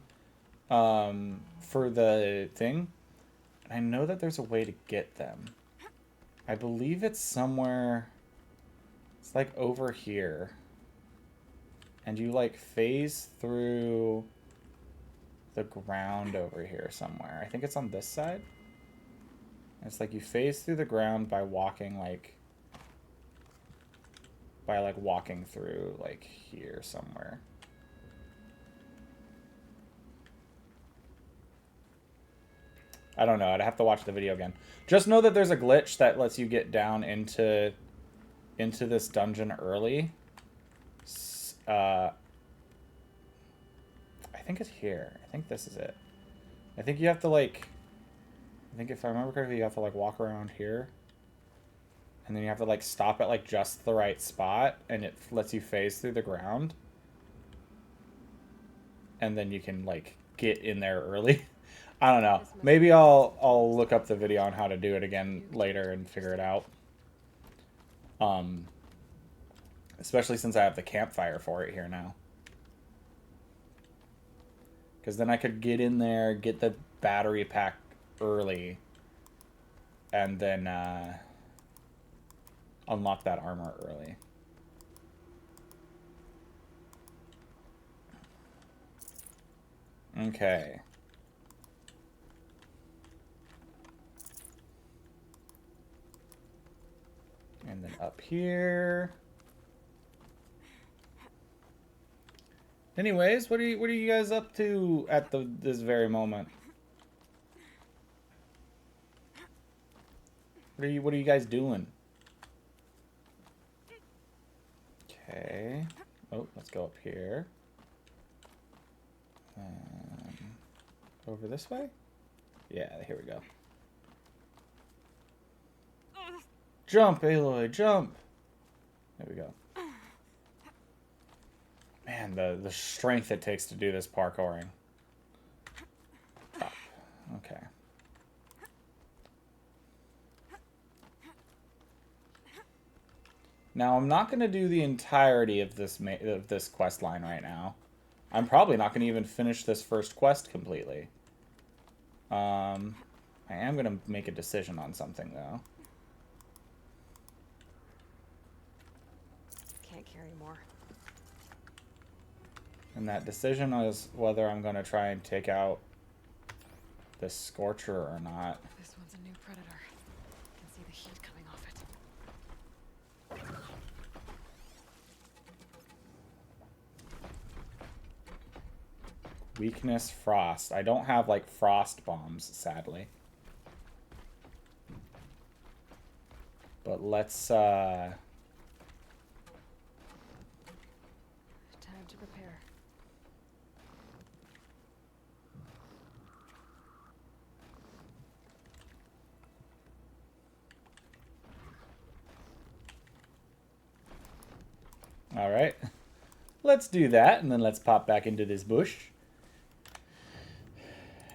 For the thing. And I know that there's a way to get them. I believe it's somewhere... It's like over here. And you like phase through the ground over here somewhere. I think it's on this side. It's like you phase through the ground by walking like... By walking through like here somewhere. I don't know. I'd have to watch the video again. Just know that there's a glitch that lets you get down into this dungeon early. I think it's here. I think this is it. I think you have to like... I think if I remember correctly, you have to like walk around here. And then you have to like stop at like just the right spot. And it lets you phase through the ground. And then you can like get in there early. I don't know. Maybe I'll look up the video on how to do it again later and figure it out. Especially since I have the campfire for it here now. Because then I could get in there, get the battery pack early, and then unlock that armor early. Okay. And then up here. Anyways, what are you guys up to at this very moment? What are you guys doing? Okay. Oh, let's go up here. Over this way? Yeah, here we go. Jump, Aloy, jump! There we go. Man, the strength it takes to do this parkouring. Up. Okay. Now, I'm not going to do the entirety of this quest line right now. I'm probably not going to even finish this first quest completely. I am going to make a decision on something, though. Can't carry more. And that decision is whether I'm going to try and take out this Scorcher or not. This one's a new predator. I can see the heat coming off it. Weakness, frost. I don't have, like, frost bombs, sadly. But let's, Time to prepare. Alright. Let's do that, and then let's pop back into this bush.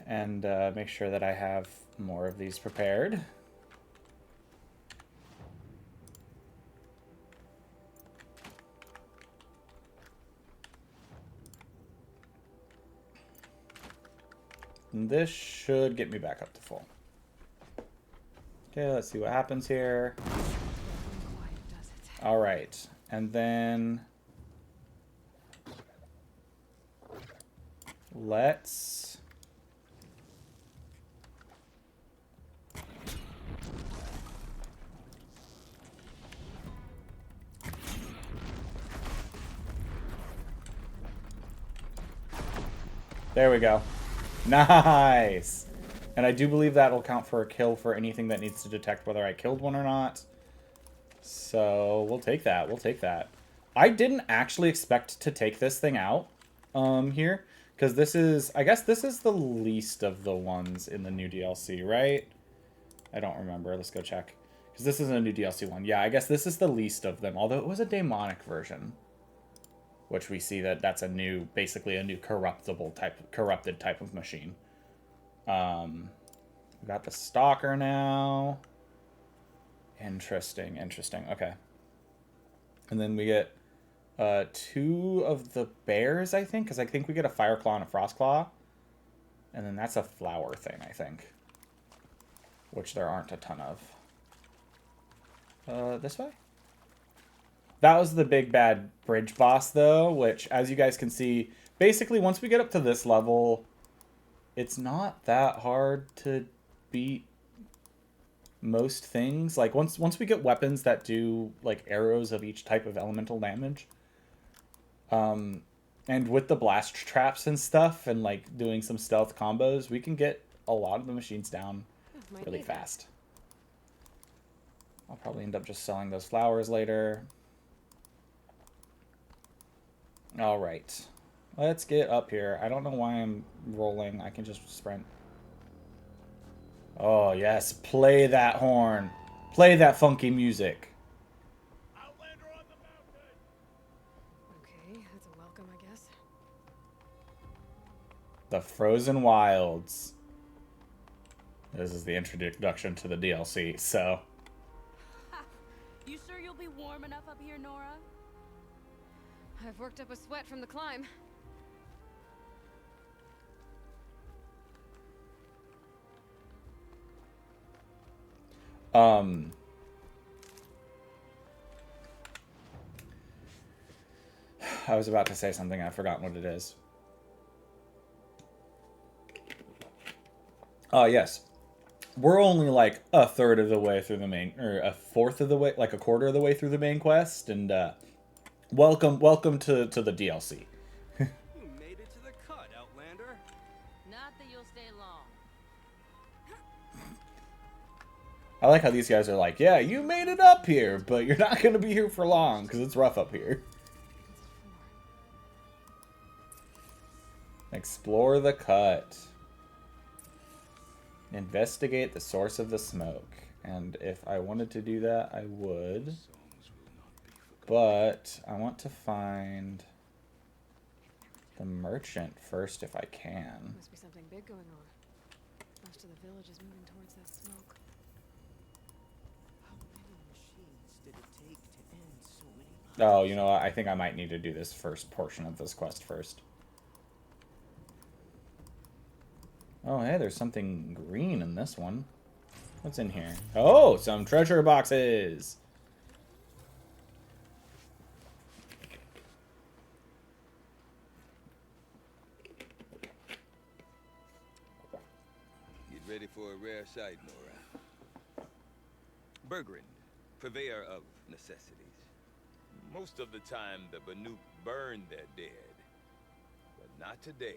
And make sure that I have more of these prepared. And this should get me back up to full. Okay, let's see what happens here. Alright, and then let's there we go. Nice! And I do believe that will count for a kill for anything that needs to detect whether I killed one or not. So, we'll take that. We'll take that. I didn't actually expect to take this thing out here. Because this is... I guess this is the least of the ones in the new DLC, right? I don't remember. Let's go check. Because this is a new DLC one. Yeah, I guess this is the least of them. Although it was a demonic version. Which we see that that's a new, basically a new corrupted type of machine. We got the Stalker now. Interesting, interesting. Okay. And then we get 2 of the bears, I think. Because I think we get a Fire Claw and a Frost Claw. And then that's a flower thing, I think. Which there aren't a ton of. This way? That was the big bad bridge boss, though, which, as you guys can see, basically, once we get up to this level, it's not that hard to beat most things. Like, once we get weapons that do, like, arrows of each type of elemental damage, and with the blast traps and stuff, and, like, doing some stealth combos, we can get a lot of the machines down really fast. I'll probably end up just selling those flowers later. All right, let's get up here. I don't know why I'm rolling. I can just sprint. Oh, yes. Play that horn. Play that funky music. Okay, that's a welcome, I guess. The Frozen Wilds. This is the introduction to the DLC, so... You sure you'll be warm enough up here, Nora? I've worked up a sweat from the climb. I was about to say something. I've forgotten what it is. Oh, yes. We're only like a third of the way through the main, or a fourth of the way, like a quarter of the way through the main quest, and welcome to the DLC. You made it to the cut, Outlander. Not that you'll stay long. I like how these guys are like, yeah, you made it up here, but you're not going to be here for long because it's rough up here. Explore the cut. Investigate the source of the smoke. And if I wanted to do that, I would. But I want to find the merchant first if I can. Must be something big going on. Most of the village is moving towards that smoke. How many machines did it take to end so many lives? Oh, you know what? I think I might need to do this first portion of this quest first. Oh, hey, there's something green in this one. What's in here? Oh, some treasure boxes. Get ready for a rare sight, Nora. Bergrand, purveyor of necessities. Most of the time, the Banuk burn their dead. But not today.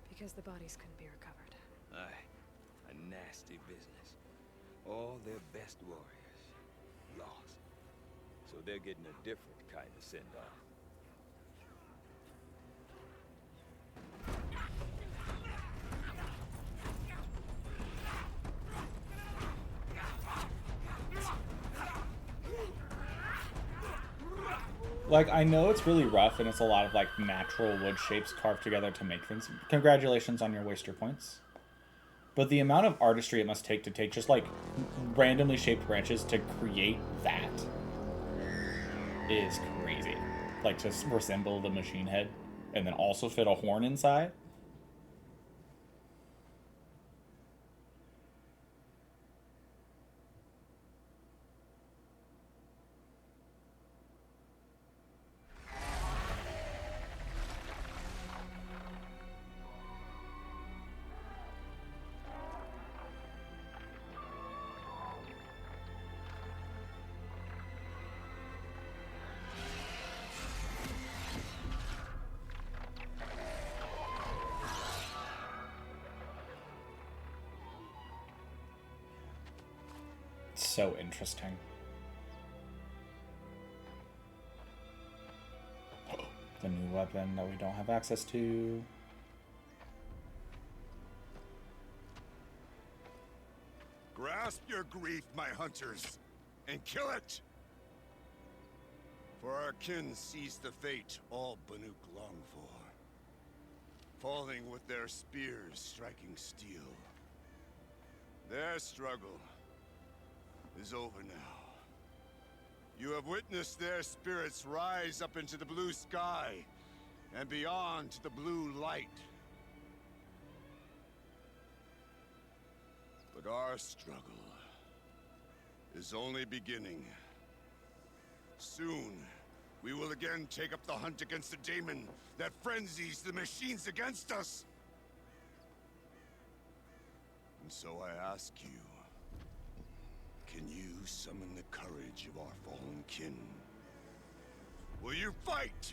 Because the bodies couldn't be recovered. Aye, a nasty business. All their best warriors lost. So they're getting a different kind of send-off. Like, I know it's really rough and it's a lot of, like, natural wood shapes carved together to make things. Congratulations on your waster points. But the amount of artistry it must take to take just, like, randomly shaped branches to create that is crazy. Like, to resemble the machine head and then also fit a horn inside. So interesting. The new weapon that we don't have access to. Grasp your grief, my hunters, and kill it! For our kin sees the fate all Banuk long for. Falling with their spears striking steel. Their struggle is over now. You have witnessed their spirits rise up into the blue sky and beyond to the blue light. But our struggle is only beginning. Soon, we will again take up the hunt against the demon that frenzies the machines against us. And so I ask you, can you summon the courage of our fallen kin? Will you fight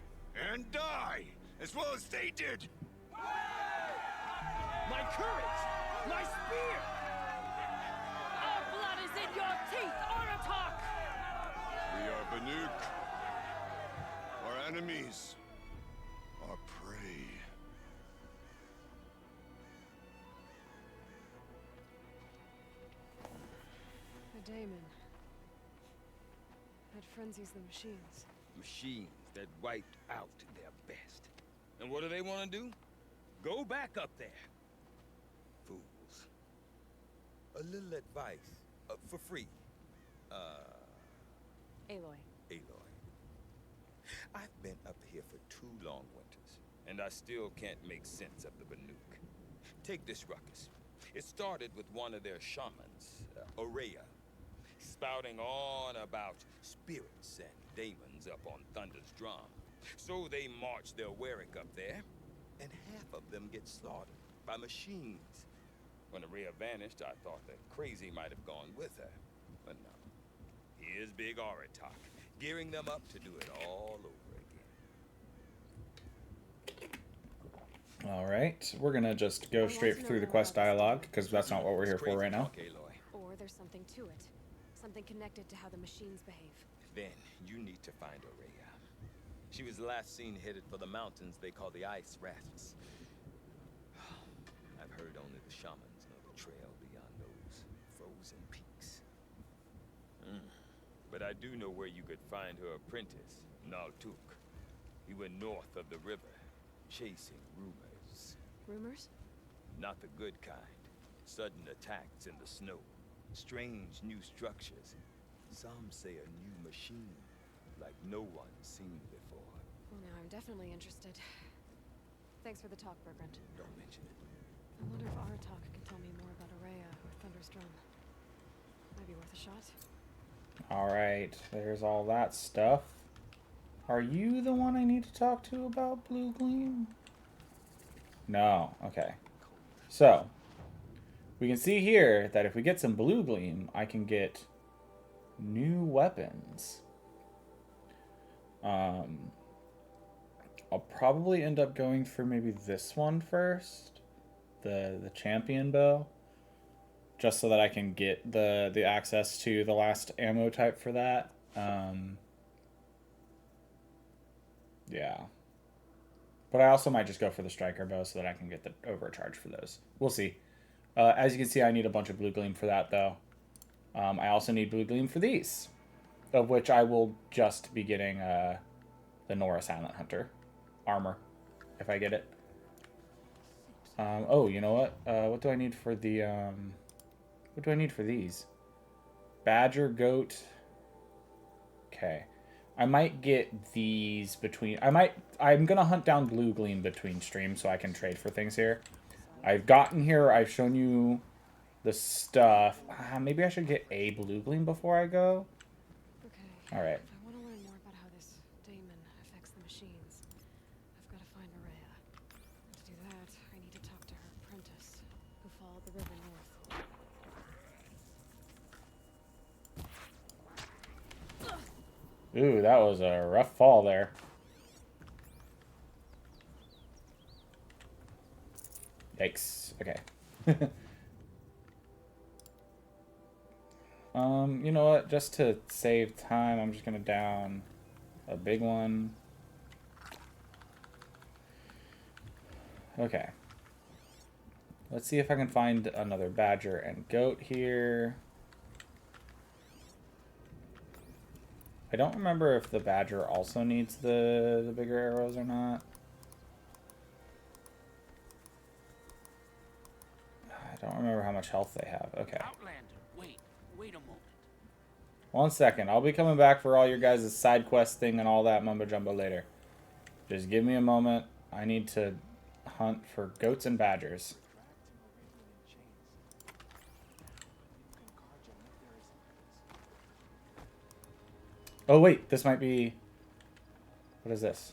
and die as well as they did? My courage! My spear! Our blood is in your teeth, Oratok! We are Banuk. Our enemies are prey. The daemon. That frenzies the machines. Machines that wiped out their best. And what do they want to do? Go back up there. Fools. A little advice. For free. Aloy. Aloy. I've been up here for 2 long winters, and I still can't make sense of the Banuk. Take this ruckus. It started with one of their shamans, Aurea, spouting on about spirits and demons up on Thunder's drum. So they march their Warwick up there, and half of them get slaughtered by machines. When Aurea vanished, I thought that Crazy might have gone with her, but no. Here's Big Aratak, gearing them up to do it all over again. All right, we're gonna just go straight through the quest dialogue because that's not what we're here for right now. Or there's something to it. Something connected to how the machines behave. Then you need to find Aurea. She was last seen headed for the mountains they call the Ice Rafts. I've heard only the shamans know the trail beyond those frozen peaks. But I do know where you could find her apprentice, Naltuk. He went north of the river, chasing rumors. Rumors? Not the good kind. Sudden attacks in the snow. Strange new structures. Some say a new machine, like no one's seen before. Well, now I'm definitely interested. Thanks for the talk, Bergrand. Don't mention it. I wonder if Aratak can tell me more about Aurea or Thunder's drum. Might be worth a shot. Alright, there's all that stuff. Are you the one I need to talk to about Blue Gleam? No, okay. So, we can see here that if we get some Blue Gleam, I can get new weapons. I'll probably end up going for maybe this one first. The champion bow. Just so that I can get the access to the last ammo type for that. Yeah. But I also might just go for the striker bow so that I can get the overcharge for those. We'll see. As you can see, I need a bunch of Blue Gleam for that, though. I also need Blue Gleam for these. Of which I will just be getting the Nora Silent Hunter armor. If I get it. Oh, you know what? What do I need for the... What do I need for these? Badger, goat. Okay. I might get these between... I'm going to hunt down Blue Gleam between streams so I can trade for things here. I've gotten here. I've shown you the stuff. Maybe I should get a Blue Gleam before I go. Okay. All right. If I want to learn more about how this daemon affects the machines, I've got to find Aurea. And to do that, I need to talk to her apprentice, who followed the river north. Ooh, that was a rough fall there. Yikes. Okay. You know what? Just to save time, I'm just gonna down a big one. Okay. Let's see if I can find another badger and goat here. I don't remember if the badger also needs the bigger arrows or not. I don't remember how much health they have. Okay. Outlander, wait a moment. 1 second. I'll be coming back for all your guys' side quest thing and all that mumbo jumbo later. Just give me a moment. I need to hunt for goats and badgers. Oh wait, this might be... What is this?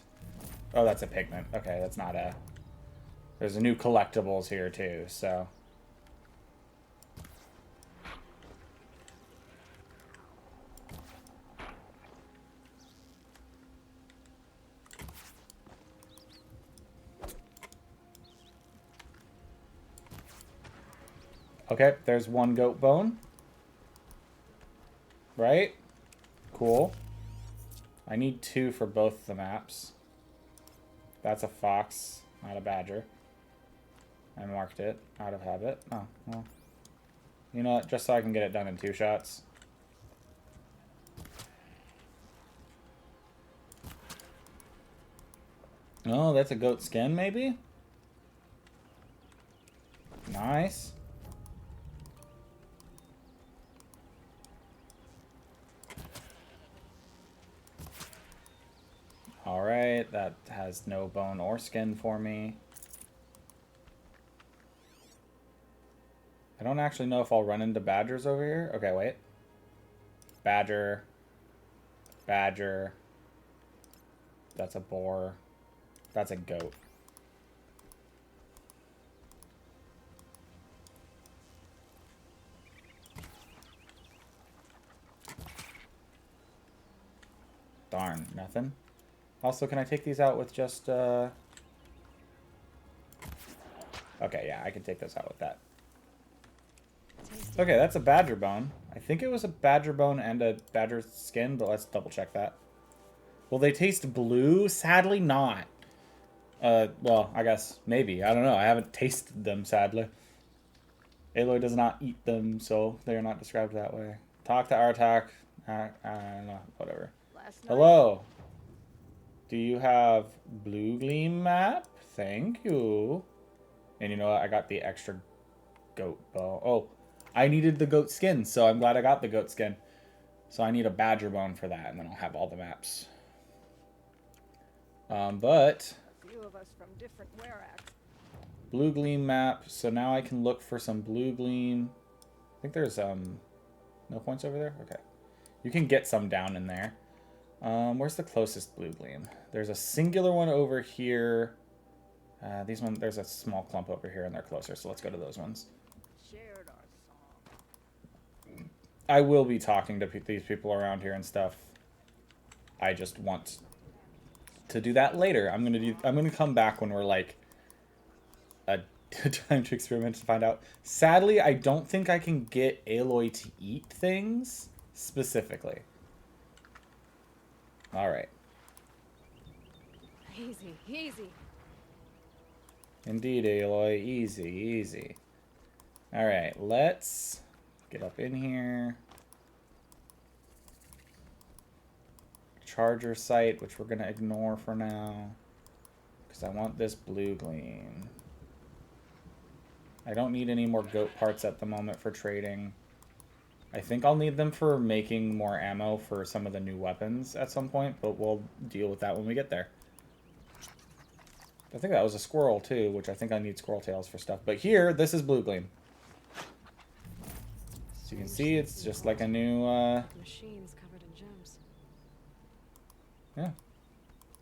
Oh, that's a pigment. Okay, that's not a... There's a new collectibles here too, so... Okay, there's one goat bone. Right? Cool. I need 2 for both the maps. That's a fox, not a badger. I marked it out of habit. Oh, well. You know what? Just so I can get it done in 2 shots. Oh, that's a goat skin, maybe? Nice. Alright, that has no bone or skin for me. I don't actually know if I'll run into badgers over here. Okay, wait. Badger. Badger. That's a boar. That's a goat. Darn, nothing. Also, can I take these out with just, Okay, yeah, I can take those out with that. Okay, that's a badger bone. I think it was a badger bone and a badger skin, but let's double check that. Will they taste blue? Sadly not. Well, I guess maybe. I don't know. I haven't tasted them, sadly. Aloy does not eat them, so they are not described that way. Talk to Artak. I don't know. Whatever. Hello. Do you have Blue Gleam map? Thank you. And you know what? I got the extra goat bow. Oh, I needed the goat skin, so I'm glad I got the goat skin. So I need a badger bone for that, and then I'll have all the maps. But A few of us from different Werax. Blue Gleam map. So now I can look for some Blue Gleam. I think there's no points over there. Okay, you can get some down in there. Where's the closest Blue Gleam? There's a singular one over here. These ones, there's a small clump over here, and they're closer. So let's go to those ones. Shared our song. I will be talking to these people around here and stuff. I just want to do that later. I'm gonna come back when we're like a time to experiment to find out. Sadly, I don't think I can get Aloy to eat things specifically. All right. Easy, easy. Indeed, Aloy. Easy, easy. All right, let's get up in here. Charger site, which we're going to ignore for now. Because I want this Blue Gleam. I don't need any more goat parts at the moment for trading. I think I'll need them for making more ammo for some of the new weapons at some point, but we'll deal with that when we get there. I think that was a squirrel too, which I think I need squirrel tails for stuff. But here, this is Blue Gleam. So you can see it's just like a new, Machines covered in gems. Yeah.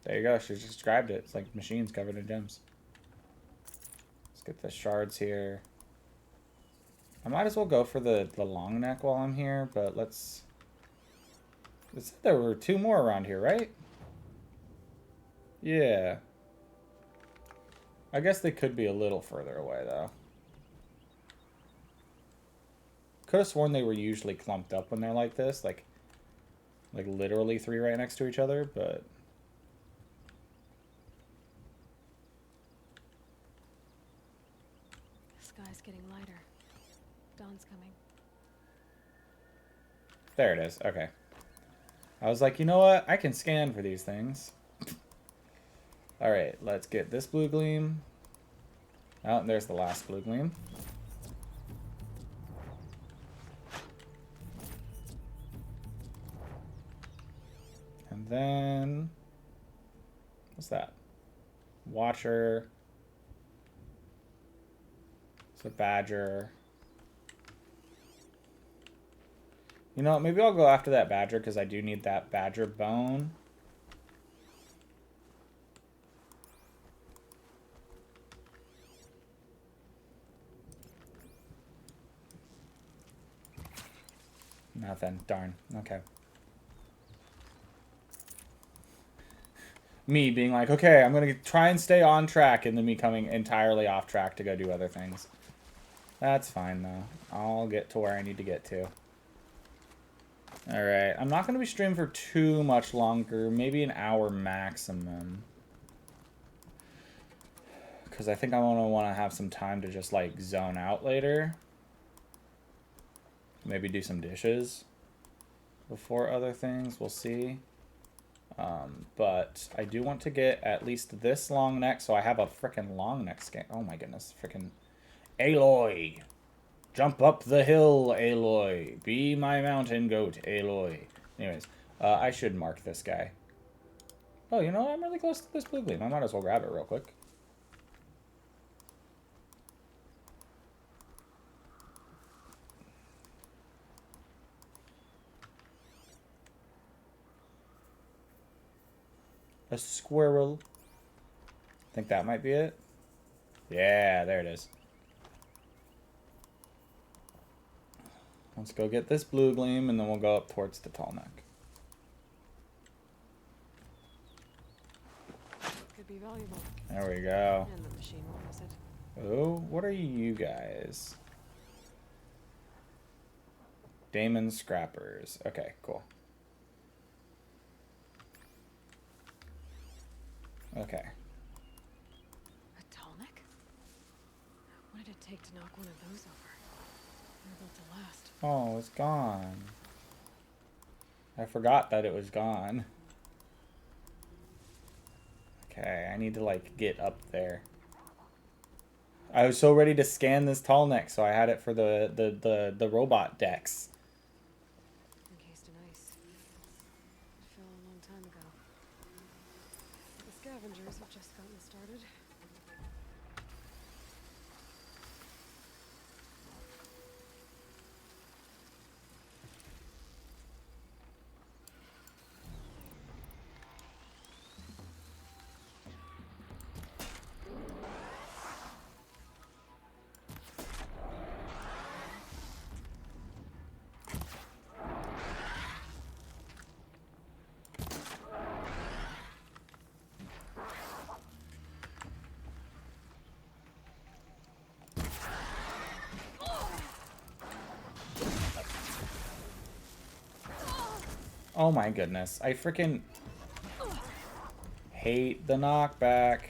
There you go, she just described it. It's like machines covered in gems. Let's get the shards here. I might as well go for the long neck while I'm here, but let's... It said there were 2 more around here, right? Yeah. I guess they could be a little further away, though. Could have sworn they were usually clumped up when they're like this, like literally 3 right next to each other, but... The sky's getting lighter. Dawn's coming. There it is. Okay. I was like, you know what? I can scan for these things. Alright, let's get this Blue Gleam. Oh, and there's the last Blue Gleam. And then... What's that? Watcher. It's a badger. You know what? Maybe I'll go after that badger because I do need that badger bone. Nothing. Darn. Okay. Me being like, okay, I'm going to try and stay on track, and then me coming entirely off track to go do other things. That's fine, though. I'll get to where I need to get to. Alright, I'm not going to be streaming for too much longer. Maybe an hour maximum. Because I think I'm going to want to have some time to just, like, zone out later. Maybe do some dishes before other things. We'll see. But I do want to get at least this long neck, so I have a frickin' long neck scan. Oh my goodness, frickin' Aloy! Jump up the hill, Aloy! Be my mountain goat, Aloy. Anyways, I should mark this guy. Oh, you know what? I'm really close to this blue gleam. I might as well grab it real quick. A squirrel. I think that might be it. Yeah, there it is. Let's go get this blue gleam, and then we'll go up towards the tall neck. Could be valuable. There we go. And the machine will miss it. Oh, what are you guys? Damon Scrappers. Okay, cool. Okay. A tall neck? What did it take to knock one of those over? They're built to last. Oh, it's gone. I forgot that it was gone. Okay, I need to, like, get up there. I was so ready to scan this tall neck, so I had it for the robot decks. Encased in ice. It fell a long time ago. The scavengers have just gotten started. Oh my goodness. I freaking hate the knockback.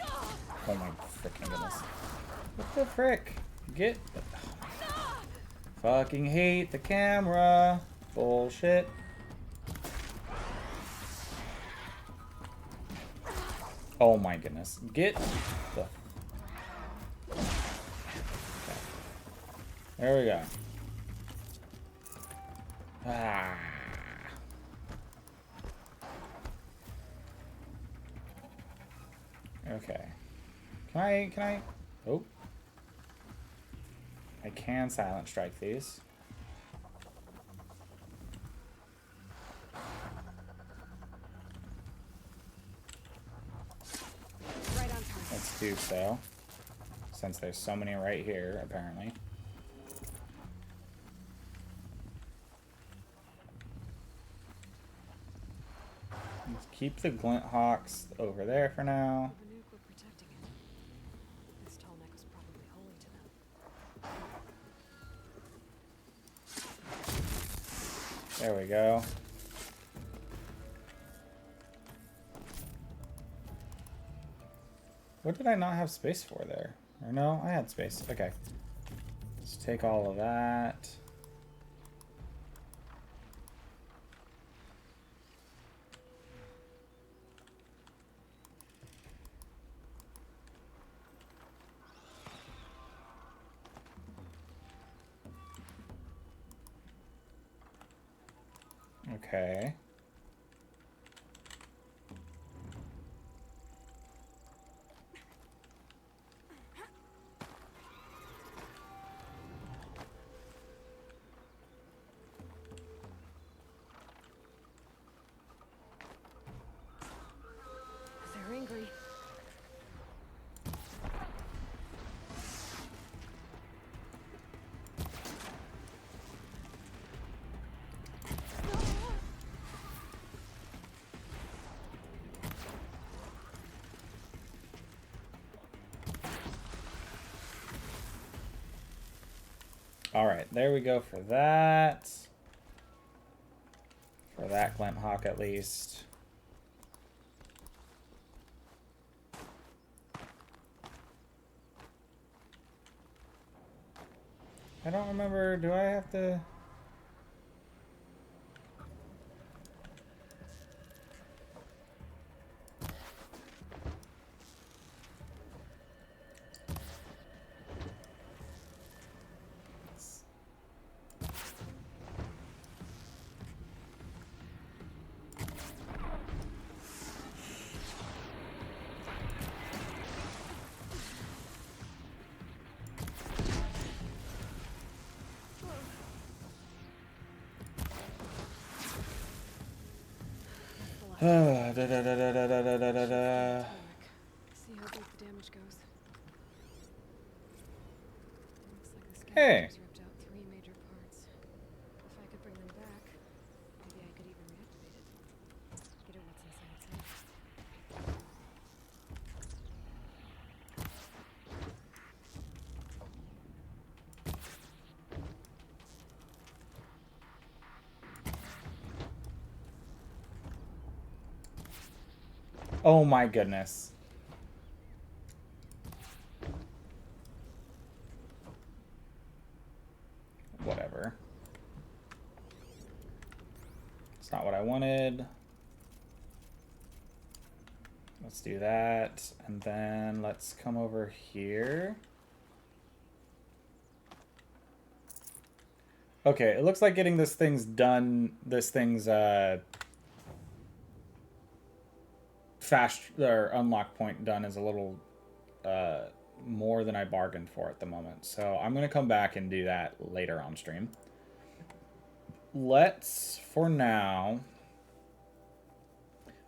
Oh my freaking goodness. What the frick? Get... Oh fucking hate the camera. Bullshit. Oh my goodness. Get the... There we go. Ah. Okay. Can I? Oh. I can silent strike these. Right on time. Let's do so. Since there's so many right here, apparently. Let's keep the glint hawks over there for now. The nuke were protecting it. This tall neck was probably holy to them. There we go. What did I not have space for there? Or no, I had space. Okay. Let's take all of that. Okay. They're angry. All right, there we go for that. For that glint hawk, at least. I don't remember. Do I have to? See how deep the damage goes. Looks like the Hey. scavengers ripped out 3 major parts. If I could bring them back, maybe I could even reactivate it. Get at what's inside its head. Oh my goodness. Whatever. It's not what I wanted. Let's do that. And then let's come over here. Okay, it looks like getting this thing's done. This thing's fast or unlock point done is a little more than I bargained for at the moment. So I'm gonna come back and do that later on stream. Let's, for now,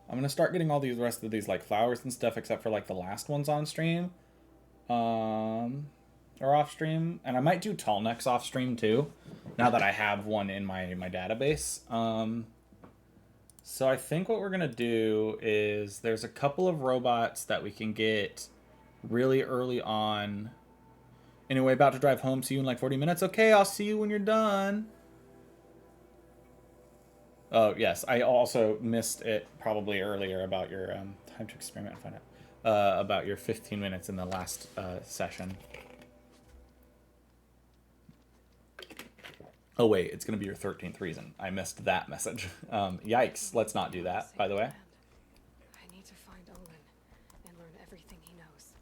I'm gonna start getting all these rest of these like flowers and stuff, except for like the last ones on stream, or off stream, and I might do tall necks off stream too, now that I have one in my database. So I think what we're gonna do is there's a couple of robots that we can get really early on. Anyway, about to drive home. See you in like 40 minutes. Okay, I'll see you when you're done. Oh, yes. I also missed it probably earlier about your time to experiment and find out about your 15 minutes in the last session. Oh, wait. It's going to be your 13th reason. I missed that message. Yikes. Let's not do that, by the way. I need to find Olin and learn everything he knows.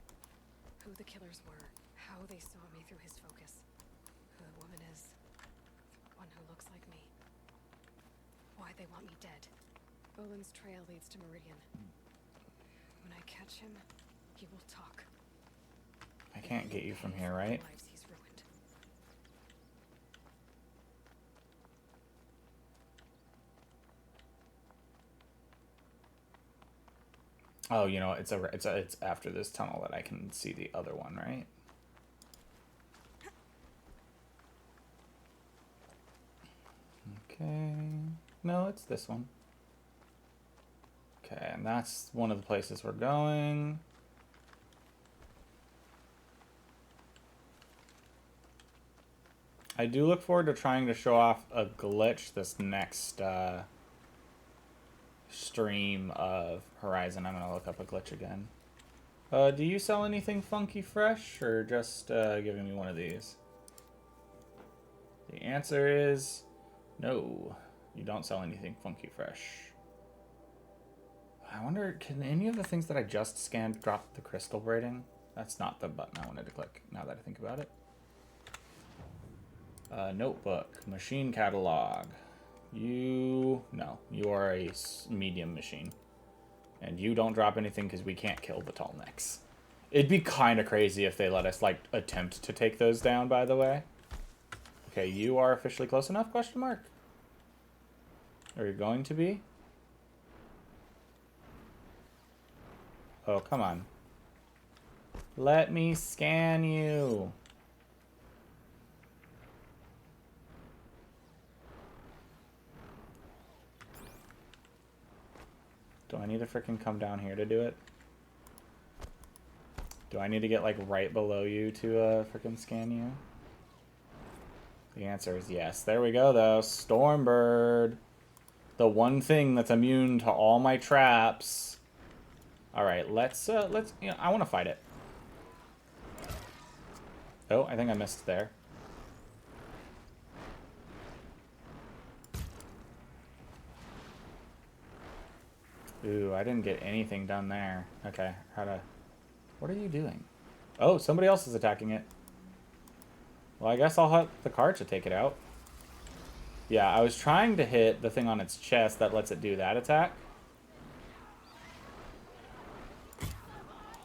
Who the killers were, how they saw me through his focus, who the woman is, the one who looks like me, why they want me dead. Olin's trail leads to Meridian. When I catch him, he will talk. I can't get you from here, right? Lives he's ruined. Oh, you know, it's after this tunnel that I can see the other one, right? Okay. No, it's this one. Okay, and that's one of the places we're going. I do look forward to trying to show off a glitch this next stream of Horizon. I'm gonna look up a glitch again. Do you sell anything funky fresh, or just giving me one of these? The answer is no. You don't sell anything funky fresh. I wonder, can any of the things that I just scanned drop the crystal braiding? That's not the button I wanted to click, now that I think about it. Notebook, machine catalog. You are a medium machine. And you don't drop anything because we can't kill the tall necks. It'd be kind of crazy if they let us, like, attempt to take those down, by the way. Okay, you are officially close enough, question mark? Are you going to be? Oh, come on. Let me scan you. Do I need to freaking come down here to do it? Do I need to get, like, right below you to freaking scan you? The answer is yes. There we go, though. Stormbird. The one thing that's immune to all my traps. Alright, let's, you know, I want to fight it. Oh, I think I missed there. Ooh, I didn't get anything done there. Okay, what are you doing? Oh, somebody else is attacking it. Well, I guess I'll have the car to take it out. Yeah, I was trying to hit the thing on its chest that lets it do that attack.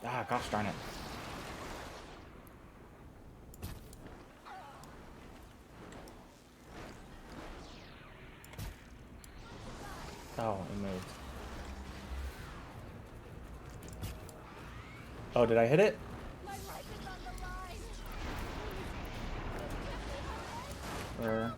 Ah, gosh darn it. Oh, it moved. Oh, did I hit it? My life is on the line. Or...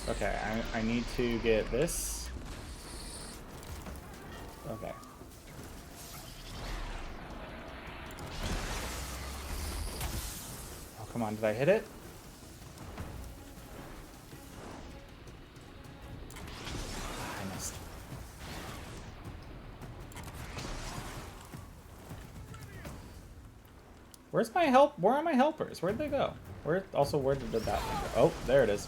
Okay, I need to get this. Okay. Oh, come on, did I hit it? I missed. Where's my help? Where are my helpers? Where'd they go? Where did that thing go? Oh, there it is.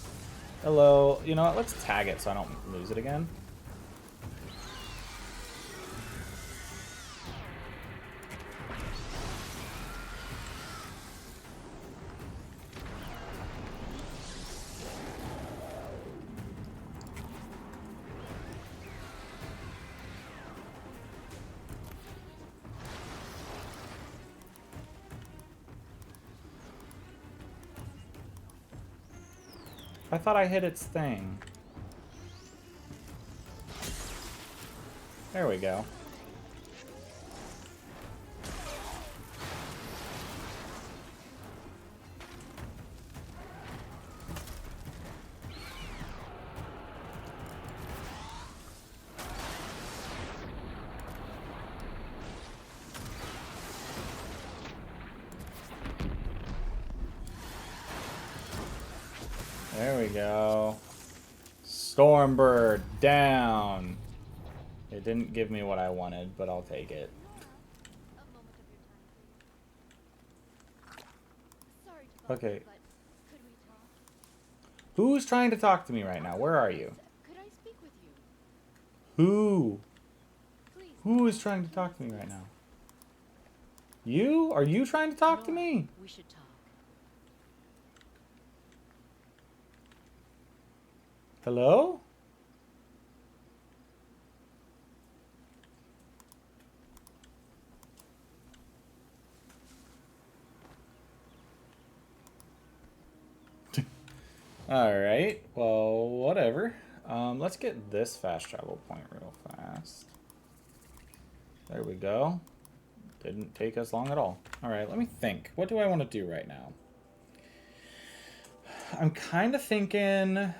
Hello. You know what? Let's tag it so I don't lose it again. I thought I hit its thing. There we go. There we go. Stormbird down. It didn't give me what I wanted, but I'll take it. Okay. Who's trying to talk to me right now? Where are you? Could I speak with you? Who? Who is trying to talk to me right now? You? Are you trying to talk to me? We should talk. Hello? Alright, well, whatever. Let's get this fast travel point real fast. There we go. Didn't take us long at all. Alright, let me think. What do I want to do right now? I'm kind of thinking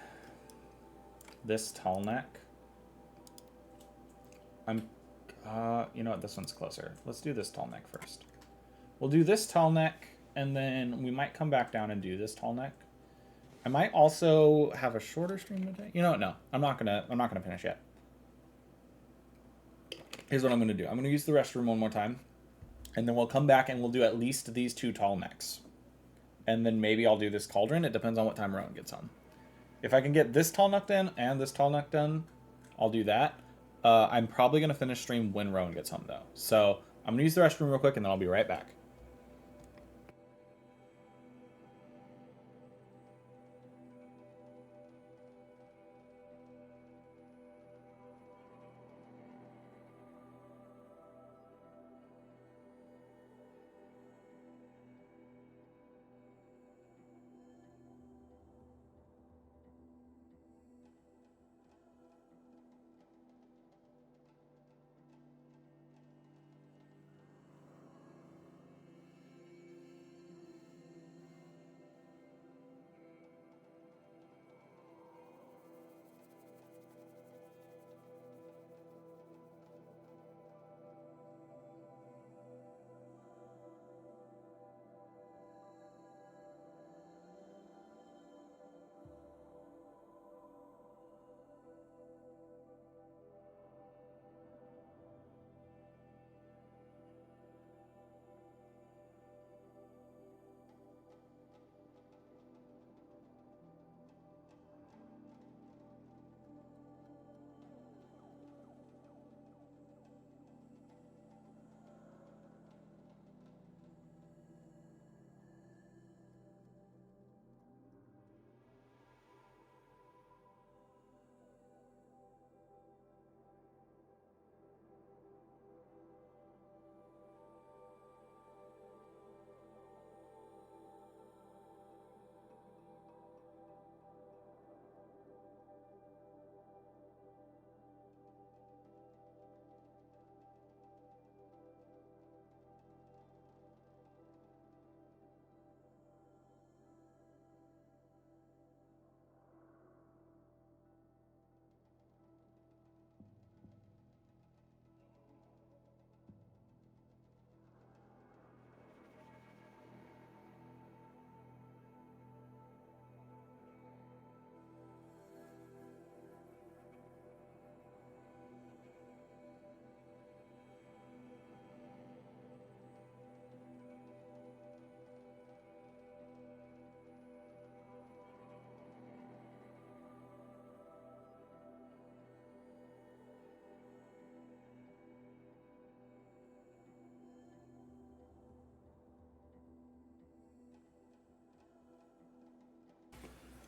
this tall neck. You know what? This one's closer. Let's do this tall neck first. We'll do this tall neck, and then we might come back down and do this tall neck. I might also have a shorter stream today. You know what? No, I'm not gonna finish yet. Here's what I'm gonna do. I'm gonna use the restroom one more time, and then we'll come back and we'll do at least these two tall necks, and then maybe I'll do this cauldron. It depends on what time Rowan gets home. If I can get this tall neck done and this tall neck done, I'll do that. I'm probably gonna finish stream when Rowan gets home though. So I'm gonna use the restroom real quick, and then I'll be right back.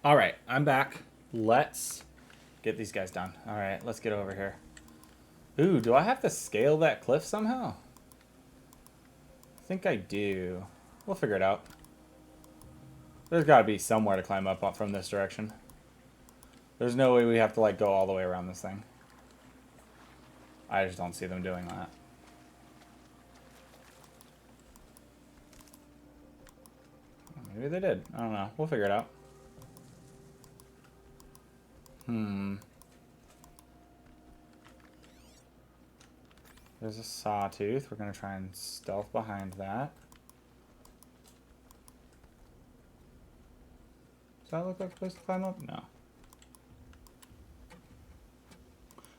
All right, I'm back. Let's get these guys done. All right, let's get over here. Ooh, do I have to scale that cliff somehow? I think I do. We'll figure it out. There's got to be somewhere to climb up from this direction. There's no way we have to, like, go all the way around this thing. I just don't see them doing that. Maybe they did. I don't know. We'll figure it out. There's a sawtooth. We're going to try and stealth behind that. Does that look like a place to climb up? No.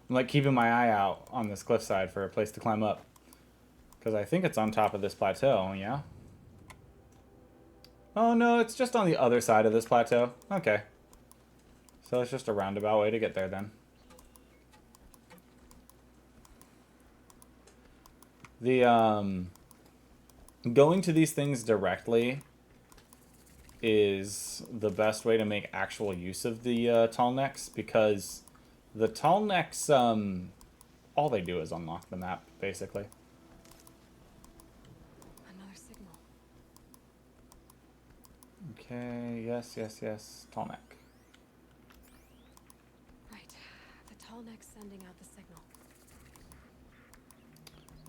I'm like keeping my eye out on this cliffside for a place to climb up. Because I think it's on top of this plateau, yeah? Oh no, it's just on the other side of this plateau. Okay. So it's just a roundabout way to get there then. The, going to these things directly is the best way to make actual use of the tall necks, because the tall necks, all they do is unlock the map, basically. Another signal. Okay, yes, yes, yes. Tall neck. Right. The tall neck's sending out the signal.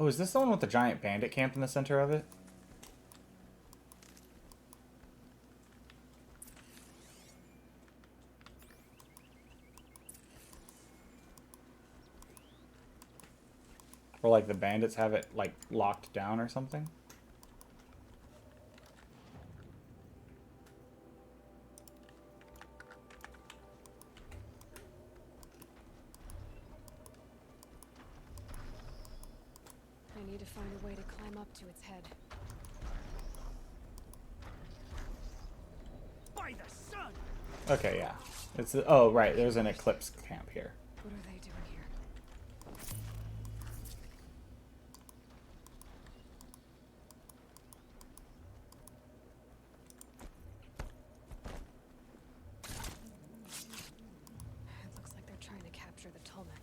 Oh, is this the one with the giant bandit camp in the center of it? Or like the bandits have it like locked down or something? I need to find a way to climb up to its head. By the sun! Okay, yeah. It's oh right, there's an eclipse camp here. What are they doing here? It looks like they're trying to capture the tall neck.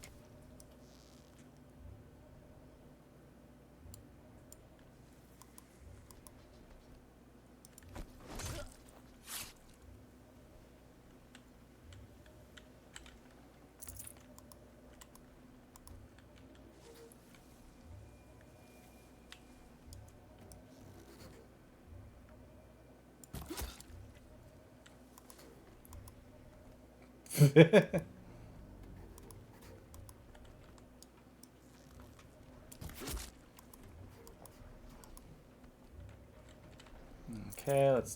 Okay, let's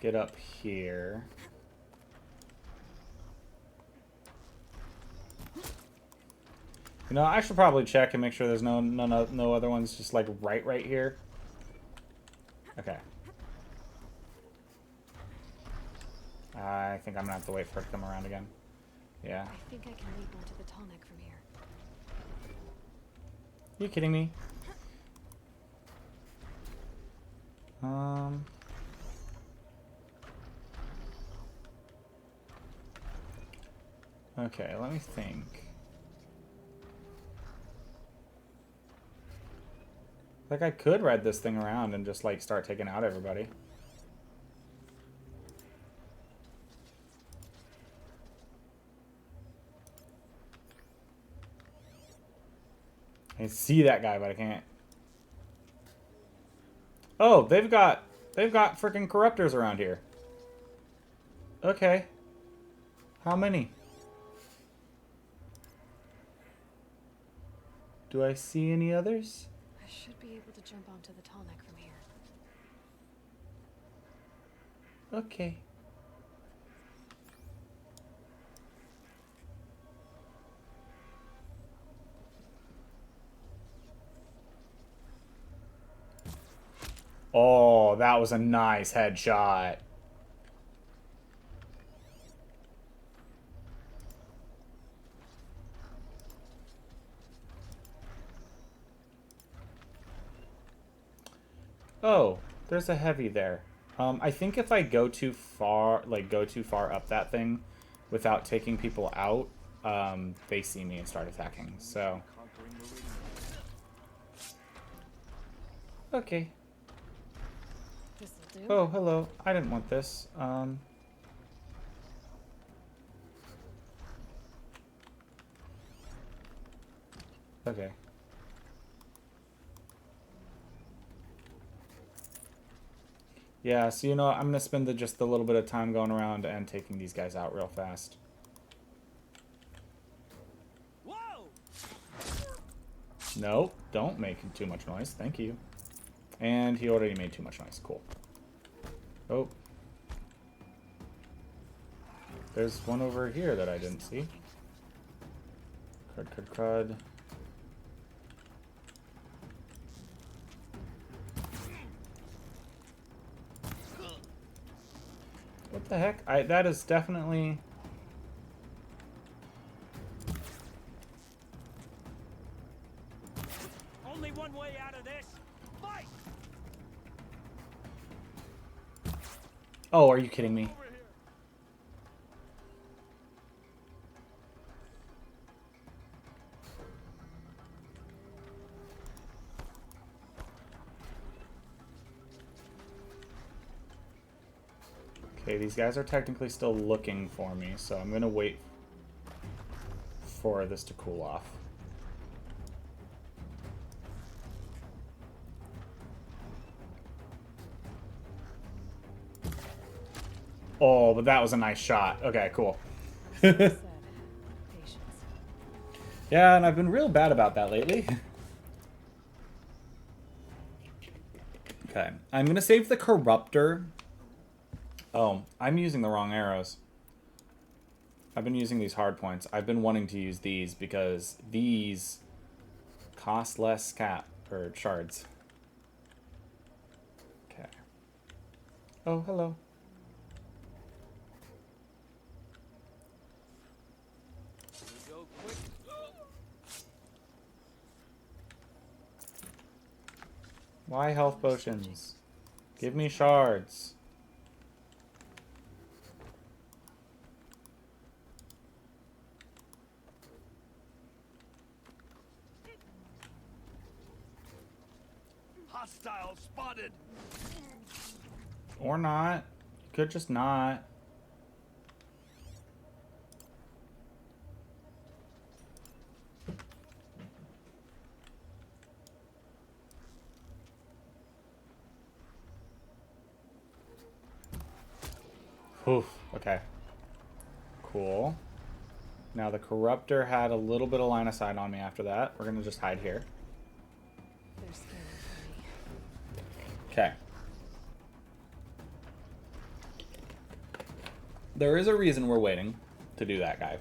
get up here. You know, I should probably check and make sure there's no other ones just like right here. Okay. I think I'm gonna have to wait for it to come around again. Yeah. I think I can leap onto the tall neck from here. You kidding me? Okay, let me think. Like I could ride this thing around and just like start taking out everybody. I can see that guy, but I can't. Oh, they've got freaking corruptors around here. Okay. How many? Do I see any others? I should be able to jump onto the tall neck from here. Okay. Oh, that was a nice headshot. Oh, There's a heavy there. I think if I go too far, up that thing without taking people out, they see me and start attacking. So. Okay. This'll do. Oh, hello. I didn't want this. Okay. Yeah, so you know, I'm gonna spend just a little bit of time going around and taking these guys out real fast. Whoa! No, don't make too much noise. Thank you. And he already made too much noise. Cool. Oh. There's one over here that I didn't see. Crud, crud, crud. What the heck? That is definitely... Only one way out of this. Fight! Oh, are you kidding me? Okay, these guys are technically still looking for me, so I'm gonna wait for this to cool off. Oh, but that was a nice shot. Okay, cool. Yeah, and I've been real bad about that lately. Okay, I'm gonna save the Corruptor. Oh, I'm using the wrong arrows. I've been using these hard points. I've been wanting to use these because these cost less or shards. Okay. Oh, hello. Why health potions? Give me shards. Hostile spotted. Or not. Could just not. Oof. Okay. Cool. Now the Corruptor had a little bit of line of sight on me after that. We're gonna just hide here. They're scaring for me. Okay. There is a reason we're waiting to do that guy.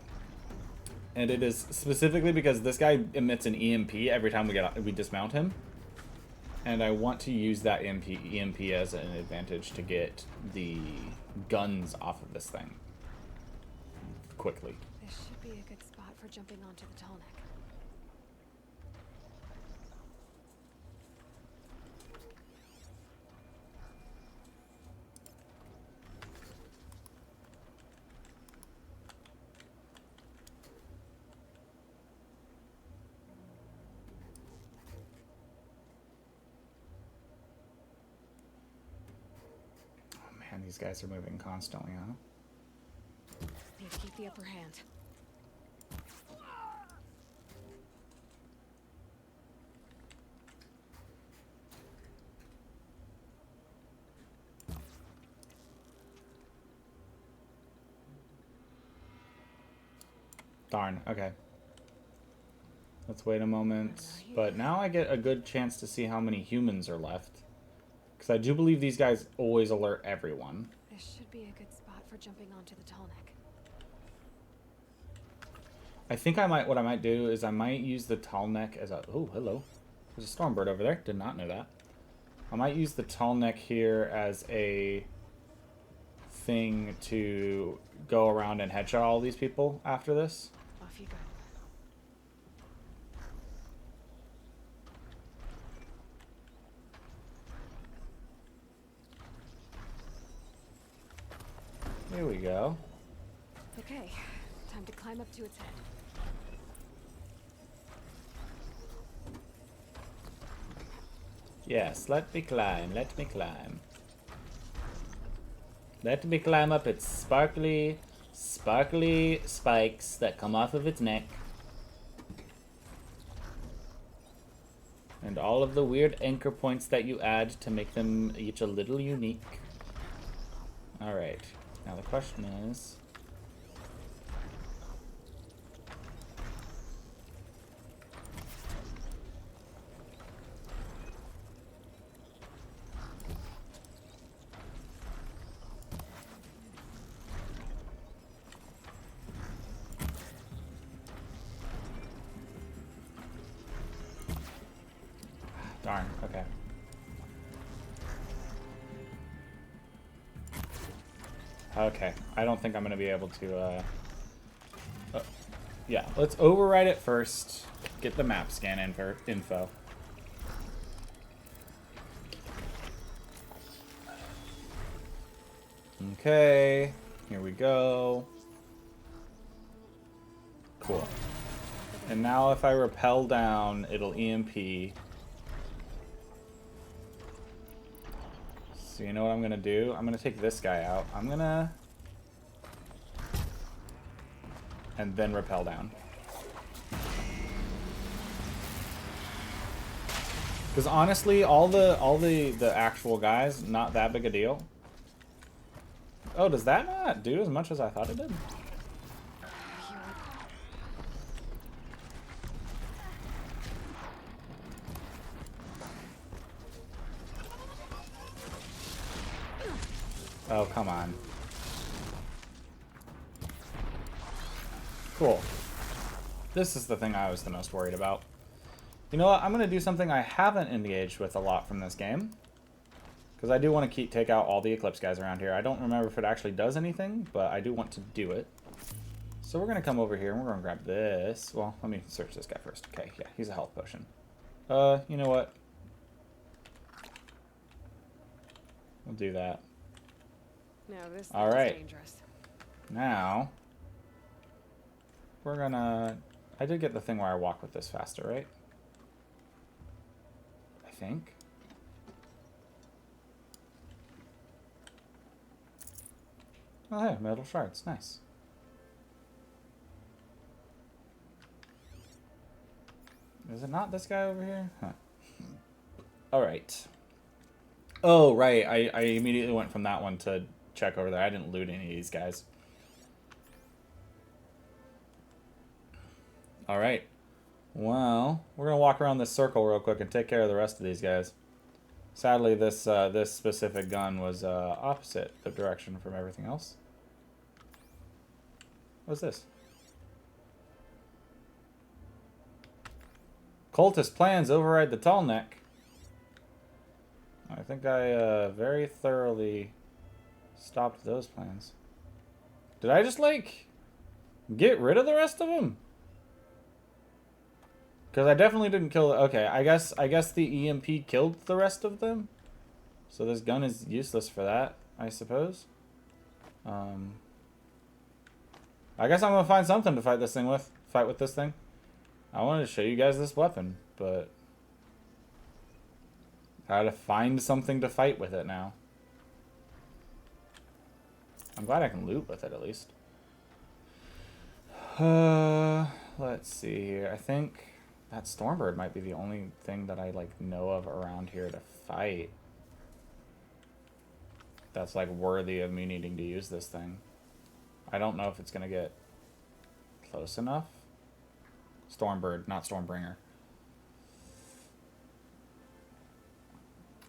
And it is specifically because this guy emits an EMP every time we dismount him. And I want to use that EMP as an advantage to get the guns off of this thing quickly. This should be a good spot for jumping onto the tall neck. Man, these guys are moving constantly, huh? Need to keep the upper hand. Darn, okay. Let's wait a moment. But now I get a good chance to see how many humans are left. Because I do believe these guys always alert everyone. This should be a good spot for jumping onto the tall neck. I think what I might do is I might use the tall neck as a... Oh, hello. There's a stormbird over there. Did not know that. I might use the tall neck here as a thing to go around and headshot all these people after this. Off you go. Here we go. Okay, time to climb up to its head. Yes, let me climb, let me climb. Let me climb up its sparkly, sparkly spikes that come off of its neck. And all of the weird anchor points that you add to make them each a little unique. Alright, now the question is... Darn, okay. Okay, I don't think I'm going to be able to, yeah, let's override it first. Get the map scan info. Okay, here we go. Cool. And now if I rappel down, it'll EMP. So you know what I'm gonna do? I'm gonna take this guy out. I'm gonna... and then rappel down. Because honestly, all the actual guys, not that big a deal. Oh, does that not do as much as I thought it did? Oh, come on. Cool. This is the thing I was the most worried about. You know what? I'm going to do something I haven't engaged with a lot from this game. Because I do want to take out all the Eclipse guys around here. I don't remember if it actually does anything, but I do want to do it. So we're going to come over here and we're going to grab this. Well, let me search this guy first. Okay, yeah, he's a health potion. You know what? We'll do that. No, this all is right. dangerous. Now, we're gonna... I did get the thing where I walk with this faster, right? I think. Oh, hey, metal shards. Nice. Is it not this guy over here? Huh. Alright. Oh, right. I immediately went from that one to check over there. I didn't loot any of these guys. Alright. Well, we're going to walk around this circle real quick and take care of the rest of these guys. Sadly, this this specific gun was opposite the direction from everything else. What's this? Cultist plans override the tall neck. I think I very thoroughly stopped those plans. Did I just, like, get rid of the rest of them? Because I definitely didn't kill... Okay, I guess the EMP killed the rest of them. So this gun is useless for that, I suppose. I guess I'm going to find something to fight this thing with. Fight with this thing. I wanted to show you guys this weapon, but... I had to find something to fight with it now. I'm glad I can loot with it, at least. Let's see here. I think that Stormbird might be the only thing that I, like, know of around here to fight. That's, like, worthy of me needing to use this thing. I don't know if it's going to get close enough. Stormbird, not Stormbringer.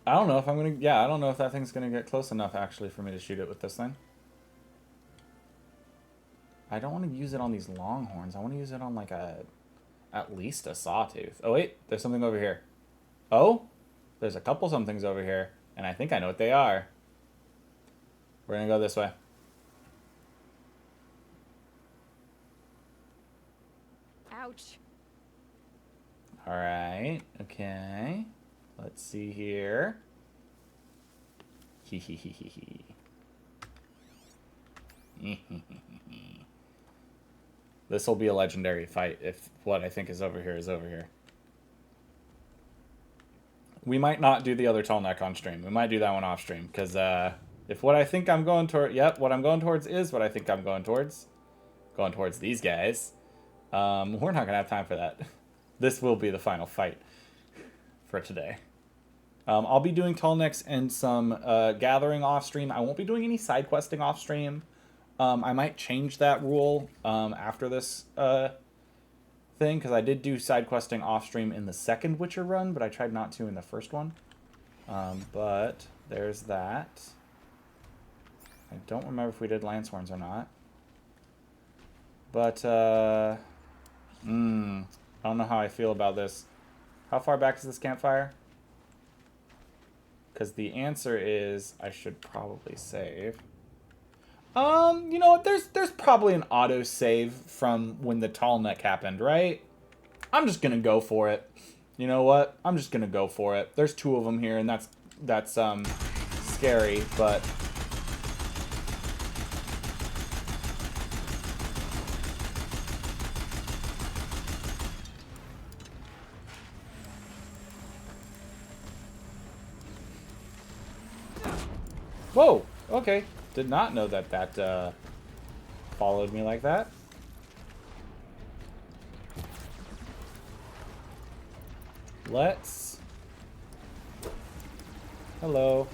I don't know if I'm going to... Yeah, I don't know if that thing's going to get close enough, actually, for me to shoot it with this thing. I don't want to use it on these longhorns. I want to use it on, like, at least a sawtooth. Oh, wait. There's something over here. Oh? There's a couple somethings over here. And I think I know what they are. We're going to go this way. Ouch. Alright. Okay. Let's see here. This will be a legendary fight if what I think is over here is over here. We might not do the other tall neck on stream. We might do that one off stream. Because if what I think I'm going toward... Yep, what I'm going towards is what I think I'm going towards. Going towards these guys. We're not going to have time for that. This will be the final fight for today. I'll be doing tall necks and some gathering off stream. I won't be doing any side questing off stream. I might change that rule after this thing, because I did do side questing off stream in the second Witcher run, but I tried not to in the first one. But there's that. I don't remember if we did lance horns or not. But I don't know how I feel about this. How far back is this campfire? Because the answer is I should probably save. You know what? There's probably an auto save from when the tall neck happened, right? I'm just gonna go for it. You know what? I'm just gonna go for it. There's 2 of them here, and that's scary, but whoa. Okay. Did not know that followed me like that. Let's... Hello.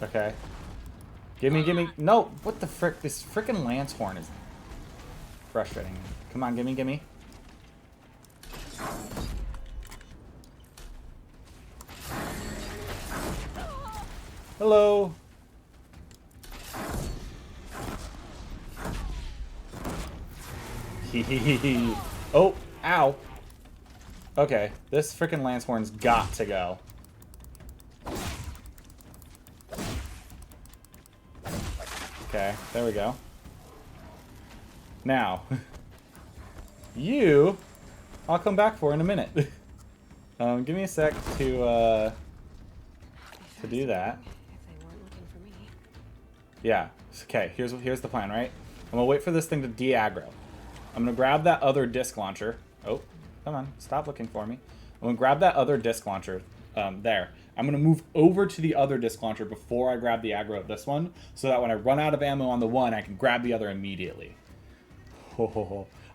Okay. Gimme. No, what the frick? This frickin' lance horn is frustrating me. Come on, gimme. Hello. Oh, ow. Okay, this frickin' lance horn's got to go. Okay, there we go. Now, you, I'll come back for in a minute. Give me a sec to do that. Yeah. Okay. Here's the plan, right? I'm gonna wait for this thing to de-aggro. I'm gonna grab that other disc launcher. Oh, come on! Stop looking for me. I'm gonna grab that other disc launcher. There. I'm gonna move over to the other disc launcher before I grab the aggro of this one, so that when I run out of ammo on the one, I can grab the other immediately.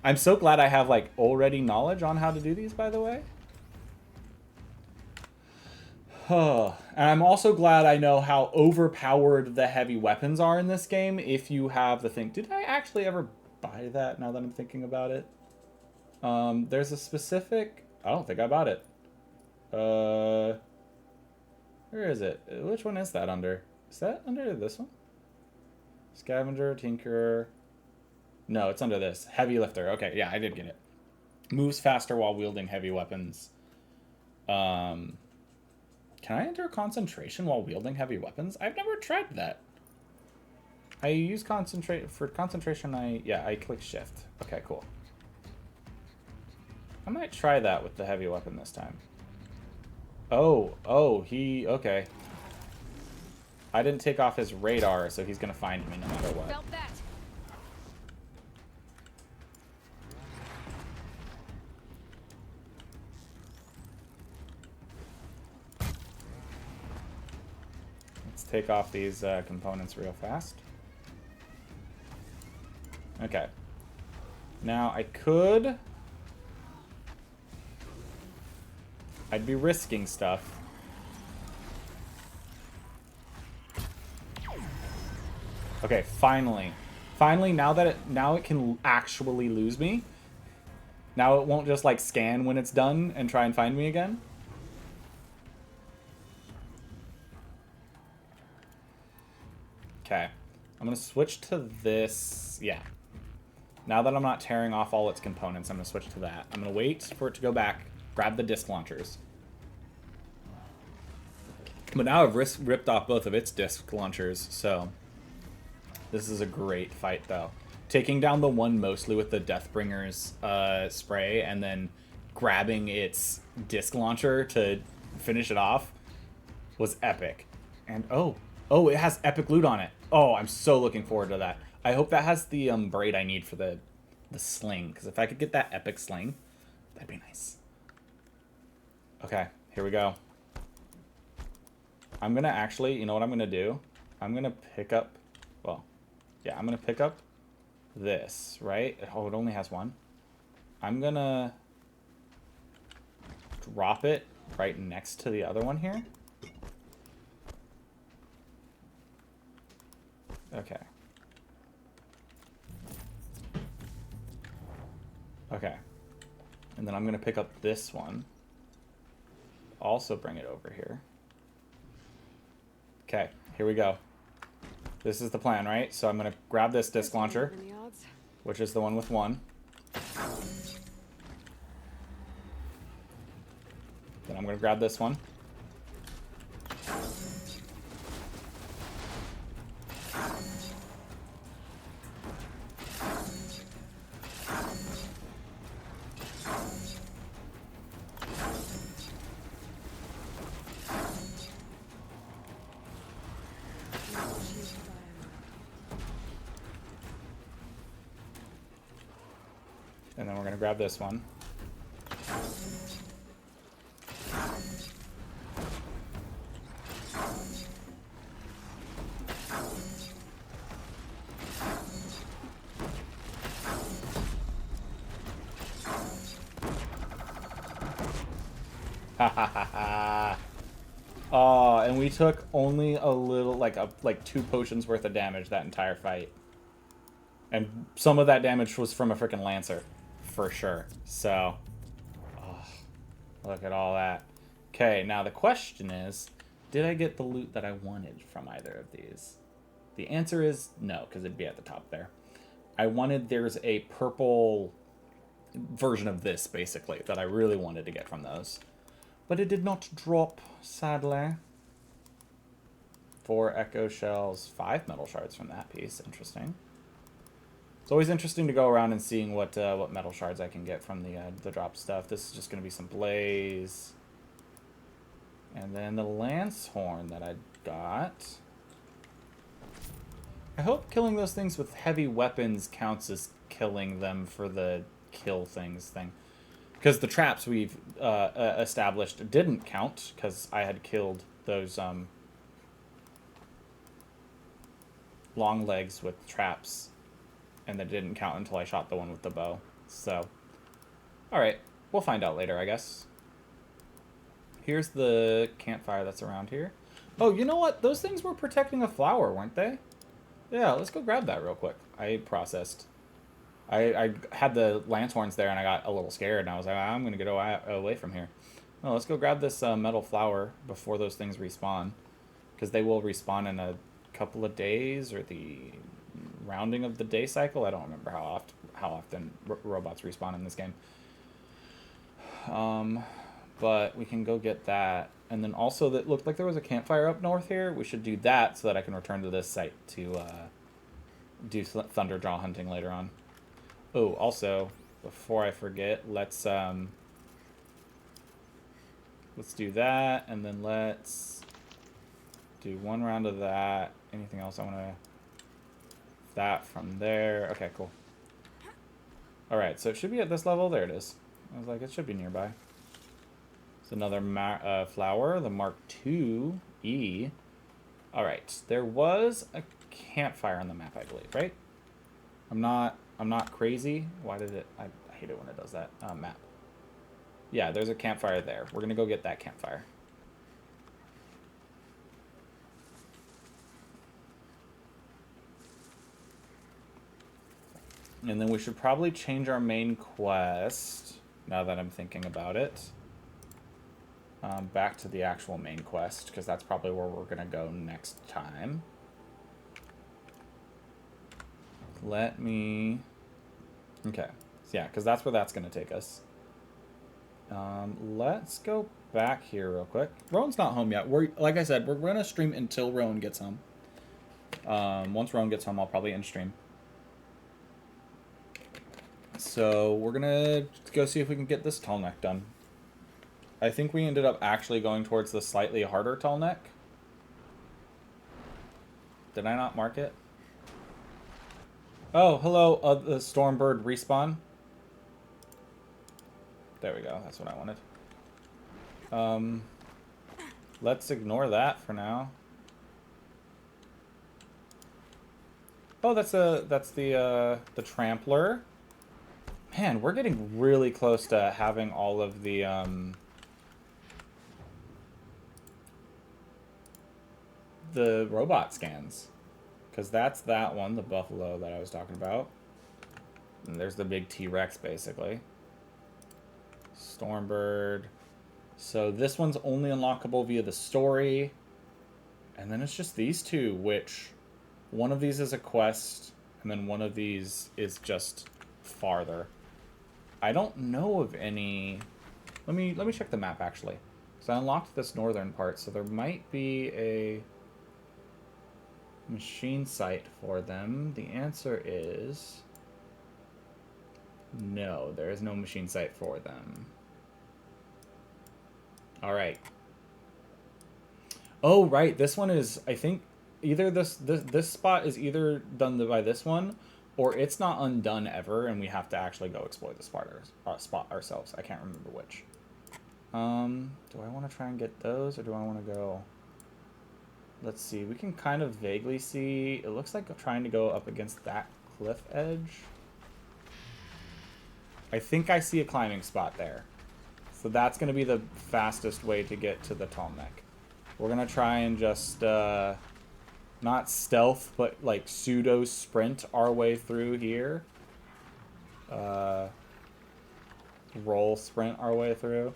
I'm so glad I have like already knowledge on how to do these, by the way. And I'm also glad I know how overpowered the heavy weapons are in this game if you have the thing. Did I actually ever buy that now that I'm thinking about it? There's a specific... I don't think I bought it. Where is it? Which one is that under? Is that under this one? Scavenger, Tinkerer. No, it's under this. Heavy Lifter. Okay, yeah, I did get it. Moves faster while wielding heavy weapons. Can I enter concentration while wielding heavy weapons? I've never tried that. I use concentration. I click shift. Okay, cool. I might try that with the heavy weapon this time. Okay. I didn't take off his radar, so he's gonna find me no matter what. Felt that. Let's take off these components real fast. Okay. Now I'd be risking stuff. Okay, finally. Finally, now it can actually lose me. Now it won't just like scan when it's done and try and find me again. Okay. I'm gonna switch to this. Yeah. Now that I'm not tearing off all its components, I'm gonna switch to that. I'm gonna wait for it to go back. Grab the disc launchers. But now I've ripped off both of its disc launchers, so this is a great fight, though. taking down the one mostly with the Deathbringer's spray and then grabbing its disc launcher to finish it off was epic. And oh, it has epic loot on it. Oh, I'm so looking forward to that. I hope that has the braid I need for the sling, because if I could get that epic sling, that'd be nice. Okay, here we go. I'm gonna actually, you know what I'm gonna do? I'm gonna pick up, well, yeah, I'm gonna pick up this, right? Oh, it only has one. I'm gonna drop it right next to the other one here. Okay. Okay. And then I'm gonna pick up this one. Also bring it over here. Okay, here we go. This is the plan, right? So I'm gonna grab this disc launcher, which is the one with one. Then I'm gonna grab this one. And then we're gonna grab this one. Ha ha ha ha. Oh, and we took only a little, like 2 potions worth of damage that entire fight. And some of that damage was from a freaking Lancer, for sure. So, oh, look at all that. Okay, now the question is, did I get the loot that I wanted from either of these? The answer is no, because it'd be at the top there. There's a purple version of this, basically, that I really wanted to get from those. But it did not drop, sadly. 4 echo shells, 5 metal shards from that piece. Interesting. It's always interesting to go around and seeing what metal shards I can get from the drop stuff. This is just going to be some blaze. And then the lance horn that I got. I hope killing those things with heavy weapons counts as killing them for the kill things thing. Because the traps we've established didn't count, because I had killed those long legs with traps, and that didn't count until I shot the one with the bow. So, alright, we'll find out later, I guess. Here's the campfire that's around here. Oh, you know what? Those things were protecting a flower, weren't they? Yeah, let's go grab that real quick. I processed. I had the lance horns there and I got a little scared and I was like, I'm going to get away from here. No, let's go grab this metal flower before those things respawn. Because they will respawn in a couple of days or the rounding of the day cycle. I don't remember how often robots respawn in this game. But we can go get that. And then also that looked like there was a campfire up north here. We should do that so that I can return to this site to do Thunderjaw hunting later on. Oh, also, before I forget, let's do that, and then let's do 1 round of that. Anything else I want to... That from there. Okay, cool. Alright, so it should be at this level. There it is. I was like, it should be nearby. It's another flower, the Mark II-E. Alright, there was a campfire on the map, I believe, right? I'm not crazy. Why did it... I hate it when it does that. Map. Yeah, there's a campfire there. We're going to go get that campfire. And then we should probably change our main quest, now that I'm thinking about it. Back to the actual main quest, because that's probably where we're going to go next time. Let me... Okay. Yeah, because that's where that's going to take us. Let's go back here real quick. Rowan's not home yet. Like I said, we're going to stream until Rowan gets home. Once Rowan gets home, I'll probably end stream. So we're gonna go see if we can get this tall neck done. I think we ended up actually going towards the slightly harder tall neck. Did I not mark it? Oh, hello, the Stormbird respawn. There we go, that's what I wanted. Let's ignore that for now. Oh, that's the Trampler. Man, we're getting really close to having all of the robot scans. Because that's that one, the buffalo that I was talking about. And there's the big T-Rex, basically. Stormbird. So this one's only unlockable via the story. And then it's just these two, which one of these is a quest, and then one of these is just farther. I don't know of any... Let me check the map, actually. So I unlocked this northern part, so there might be a machine site for them. The answer is... no, there is no machine site for them. Alright. Oh, right, this one is, I think, either this spot is either done by this one, or it's not undone ever, and we have to actually go explore the spot ourselves. I can't remember which. Do I want to try and get those, or do I want to go... Let's see, we can kind of vaguely see... It looks like I'm trying to go up against that cliff edge. I think I see a climbing spot there. So that's going to be the fastest way to get to the tall neck. We're going to try and just... not stealth, but like pseudo sprint our way through here. Roll sprint our way through.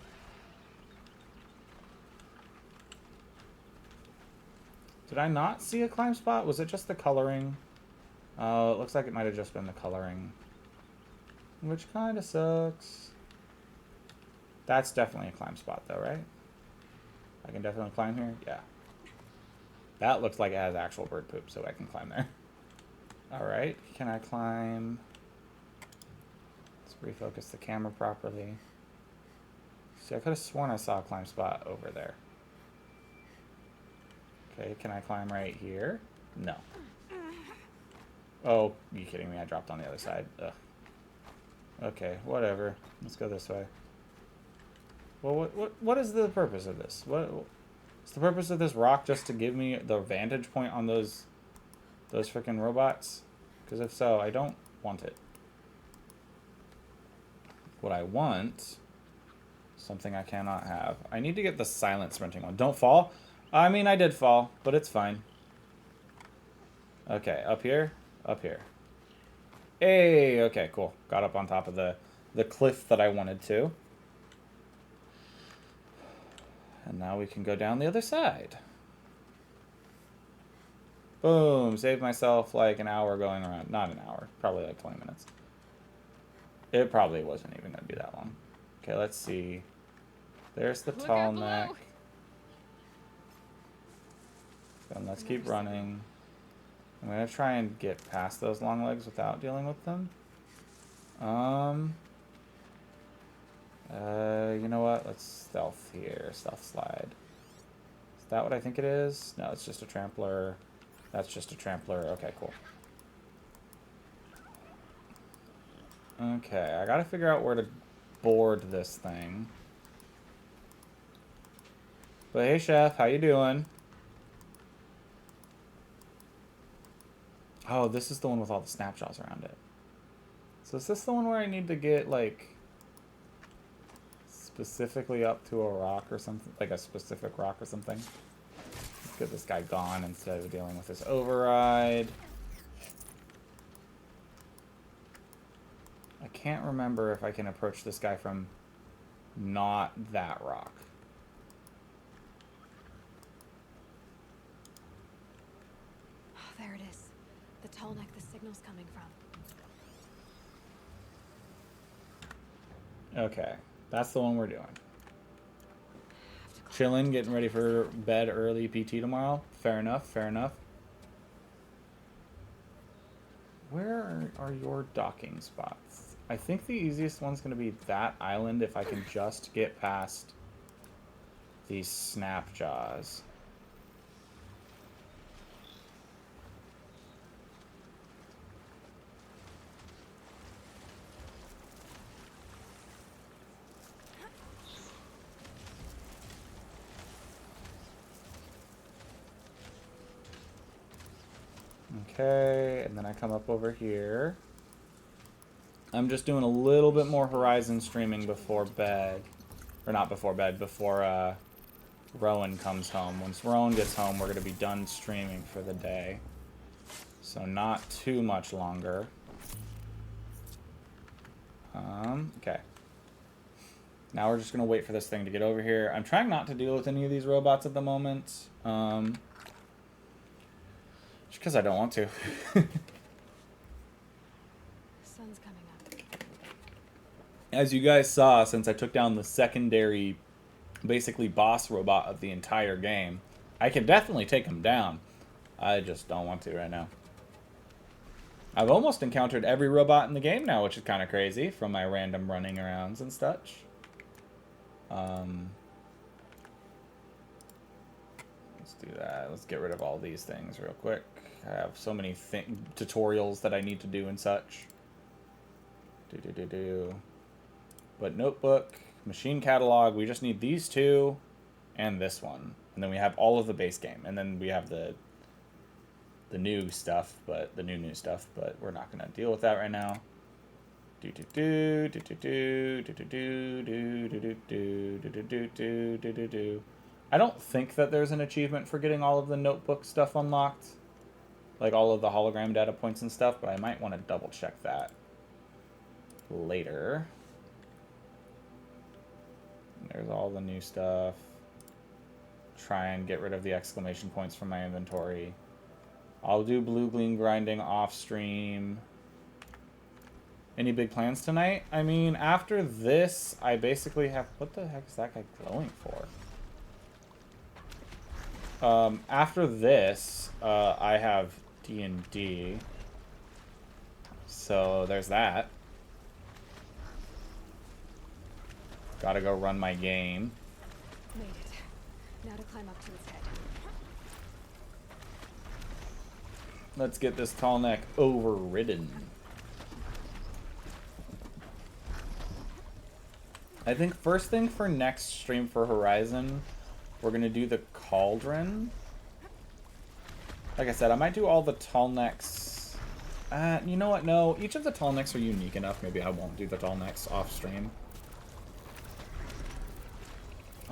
Did I not see a climb spot? Was it just the coloring? It looks like it might have just been the coloring. Which kind of sucks. That's definitely a climb spot though, right? I can definitely climb here? Yeah. That looks like it has actual bird poop, so I can climb there. Alright, can I climb? Let's refocus the camera properly. See, I could have sworn I saw a climb spot over there. Okay, can I climb right here? No. Oh, you kidding me? I dropped on the other side. Ugh. Okay, whatever. Let's go this way. Well, what is the purpose of this? Is the purpose of this rock just to give me the vantage point on those freaking robots? Because if so, I don't want it. What I want, something I cannot have. I need to get the silent sprinting one. Don't fall. I mean, I did fall, but it's fine. Okay, up here, up here. Hey, okay, cool. Got up on top of the cliff that I wanted to. And now we can go down the other side. Boom, saved myself like an hour going around. Not an hour, probably like 20 minutes. It probably wasn't even going to be that long. Okay, let's see. There's the tall neck. And let's keep running. I'm going to try and get past those long legs without dealing with them. You know what? Let's stealth here. Stealth slide. Is that what I think it is? No, it's just a trampler. That's just a trampler. Okay, cool. Okay, I gotta figure out where to board this thing. But hey, Chef, how you doing? Oh, this is the one with all the snapshots around it. So is this the one where I need to get, like, specifically up to a rock or something? Like a specific rock or something? Let's get this guy gone instead of dealing with this override. I can't remember if I can approach this guy from not that rock. Oh, there it is. The tall neck the signal's coming from. Okay, that's the one we're doing. Chilling, getting ready for bed early PT tomorrow. Fair enough, fair enough. Where are your docking spots? I think the easiest one's going to be that island if I can just get past these snap jaws. Okay, and then I come up over here. I'm just doing a little bit more Horizon streaming before bed. Or not before bed, before Rowan comes home. Once Rowan gets home, we're going to be done streaming for the day. So not too much longer. Okay. Now we're just going to wait for this thing to get over here. I'm trying not to deal with any of these robots at the moment. Just because I don't want to. Sun's coming up. As you guys saw, since I took down the secondary, basically boss robot of the entire game, I can definitely take him down. I just don't want to right now. I've almost encountered every robot in the game now, which is kind of crazy from my random running arounds and such. Let's do that. Let's get rid of all these things real quick. I have so many tutorials that I need to do and such. But notebook, machine catalog, we just need these two and this one. And then we have all of the base game. And then we have the new stuff, but the new stuff, but we're not going to deal with that right now. I don't think that there's an achievement for getting all of the notebook stuff unlocked. Like all of the hologram data points and stuff, but I might want to double check that later. There's all the new stuff. Try and get rid of the exclamation points from my inventory. I'll do blue gleam grinding off stream. Any big plans tonight? I mean, after this, I basically have... What the heck is that guy glowing for? After this, I have D&D. So there's that. Gotta go run my game. Made it. Now to climb up to its head. Let's get this tall neck overridden. I think first thing for next stream for Horizon, we're going to do the Cauldron. Like I said, I might do all the tall necks. You know what? No, each of the tall necks are unique enough. Maybe I won't do the tall necks off stream.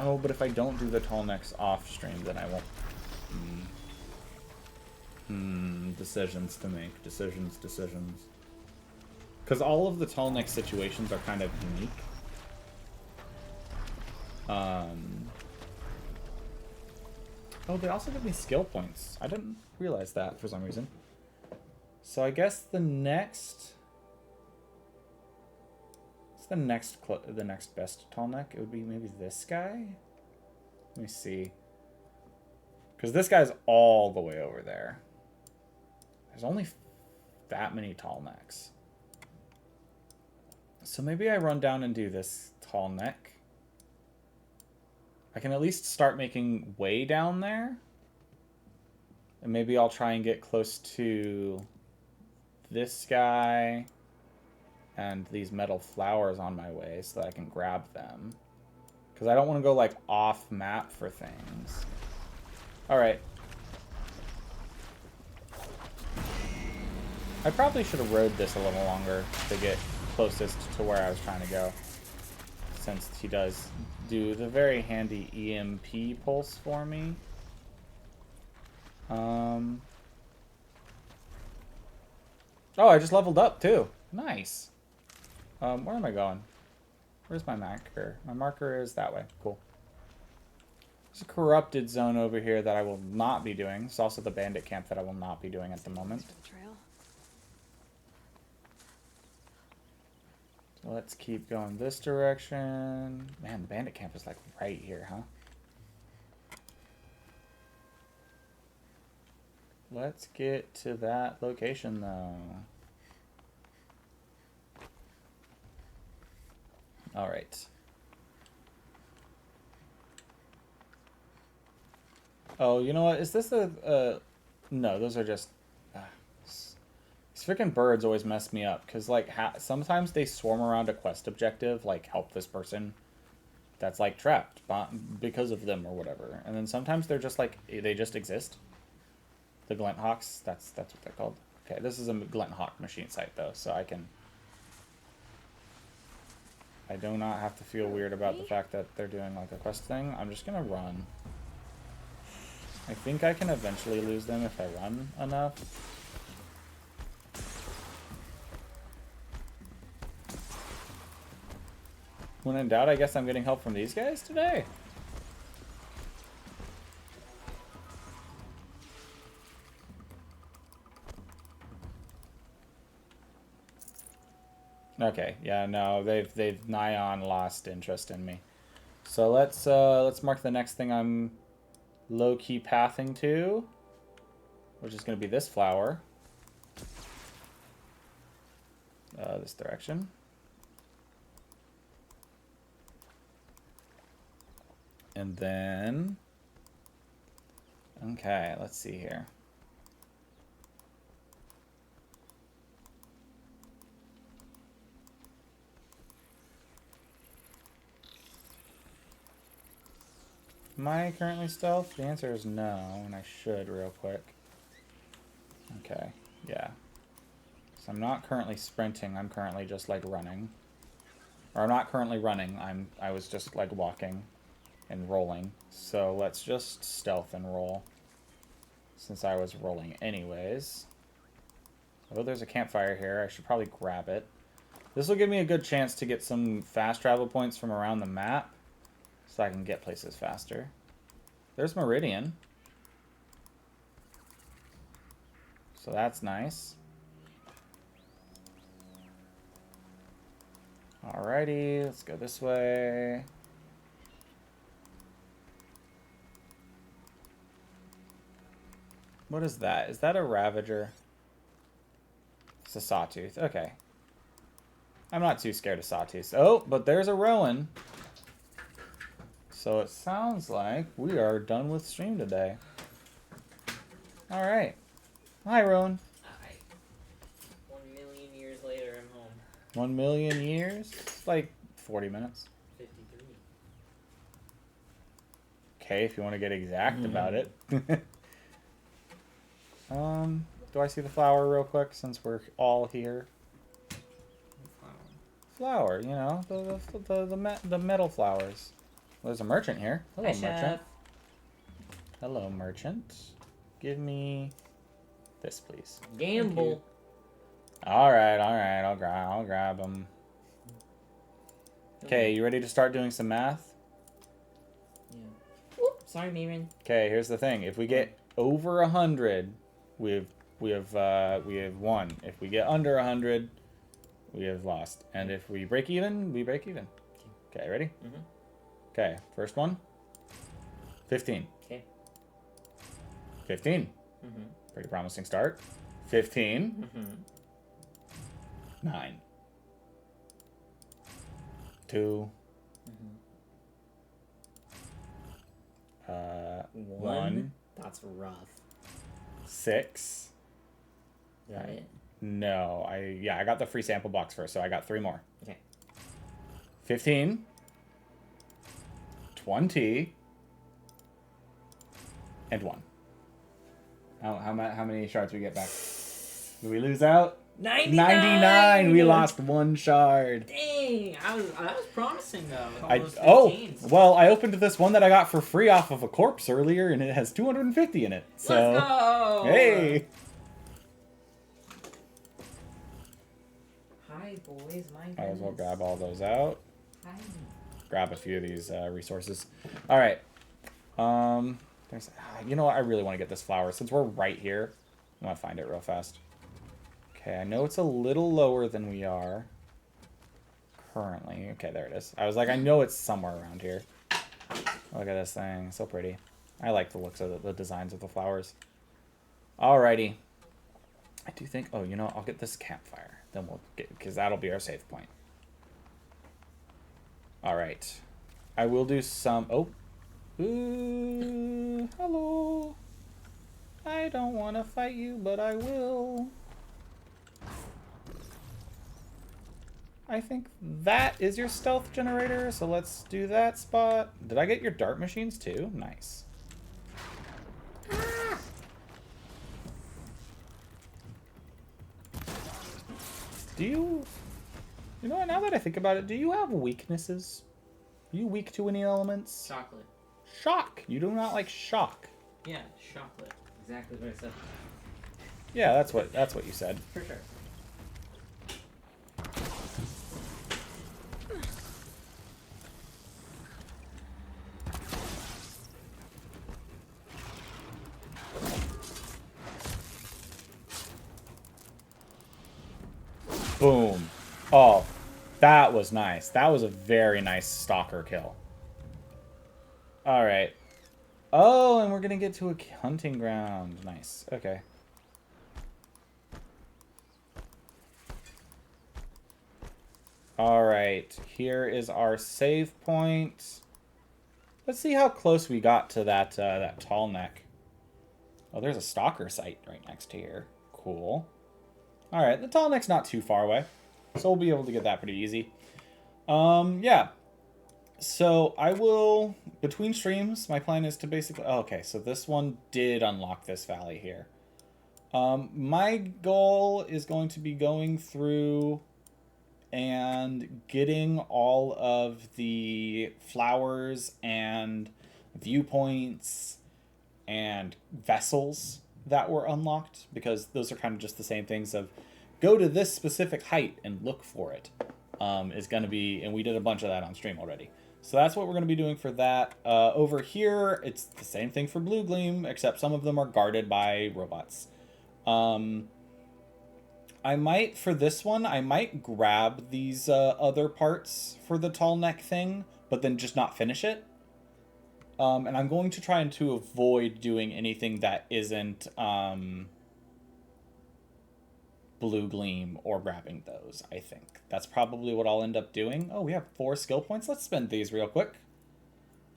Oh, but if I don't do the tall necks off stream, then I won't. Decisions to make. Decisions. Because all of the tall neck situations are kind of unique. Oh, they also give me skill points. I didn't realize that for some reason. So I guess the next... What's the next best tall neck? It would be maybe this guy? Let me see. Because this guy's all the way over there. There's only that many tall necks. So maybe I run down and do this tall neck. I can at least start making way down there. And maybe I'll try and get close to this guy and these metal flowers on my way so that I can grab them. Because I don't want to go like off map for things. Alright. I probably should have rode this a little longer to get closest to where I was trying to go. Since he does do the very handy EMP pulse for me. Oh, I just leveled up too. Nice. Where am I going? Where's my marker? My marker is that way. Cool. There's a corrupted zone over here that I will not be doing. It's also the bandit camp that I will not be doing at the moment. So let's keep going this direction. Man, the bandit camp is like right here, huh? Let's get to that location though. All right. Oh, you know what? Is this a... No, those are just... these freaking birds always mess me up. Because, like, sometimes they swarm around a quest objective, like, help this person that's, like, trapped because of them or whatever. And then sometimes they're just, like, they just exist. The Glint Hawks, that's what they're called. Okay, this is a Glint Hawk machine site, though, so I do not have to feel weird about the fact that they're doing, like, a quest thing. I'm just gonna run. I think I can eventually lose them if I run enough. When in doubt, I guess I'm getting help from these guys today. Okay, yeah, no, they've nigh on lost interest in me. So let's mark the next thing I'm low-key pathing to, which is going to be this flower. This direction. And then... Okay, let's see here. Am I currently stealth? The answer is no, and I should real quick. Okay, yeah. So I'm not currently sprinting, I'm currently just like running. Or I'm not currently running, I was just like walking and rolling. So let's just stealth and roll. Since I was rolling anyways. Oh, there's a campfire here. I should probably grab it. This will give me a good chance to get some fast travel points from around the map. So I can get places faster. There's Meridian. So that's nice. Alrighty, let's go this way. What is that? Is that a Ravager? It's a Sawtooth. Okay. I'm not too scared of Sawtooths. Oh, but there's a Rowan. So it sounds like we are done with stream today. Alright. Hi, Rowan. Hi. 1 million years later, I'm home. 1 million years? It's like 40 minutes. 53. Okay, if you want to get exact about it. Do I see the flower real quick since we're all here? Flower, you know, the metal flowers. Well, there's a merchant here. Hello, Hi, merchant. Chef. Hello, merchant. Give me this, please. Gamble. All right, I'll grab them. Okay, you ready to start doing some math? Yeah. Whoop, sorry, Miran. Okay, here's the thing. If we get over 100, we have won. If we get under 100, we have lost. And if we break even, we break even. Okay, ready? Mm-hmm. Okay, first one. 15. Okay. 15. Mm-hmm. Pretty promising start. 15. Mm-hmm. 9. 2. Mm-hmm. 1. That's rough. 6. Is that it? No, I got the free sample box first, so I got 3 more. Okay. 15. 20. And 1. How many shards we get back? Did we lose out? 99! 99! We lost 1 shard. Dang! That was promising, though. Well, I opened this one that I got for free off of a corpse earlier, and it has 250 in it. So, let's go! Hey! Hi, boys. My goodness. Might as well grab all those out. Hi. Grab a few of these resources. All right. You know what? I really want to get this flower. Since we're right here, I want to find it real fast. Okay, I know it's a little lower than we are currently. Okay, there it is. I was like, I know it's somewhere around here. Look at this thing. So pretty. I like the looks of the designs of the flowers. Alrighty. I do think... Oh, you know, I'll get this campfire. Then we'll get... Because that'll be our save point. All right. I will do some... Oh. Ooh, hello. I don't want to fight you, but I will. I think that is your stealth generator, so let's do that spot. Did I get your dart machines too? Nice. Do you... You know what, now that I think about it, do you have weaknesses? Are you weak to any elements? Chocolate. Shock! You do not like shock. Yeah, chocolate. Exactly what I said. Yeah, that's what you said. For sure. Boom. Oh, that was nice. That was a very nice stalker kill. Alright. Oh, and we're gonna get to a hunting ground. Nice. Okay. Alright. Here is our save point. Let's see how close we got to that, that tall neck. Oh, there's a stalker site right next to here. Cool. Alright, the tall neck's not too far away. So we'll be able to get that pretty easy. Yeah. So I will, between streams, my plan is to basically... Oh, okay, so this one did unlock this valley here. My goal is going to be going through and getting all of the flowers and viewpoints and vessels that were unlocked, because those are kind of just the same things of go to this specific height and look for it. Is going to be, and we did a bunch of that on stream already. So that's what we're going to be doing for that. Over here, it's the same thing for Blue Gleam, except some of them are guarded by robots. I might, for this one, I might grab these other parts for the tall neck thing, but then just not finish it. And I'm going to try to avoid doing anything that isn't Blue Gleam or grabbing those, I think. That's probably what I'll end up doing. Oh, we have 4 skill points. Let's spend these real quick.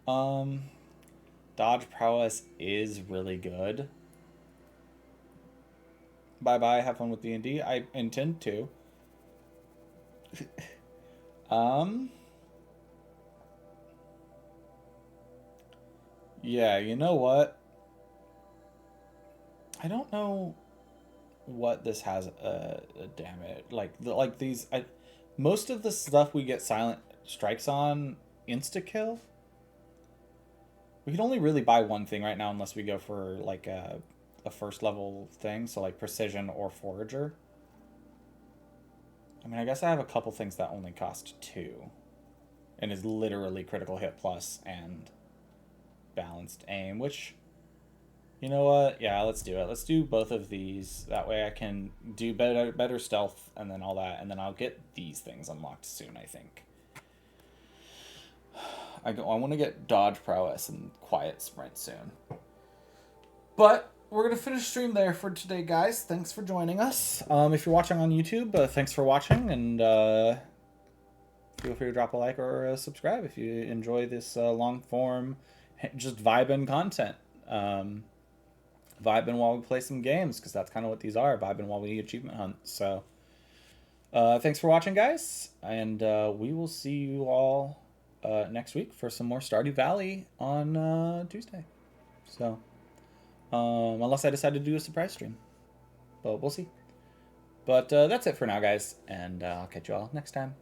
Dodge prowess is really good. Bye-bye. Have fun with D&D. I intend to. Yeah, you know what? I don't know what this has damn it. Like these most of the stuff we get silent strikes on insta kill. We can only really buy one thing right now unless we go for like a first level thing, so like precision or forager. I mean, I guess I have a couple things that only cost 2 and is literally critical hit plus and balanced aim, which, you know what? Yeah, let's do it. Let's do both of these. That way I can do better stealth and then all that, and then I'll get these things unlocked soon, I think. I want to get dodge prowess and quiet sprint soon. But we're going to finish stream there for today, guys. Thanks for joining us. If you're watching on YouTube, thanks for watching, and feel free to drop a like or subscribe if you enjoy this long form, just vibing content. Vibing while we play some games, because that's kind of what these are, vibing while we achievement hunt. So thanks for watching, guys, and we will see you all next week for some more Stardew Valley on Tuesday. So unless I decide to do a surprise stream, but we'll see. But that's it for now, guys, and I'll catch you all next time.